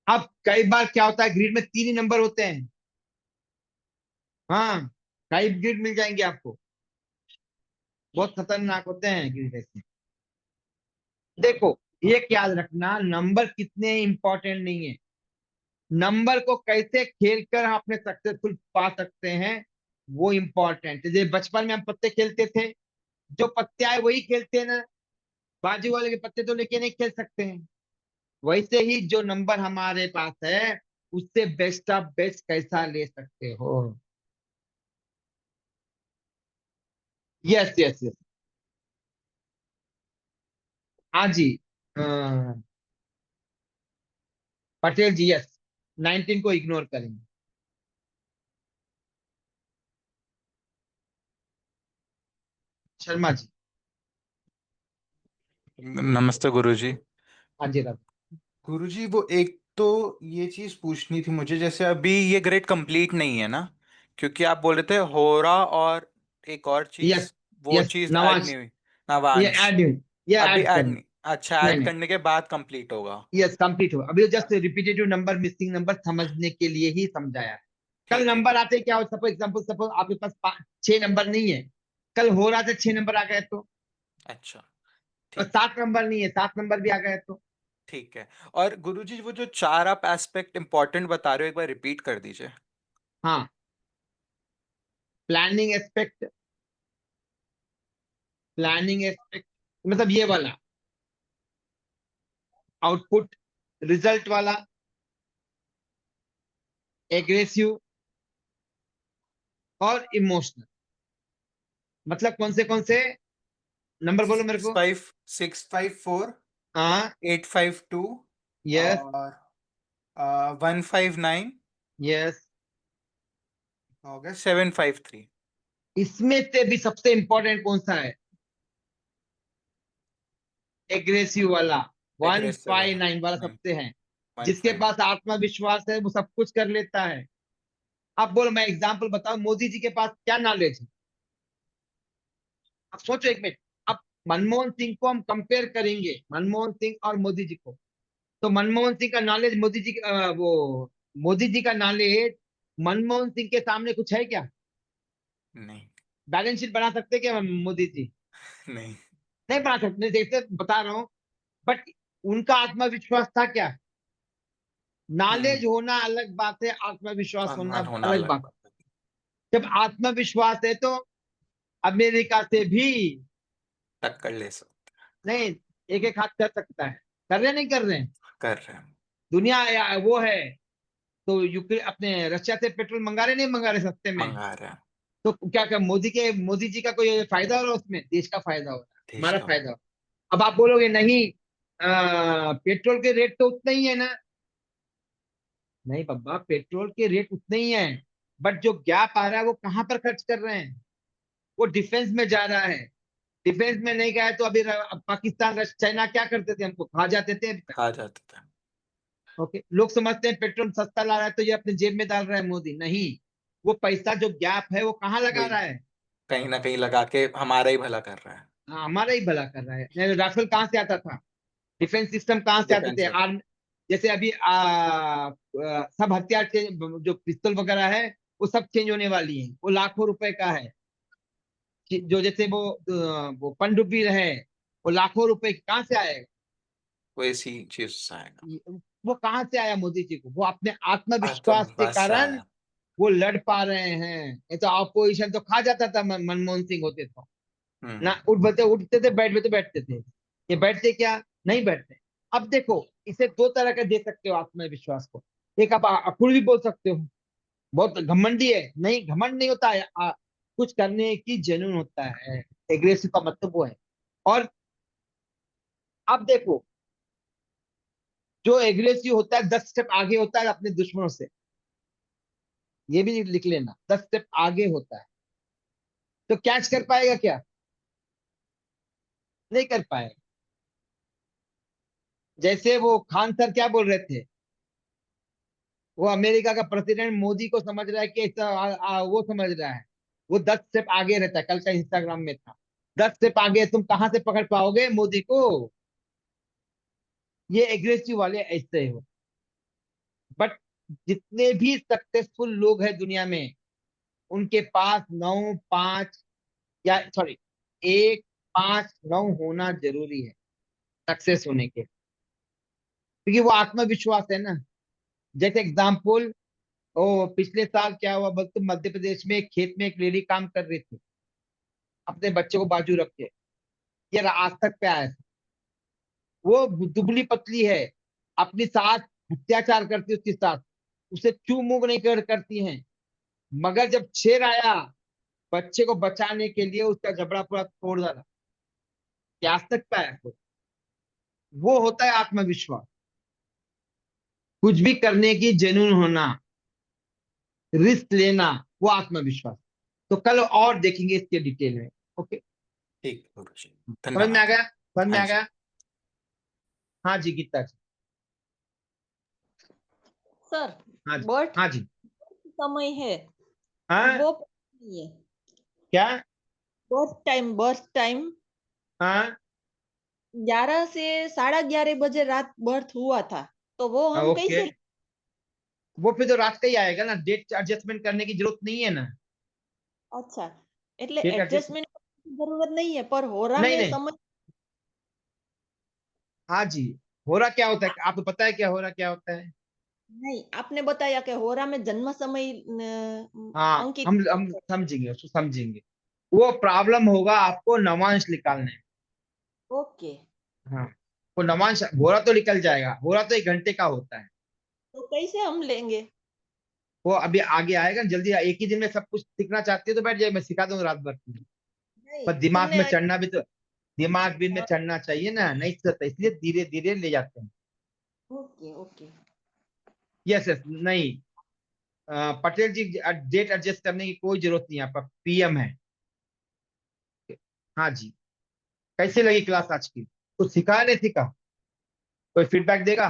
अब कई बार क्या होता है, ग्रिड में 3 ही नंबर होते हैं। हाँ, कई ग्रिड मिल जाएंगे आपको, बहुत खतरनाक होते हैं ग्रिड ऐसे। देखो, ये याद रखना, नंबर कितने इंपॉर्टेंट नहीं है, नंबर को कैसे खेलकर हम अपने सक्सेसफुल पा सकते हैं वो इम्पोर्टेंट है। जैसे बचपन में हम पत्ते खेलते थे, जो पत्ते आए वही खेलते हैं ना, बाजू वाले के पत्ते तो लेके नहीं खेल सकते हैं। वैसे ही जो नंबर हमारे पास है, उससे बेस्ट ऑफ बेस्ट कैसा ले सकते हो। Yes yes yes. हाँ जी, अ, पटेल जी यस, 19 को इग्नोर करेंगे। शर्मा जी। नमस्ते गुरुजी। हाँ जी राज। गुरुजी वो एक तो ये चीज पूछनी थी मुझे, जैसे अभी ये ग्रेड कंप्लीट नहीं है ना, क्योंकि आप बोल रहे थे होरा और एक और चीज, यस वो यस, चीज ऐड नवाज, नहीं हुई। ये नवांश ऐड ये अभी ऐड ऐड करना। नहीं, अच्छा नहीं ऐड नहीं, करने के बाद कंप्लीट होगा। यस कंप्लीट हुआ, अभी just repetitive number, missing number समझने के लिए ही समझाया। कल ठीक है। नंबर आते क्या हो, सपोज एग्जांपल, सपोज आपके पास 6 नंबर नहीं है, कल हो रहा था 6 नंबर आ गए तो, अच्छा और ठीक है। 7 नंबर नहीं है, 7 नंबर भी आ गए तो। ठीक है। और गुरुजी वो जो चार आप एस्पेक्ट इंपॉर्टेंट बता रहे हो, एक बार रिपीट कर दीजिए। हाँ, प्लानिंग एस्पेक्ट, प्लानिंग एस्पेक्ट मतलब ये वाला, आउटपुट रिजल्ट वाला, एग्रेसिव और इमोशनल। मतलब कौन से नंबर बोलो मेरे को। 654, हाँ 852 यस और 159 यस। हो गया 753। इसमें से भी सबसे इंपॉर्टेंट कौन सा है? एग्रेसिव वाला, वन एग्रेसिव फाइव वाला नाइन वाला नहीं, सबसे है। जिसके 159। पास आत्मविश्वास है वो सब कुछ कर लेता है। अब बोलो, मैं एग्जांपल बताऊं, मोदी जी के पास क्या नॉलेज है? अब सोचो एक मिनट। अब मनमोहन सिंह को हम कंपेयर करेंगे, मनमोहन सिंह और मोदी जी को, तो मनमोहन सिंह का नॉलेज, मोदी जी का नॉलेज मनमोहन सिंह के सामने कुछ है क्या? नहीं बैलेंस शीट बना सकते क्या मोदी जी? नहीं। नहीं बना सकते, जैसे बता रहा हूँ। बट उनका आत्मविश्वास था क्या? हम्म। नॉलेज होना अलग बात है, आत्मविश्वास होना अनमान होना अलग अलग बात। बात है। जब आत्मविश्वास है तो अमेरिका से भी, टक्कर ले सकते। नहीं, एक एक हाथ कर सकता है। कर रहे नहीं कर रहे हैं? कर रहे हैं। दुनिया वो है, तो यूक्रेन अपने रशिया से पेट्रोल मंगा रहे नहीं मंगा रहे सस्ते में? मंगा रहे हैं। तो क्या क्या मोदी जी का कोई फायदा हो रहा है उसमें? देश का फायदा हो रहा है, देश हमारा का। फायदा हो रहा है। अब आप बोलोगे नहीं, पेट्रोल के रेट तो उतने ही है ना। नहीं बाबा, पेट्रोल के रेट उतने ही हैं, बट जो गैप आ रहा है वो कहाँ पर खर्च कर रहे हैं? वो डिफेंस में जा रहा है। डिफेंस में नहीं गया तो अभी अब पाकिस्तान चाइना क्या करते थे, हमको खा जाते थे अभी तक। खा जाते थे। ओके, लोग समझते हैं पेट्रोल सस्ता ला रहा है तो ये अपने जेब में डाल रहा है मोदी, नहीं। वो पैसा जो गैप है वो कहाँ लगा वही रहा है? कहीं ना कहीं लगा के हमारा ही भला कर रहा है। हाँ, हमारा ही भला कर रहा है। नहीं, राफेल कहाँ से आता था? डिफेंस सिस्टम कहाँ से आते थे? डिफेंसिव। आर्म, जैसे अभी सब हथियार चेंज, जो पिस्तौल वगैरह है वो सब चेंज होने वाली है, वो लाखों रुपए का है। जो जैसे वो पनडुब्बी रहे, वो लाखों रुपए कहाँ से आएगा? वो इसी चीज से आएगा। वो कहाँ से आया मोदी जी को? वो अपने आत्मविश्वास के आत्मविश्वास से कारण आया। वो लड़ पा रहे हैं। ये तो अपोजिशन तो खा जाता था, मनमोहन सिंह होते तो ना, उठते उठते थे, बैठते बैठते थे। ये बैठते क्या? नहीं बैठते। अब देखो, इसे दो तरह का दे सकते हो आत्मविश्वास को। एक आप अकुड़ भी बोल सकते हो, बहुत घमंडी है। नहीं, घमंड नहीं होता है, कुछ करने की जुनून होता है। एग्रेसिव का मतलब वो है। और अब देखो, जो एग्रेसिव होता है 10 स्टेप आगे होता है अपने दुश्मनों से। ये भी लिख लेना, 10 स्टेप आगे होता है। तो कैच कर पाएगा क्या? नहीं कर पाएगा। जैसे वो खान सर क्या बोल रहे थे, वो अमेरिका का प्रेसिडेंट मोदी को समझ रहा है कि वो समझ रहा है। वो 10 स्टेप आगे रहता है। कल का इंस्टाग्राम में था, 10 स्टेप आगे। तुम कहां से पकड़ पाओगे मोदी को? ये एग्रेसिव वाले ऐसे हो। बट जितने भी सक्सेसफुल लोग हैं दुनिया में, उनके पास 9 5, या सॉरी, 1 5 9 होना जरूरी है सक्सेस होने के, क्योंकि वो आत्मविश्वास है ना। जैसे एग्जाम्पल, ओ पिछले साल क्या हुआ बोलते, मध्य प्रदेश में एक खेत में एक लेडी काम कर रही थी अपने बच्चे को बाजू रख के। ये आज तक पे आया था। वो दुबली पतली है, अपनी सास अत्याचार करती है उसकी सास, उसे चू मुंह नहीं करती हैं। मगर जब शेर आया बच्चे को बचाने के लिए, उसका जबड़ा पूरा तोड़ डाला। ये आज तक पे आया कोई। वो होता है आत्मविश्वास। कुछ भी करने की जुनून होना, रिस्क लेना, वो आत्मविश्वास। तो कल और देखेंगे इसके डिटेल में। ओके, ठीक गुरु जी, समझ में आ धन्यवाद। गया? समझ में हाँ आ जी। गया? हाँ जी, गीता जी। सर, हाँ जी। बर्थ हाँ जी। समय है हाँ, वो नहीं है। क्या? बर्थ टाइम हाँ, 11 से 11:30 बजे रात बर्थ हुआ था, तो वो हम ओके। कैसे? वो फिर तो रात का ही आएगा ना, डेट एडजस्टमेंट करने की जरूरत नहीं है ना। अच्छा, એટલે डेट एडजस्ट, एडजस्टमेंट की जरूरत नहीं है, पर होरा नहीं में नहीं। समझ। हाँ जी। हो रहा क्या होता है, आपको पता है क्या हो रहा क्या होता है? नहीं, आपने बताया कि होरा में जन्म समय हाँ, अंकित। हम समझेंगे, उसको समझेंगे। वो प्रॉब्लम होगा आपको नवांश निकालने में। ओके, हाँ, वो नवांश घोड़ा तो निकल जाएगा। घोड़ा तो 1 घंटे का होता है। तो कैसे हम लेंगे? वो अभी आगे आएगा जल्दी। एक ही दिन में सब कुछ सीखना चाहती है तो बैठ जाए, मैं सिखा दूंगा रात भर में। नहीं, पर दिमाग तुमने। में चढ़ना भी तो, दिमाग भी में हाँ, चढ़ना चाहिए ना, नहीं चलता, इसलिए धीरे धीरे ले जाते हैं। Okay okay. यस यस, नहीं, पटेल जी, डेट एडजस्ट करने की कोई जरूरत नहीं है, आपका पीएम है। हाँ जी। कैसे लगी क्लास आज की? कुछ सिखाया नहीं सीखा? कोई फीडबैक देगा?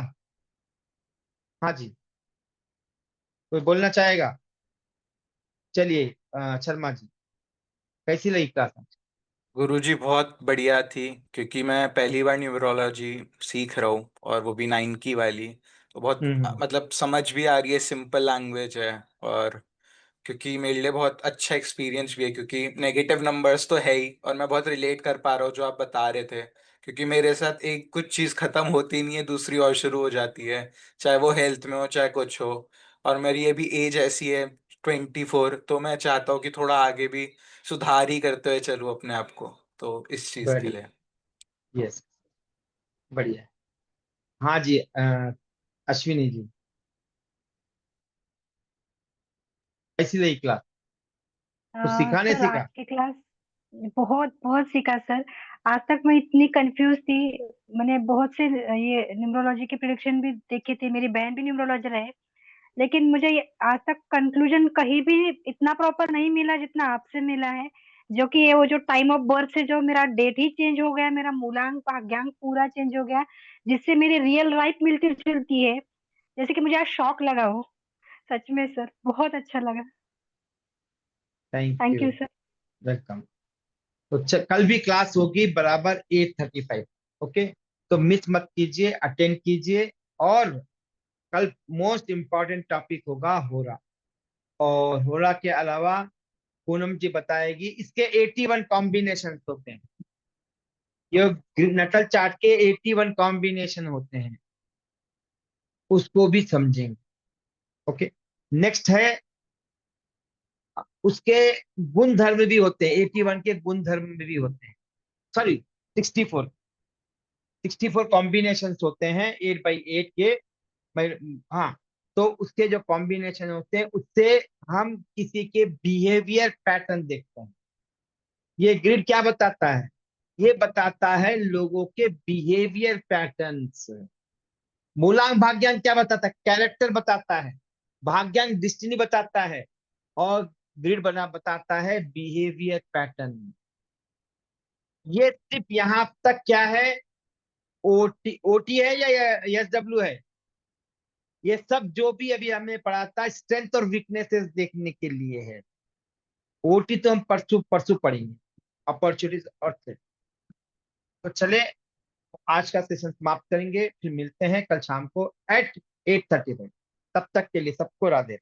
हाँ जी, कोई बोलना चाहेगा? चलिए, शर्मा जी, कैसी लगी क्लास आज? गुरुजी बहुत बढ़िया थी, क्योंकि मैं पहली बार न्यूमरोलॉजी सीख रहा हूँ, और वो भी 9 की वाली। तो बहुत हम्म। मतलब समझ भी आ रही है, सिंपल लैंग्वेज है। और क्योंकि मेरे लिए बहुत अच्छा एक्सपीरियंस भी है, क्योंकि नेगेटिव नंबर्स तो है ही, और मैं बहुत रिलेट कर पा रहा हूँ जो आप बता रहे थे। क्योंकि मेरे साथ एक कुछ चीज़ खत्म होती नहीं है, दूसरी और शुरू हो जाती है, चाहे वो हेल्थ में हो चाहे कुछ हो। और मेरी अभी एज ऐसी है, 24, तो मैं चाहता हूँ कि थोड़ा आगे भी सुधार ही करते हुए चलूँ अपने आप को, तो इस चीज़ के लिए। बढ़िया। यस, बढ़िया। हाँ जी, अश्विनी जी, कैसी लगी क्लास? कुछ सीखा नहीं सर, आज सीखा? की क्लास बहुत बहुत सीखा सर। आज तक मैं इतनी कंफ्यूज थी। मैंने बहुत से ये न्यूमरोलॉजी के प्रिडिक्शन भी देखे थे, मेरी बहन भी न्यूमरोलॉजर है, लेकिन मुझे आज तक कंक्लूजन कहीं भी इतना प्रॉपर नहीं मिला जितना आपसे मिला है। जो कि ये वो जो टाइम ऑफ बर्थ से जो मेरा डेट ही चेंज हो गया, मेरा मूलांक भाग्यांक पूरा चेंज हो गया, जिससे मेरी रियल लाइफ मिलती जुलती है। जैसे कि मुझे आज शॉक लगा हो। सच में सर, बहुत अच्छा लगा। Thank thank you, you sir. Welcome. तो कल भी क्लास होगी बराबर 8:35। ओके, तो मिस मत कीजिए, अटेंड कीजिए। और कल मोस्ट इम्पोर्टेंट टॉपिक होगा होरा, और होरा के अलावा पूनम जी बताएगी इसके 81 कॉम्बिनेशन होते हैं। ये नटल चार्ट के 81 कॉम्बिनेशन होते हैं, उसको भी समझेंगे। ओके, नेक्स्ट है उसके गुण धर्म भी होते हैं, 81 के गुण धर्म भी होते हैं। सॉरी, 64 कॉम्बिनेशन होते हैं 8x8 के। हाँ, तो उसके जो कॉम्बिनेशन होते हैं उससे हम किसी के बिहेवियर पैटर्न देखते हैं। ये ग्रिड क्या बताता है? ये बताता है लोगों के बिहेवियर पैटर्न्स। मूलांक भाग्यांक क्या बताता है? कैरेक्टर बताता है। भाग्यांक डिस्टिनी बताता है, और ग्रिड बताता है बिहेवियर पैटर्न। ये सिर्फ यहां तक क्या है? ओटी, ओटी है या एसडब्ल्यू है? ये सब जो भी अभी हमने पढ़ा था स्ट्रेंथ और वीकनेसेस देखने के लिए है। ओटी तो हम परसों परसों पढ़ेंगे, अपॉर्चुनिटीज और थ्रेट। तो चले, आज का सेशन समाप्त करेंगे, फिर मिलते हैं कल शाम को एट 8:35। तब तक के लिए सबको राधे।